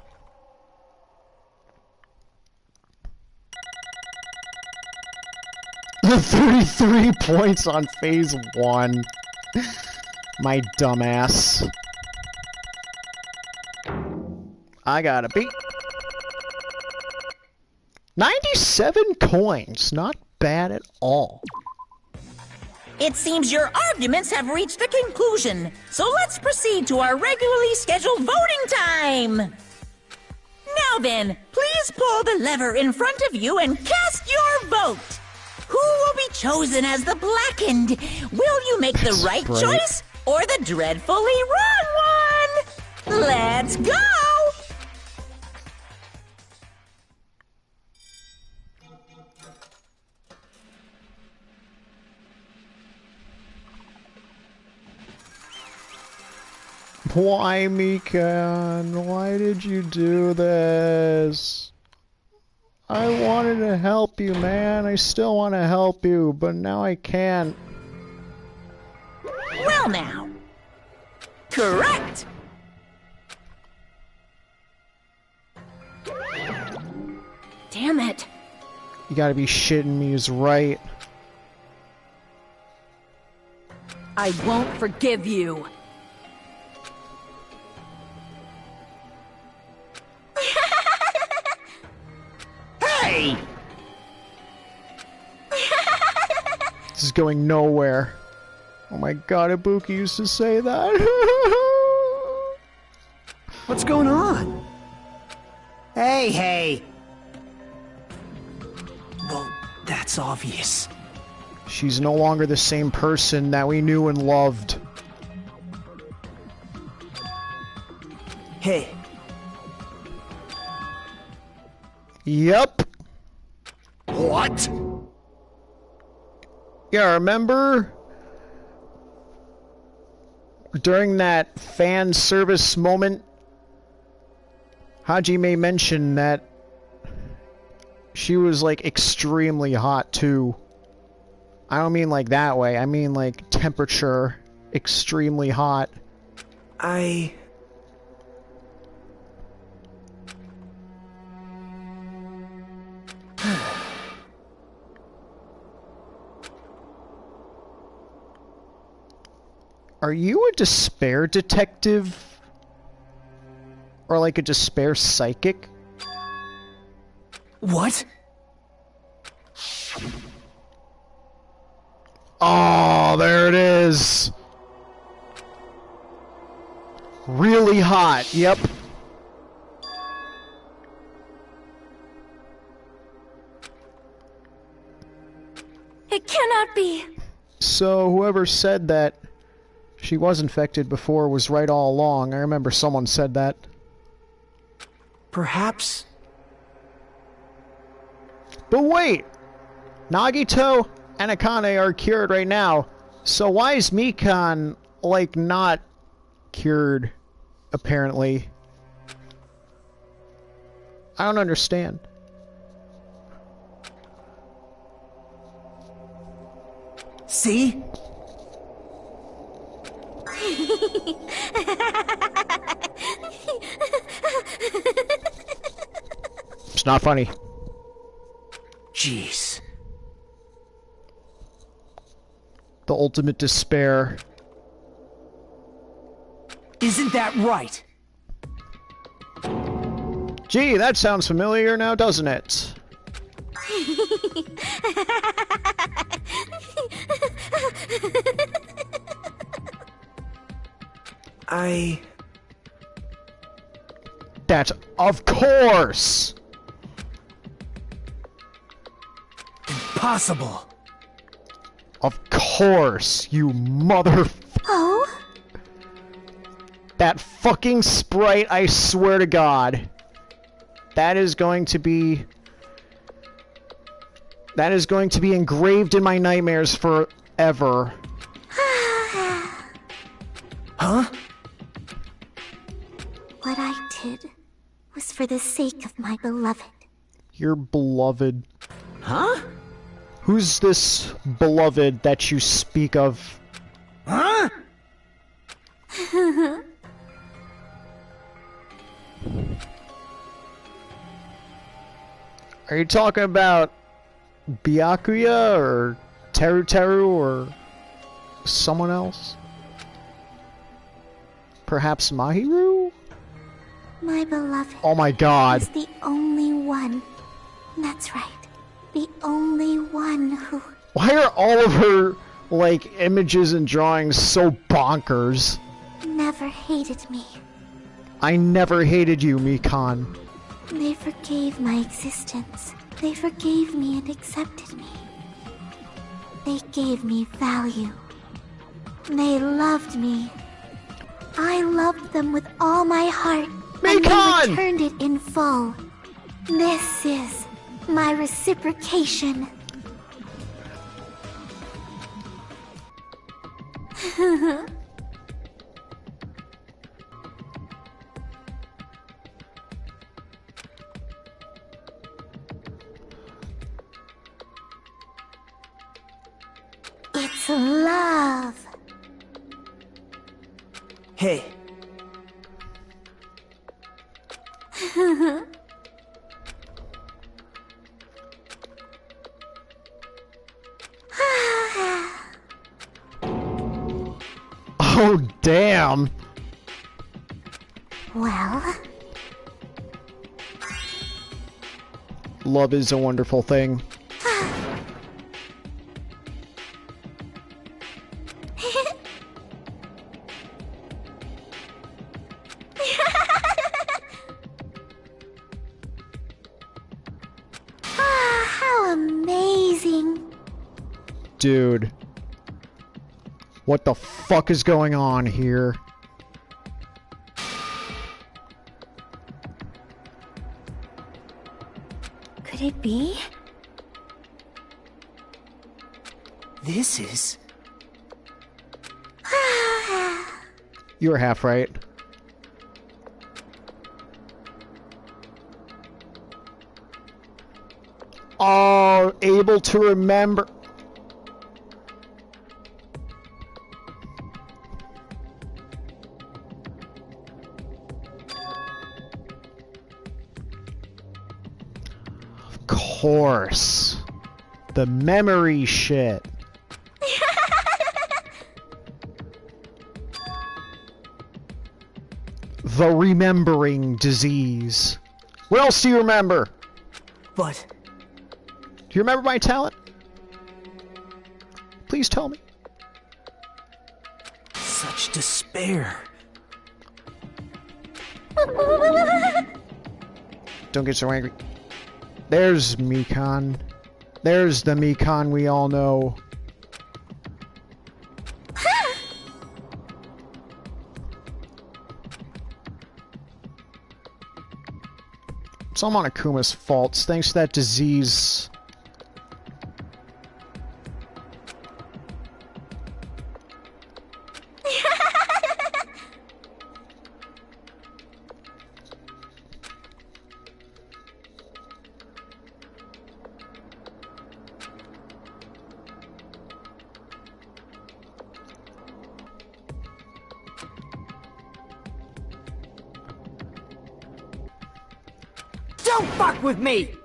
The 33 points on phase 1. My dumbass. I gotta beat 97 coins. Not bad at all. It seems your arguments have reached a conclusion, so let's proceed to our regularly scheduled voting time. Now then, please pull the lever in front of you and cast your vote. Who will be chosen as the blackened? Will you make the right choice or the dreadfully wrong one? Let's go! Why, Mikan? Why did you do this? I wanted to help you, man. I still want to help you, but now I can't. Well now. Correct! Damn it. You gotta be shitting me, he's right. I won't forgive you. Hey! This is going nowhere. Oh my god, Ibuki used to say that. What's going on? Hey! Well, that's obvious. She's no longer the same person that we knew and loved. Hey. Yep. What? Yeah, remember? During that fan service moment, Hajime mentioned that she was, like, extremely hot, too. I don't mean like that way, I mean like temperature, extremely hot. Are you a despair detective? Or like a despair psychic? What? Oh, there it is. Really hot, yep. It cannot be. So whoever said that she was infected before was right all along. I remember someone said that. Perhaps. But wait! Nagito and Akane are cured right now. So why is Mikan, like, not cured, apparently? I don't understand. See? It's not funny. Jeez. The ultimate despair. Isn't that right? Gee, that sounds familiar now, doesn't it? That's of course! Impossible. Of course, you mother... Oh? That fucking sprite, I swear to God. That is going to be engraved in my nightmares forever. Huh? What I did was for the sake of my beloved. Your beloved. Huh? Who's this beloved that you speak of? Huh? Are you talking about Byakuya or Teru or someone else? Perhaps Mahiru? My beloved. Oh my God. Is the only one. That's right. The only one who... Why are all of her, like, images and drawings so bonkers? never hated me. I never hated you, Mikan. They forgave my existence. They forgave me and accepted me. They gave me value. They loved me. I loved them with all my heart. Mikan! And they returned it in full. This is my reciprocation. It's love. Hey. Oh, damn. Well, Love is a wonderful thing. how amazing. Dude. What the fuck is going on here? Could it be? This is... You were half right. Oh, able to remember. Of course. The memory shit. The remembering disease. What else do you remember? But... Do you remember my talent? Please tell me. Such despair. Don't get so angry. There's Mikan. There's the Mikan we all know. It's all Monokuma's fault. It's thanks to that disease. Don't fuck with me!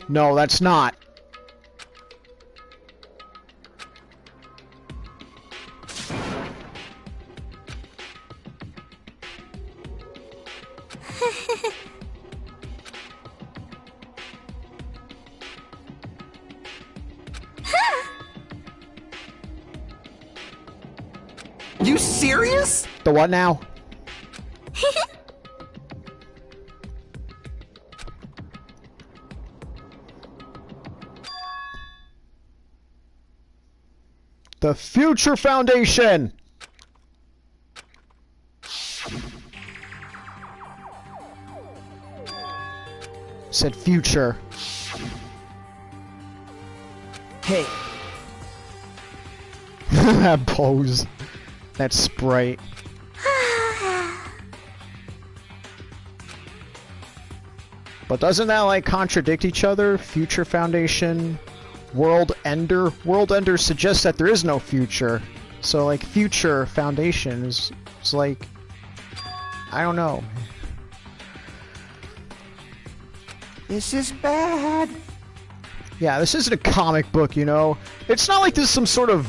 No, that's not. You serious? The what now? The Future Foundation! Said future. Hey. That pose. That sprite. But doesn't that like contradict each other? Future Foundation, World Ender. World Ender suggests that there is no future. So like Future Foundation is it's like I don't know. This is bad. Yeah, this isn't a comic book, you know. It's not like this is some sort of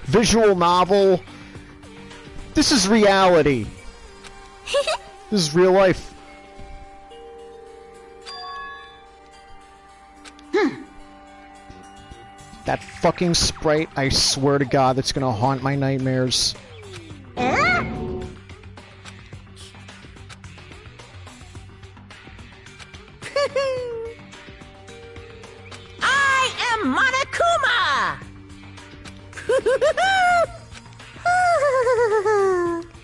visual novel. This is reality. This is real life. That fucking sprite, I swear to God, that's gonna haunt my nightmares. I am Monokuma!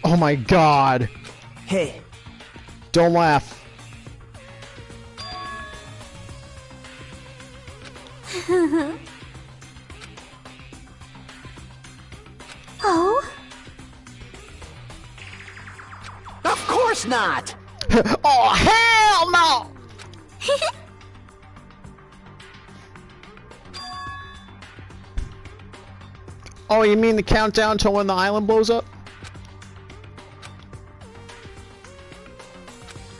Oh my God. Hey. Don't laugh. Oh? Of course not! Oh, hell no! Oh, you mean the countdown till when the island blows up?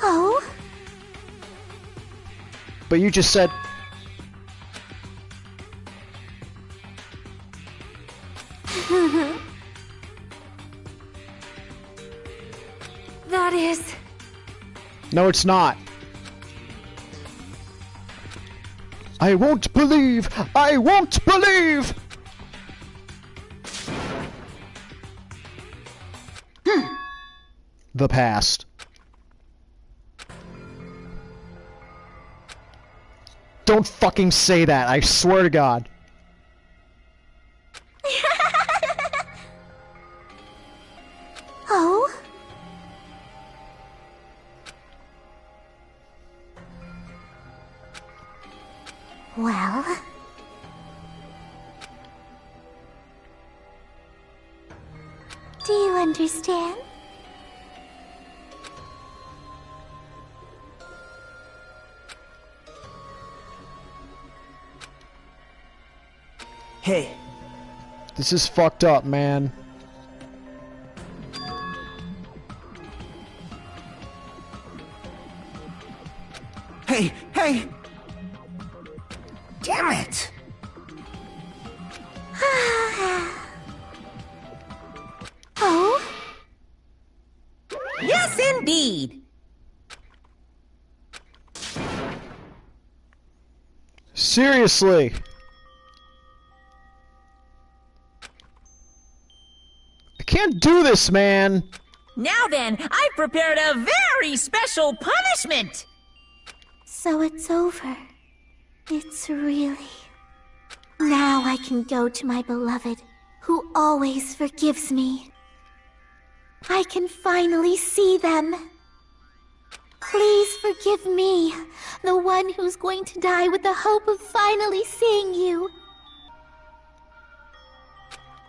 Oh? But you just said... That is... No, it's not. I won't believe! I won't believe! The past. Don't fucking say that, I swear to God. Oh? Well... Do you understand? Hey. This is fucked up, man. Hey, hey! Damn it! Oh? Yes, indeed. Seriously. I can't do this, man. Now then, I've prepared a very special punishment. So it's over. It's really... Now I can go to my beloved, who always forgives me. I can finally see them. Please forgive me, the one who's going to die with the hope of finally seeing you.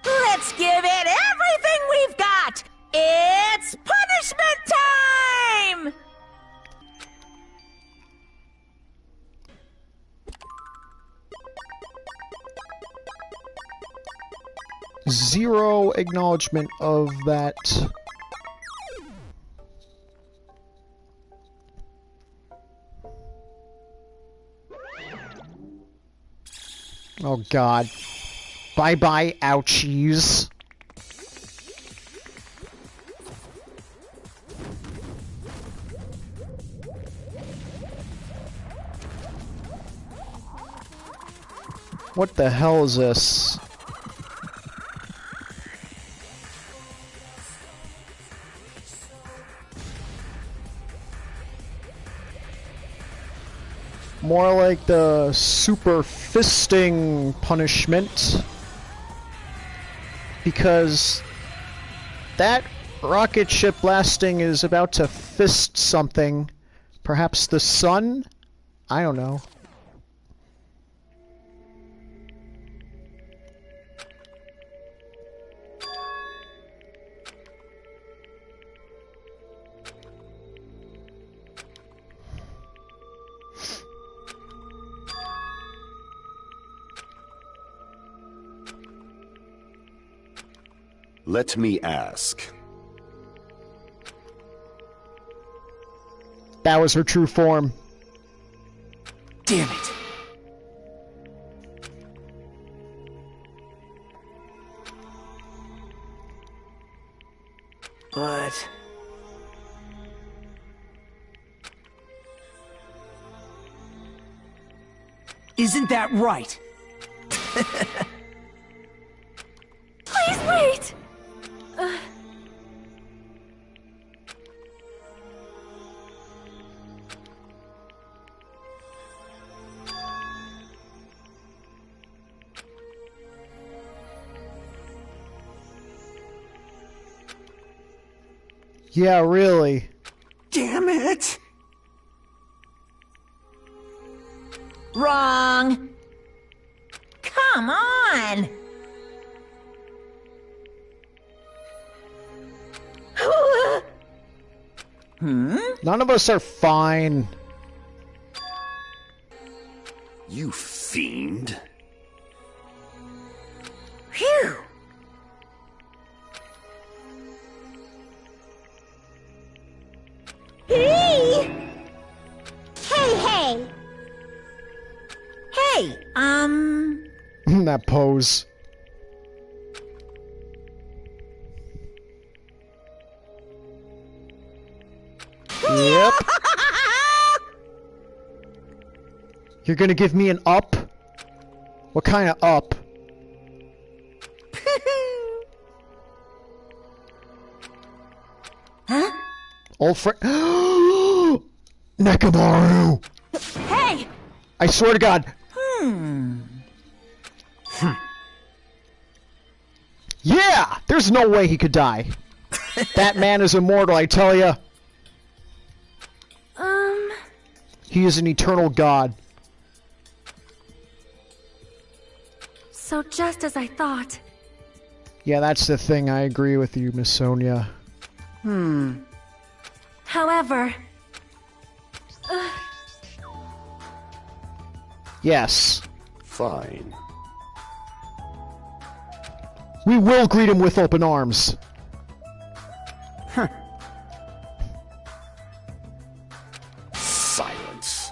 Let's give it everything we've got. It's punishment time! Zero acknowledgement of that. Oh god. Bye-bye, ouchies. What the hell is this? More like the super fisting punishment. Because that rocket ship blasting is about to fist something. Perhaps the sun? I don't know. Let me ask. That was her true form. Damn it. But... isn't that right? Please wait! Yeah, really. Damn it! Wrong! Come on! None of us are fine. You fiend. Phew! Hey! Hey! Hey, That pose. Yep. You're gonna give me an up? What kind of up? Huh? Old friend. Nekamaru! Hey! I swear to God. Yeah! There's no way he could die. That man is immortal, I tell ya. He is an eternal god. So just as I thought. Yeah, that's the thing. I agree with you, Miss Sonia. However... Yes. Fine. We will greet him with open arms. Silence.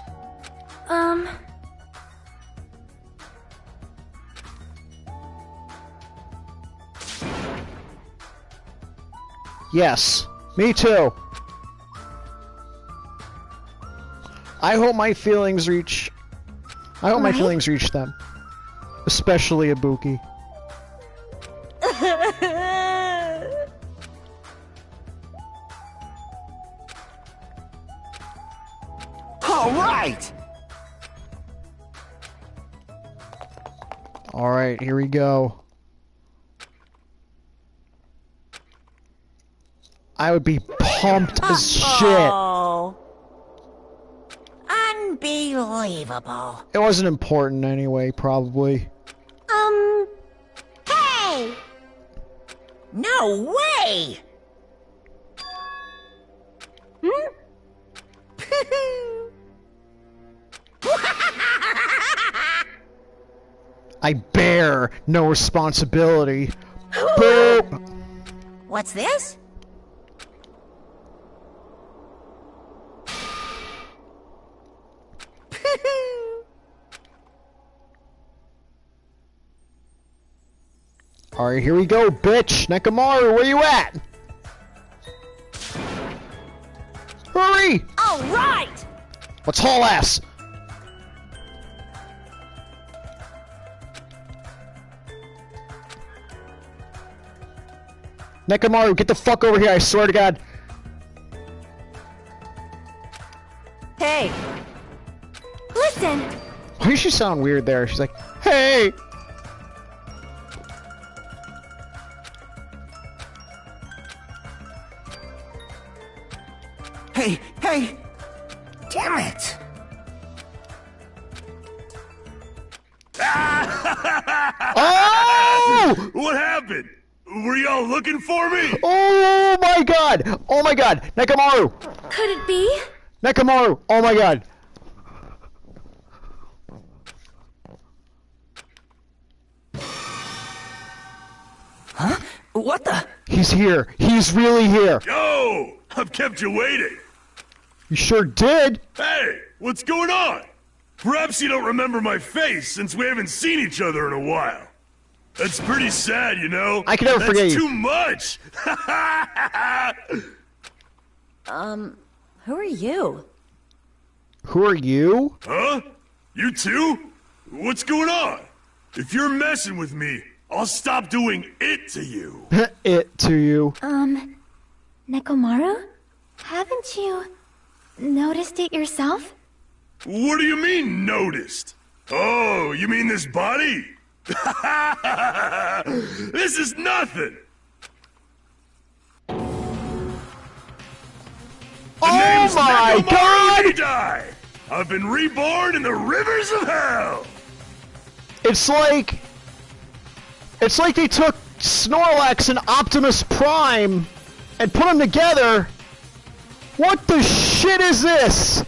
Yes. Me too. I hope my feelings reach... I hope my feelings reach them. Especially Ibuki. All right! Alright, here we go. I would be pumped as shit. Oh. Unbelievable. It wasn't important anyway, probably. Hey! No way! I bear no responsibility. What's this? Alright, here we go, bitch! Nekomaru, where you at? Hurry! Alright! Let's haul ass! Nekomaru, get the fuck over here, I swear to God. Hey! Listen! Why does she sound weird there? She's like, hey! Hey, hey! Damn it! Oh! What happened? Were y'all looking for me? Oh my God! Oh my God! Nekomaru! Could it be? Nekomaru! Oh my God! Huh? What the? He's here. He's really here. Yo! I've kept you waiting. You sure did. Hey, what's going on? Perhaps you don't remember my face since we haven't seen each other in a while. That's pretty sad, you know? I can never forget you. That's too much! Who are you? Who are you? Huh? You too? What's going on? If you're messing with me, I'll stop doing it to you. It to you. Nekomaru? Haven't you noticed it yourself? What do you mean, noticed? Oh, you mean this body? This is nothing! Oh my God! Die. I've been reborn in the rivers of hell! It's like they took Snorlax and Optimus Prime and put them together. What the shit is this?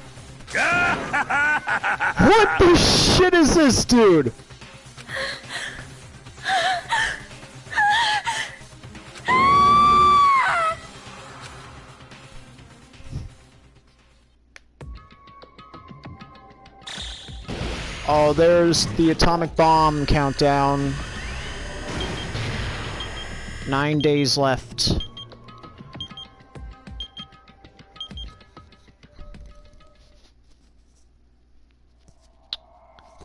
What the shit is this, dude? Oh, there's the atomic bomb countdown. 9 days left.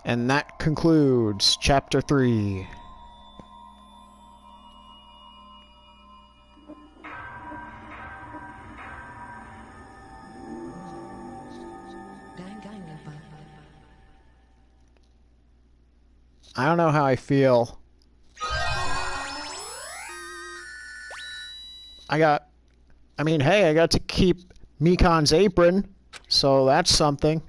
And that concludes Chapter 3. I don't know how I feel. I got to keep Mikan's apron, so that's something.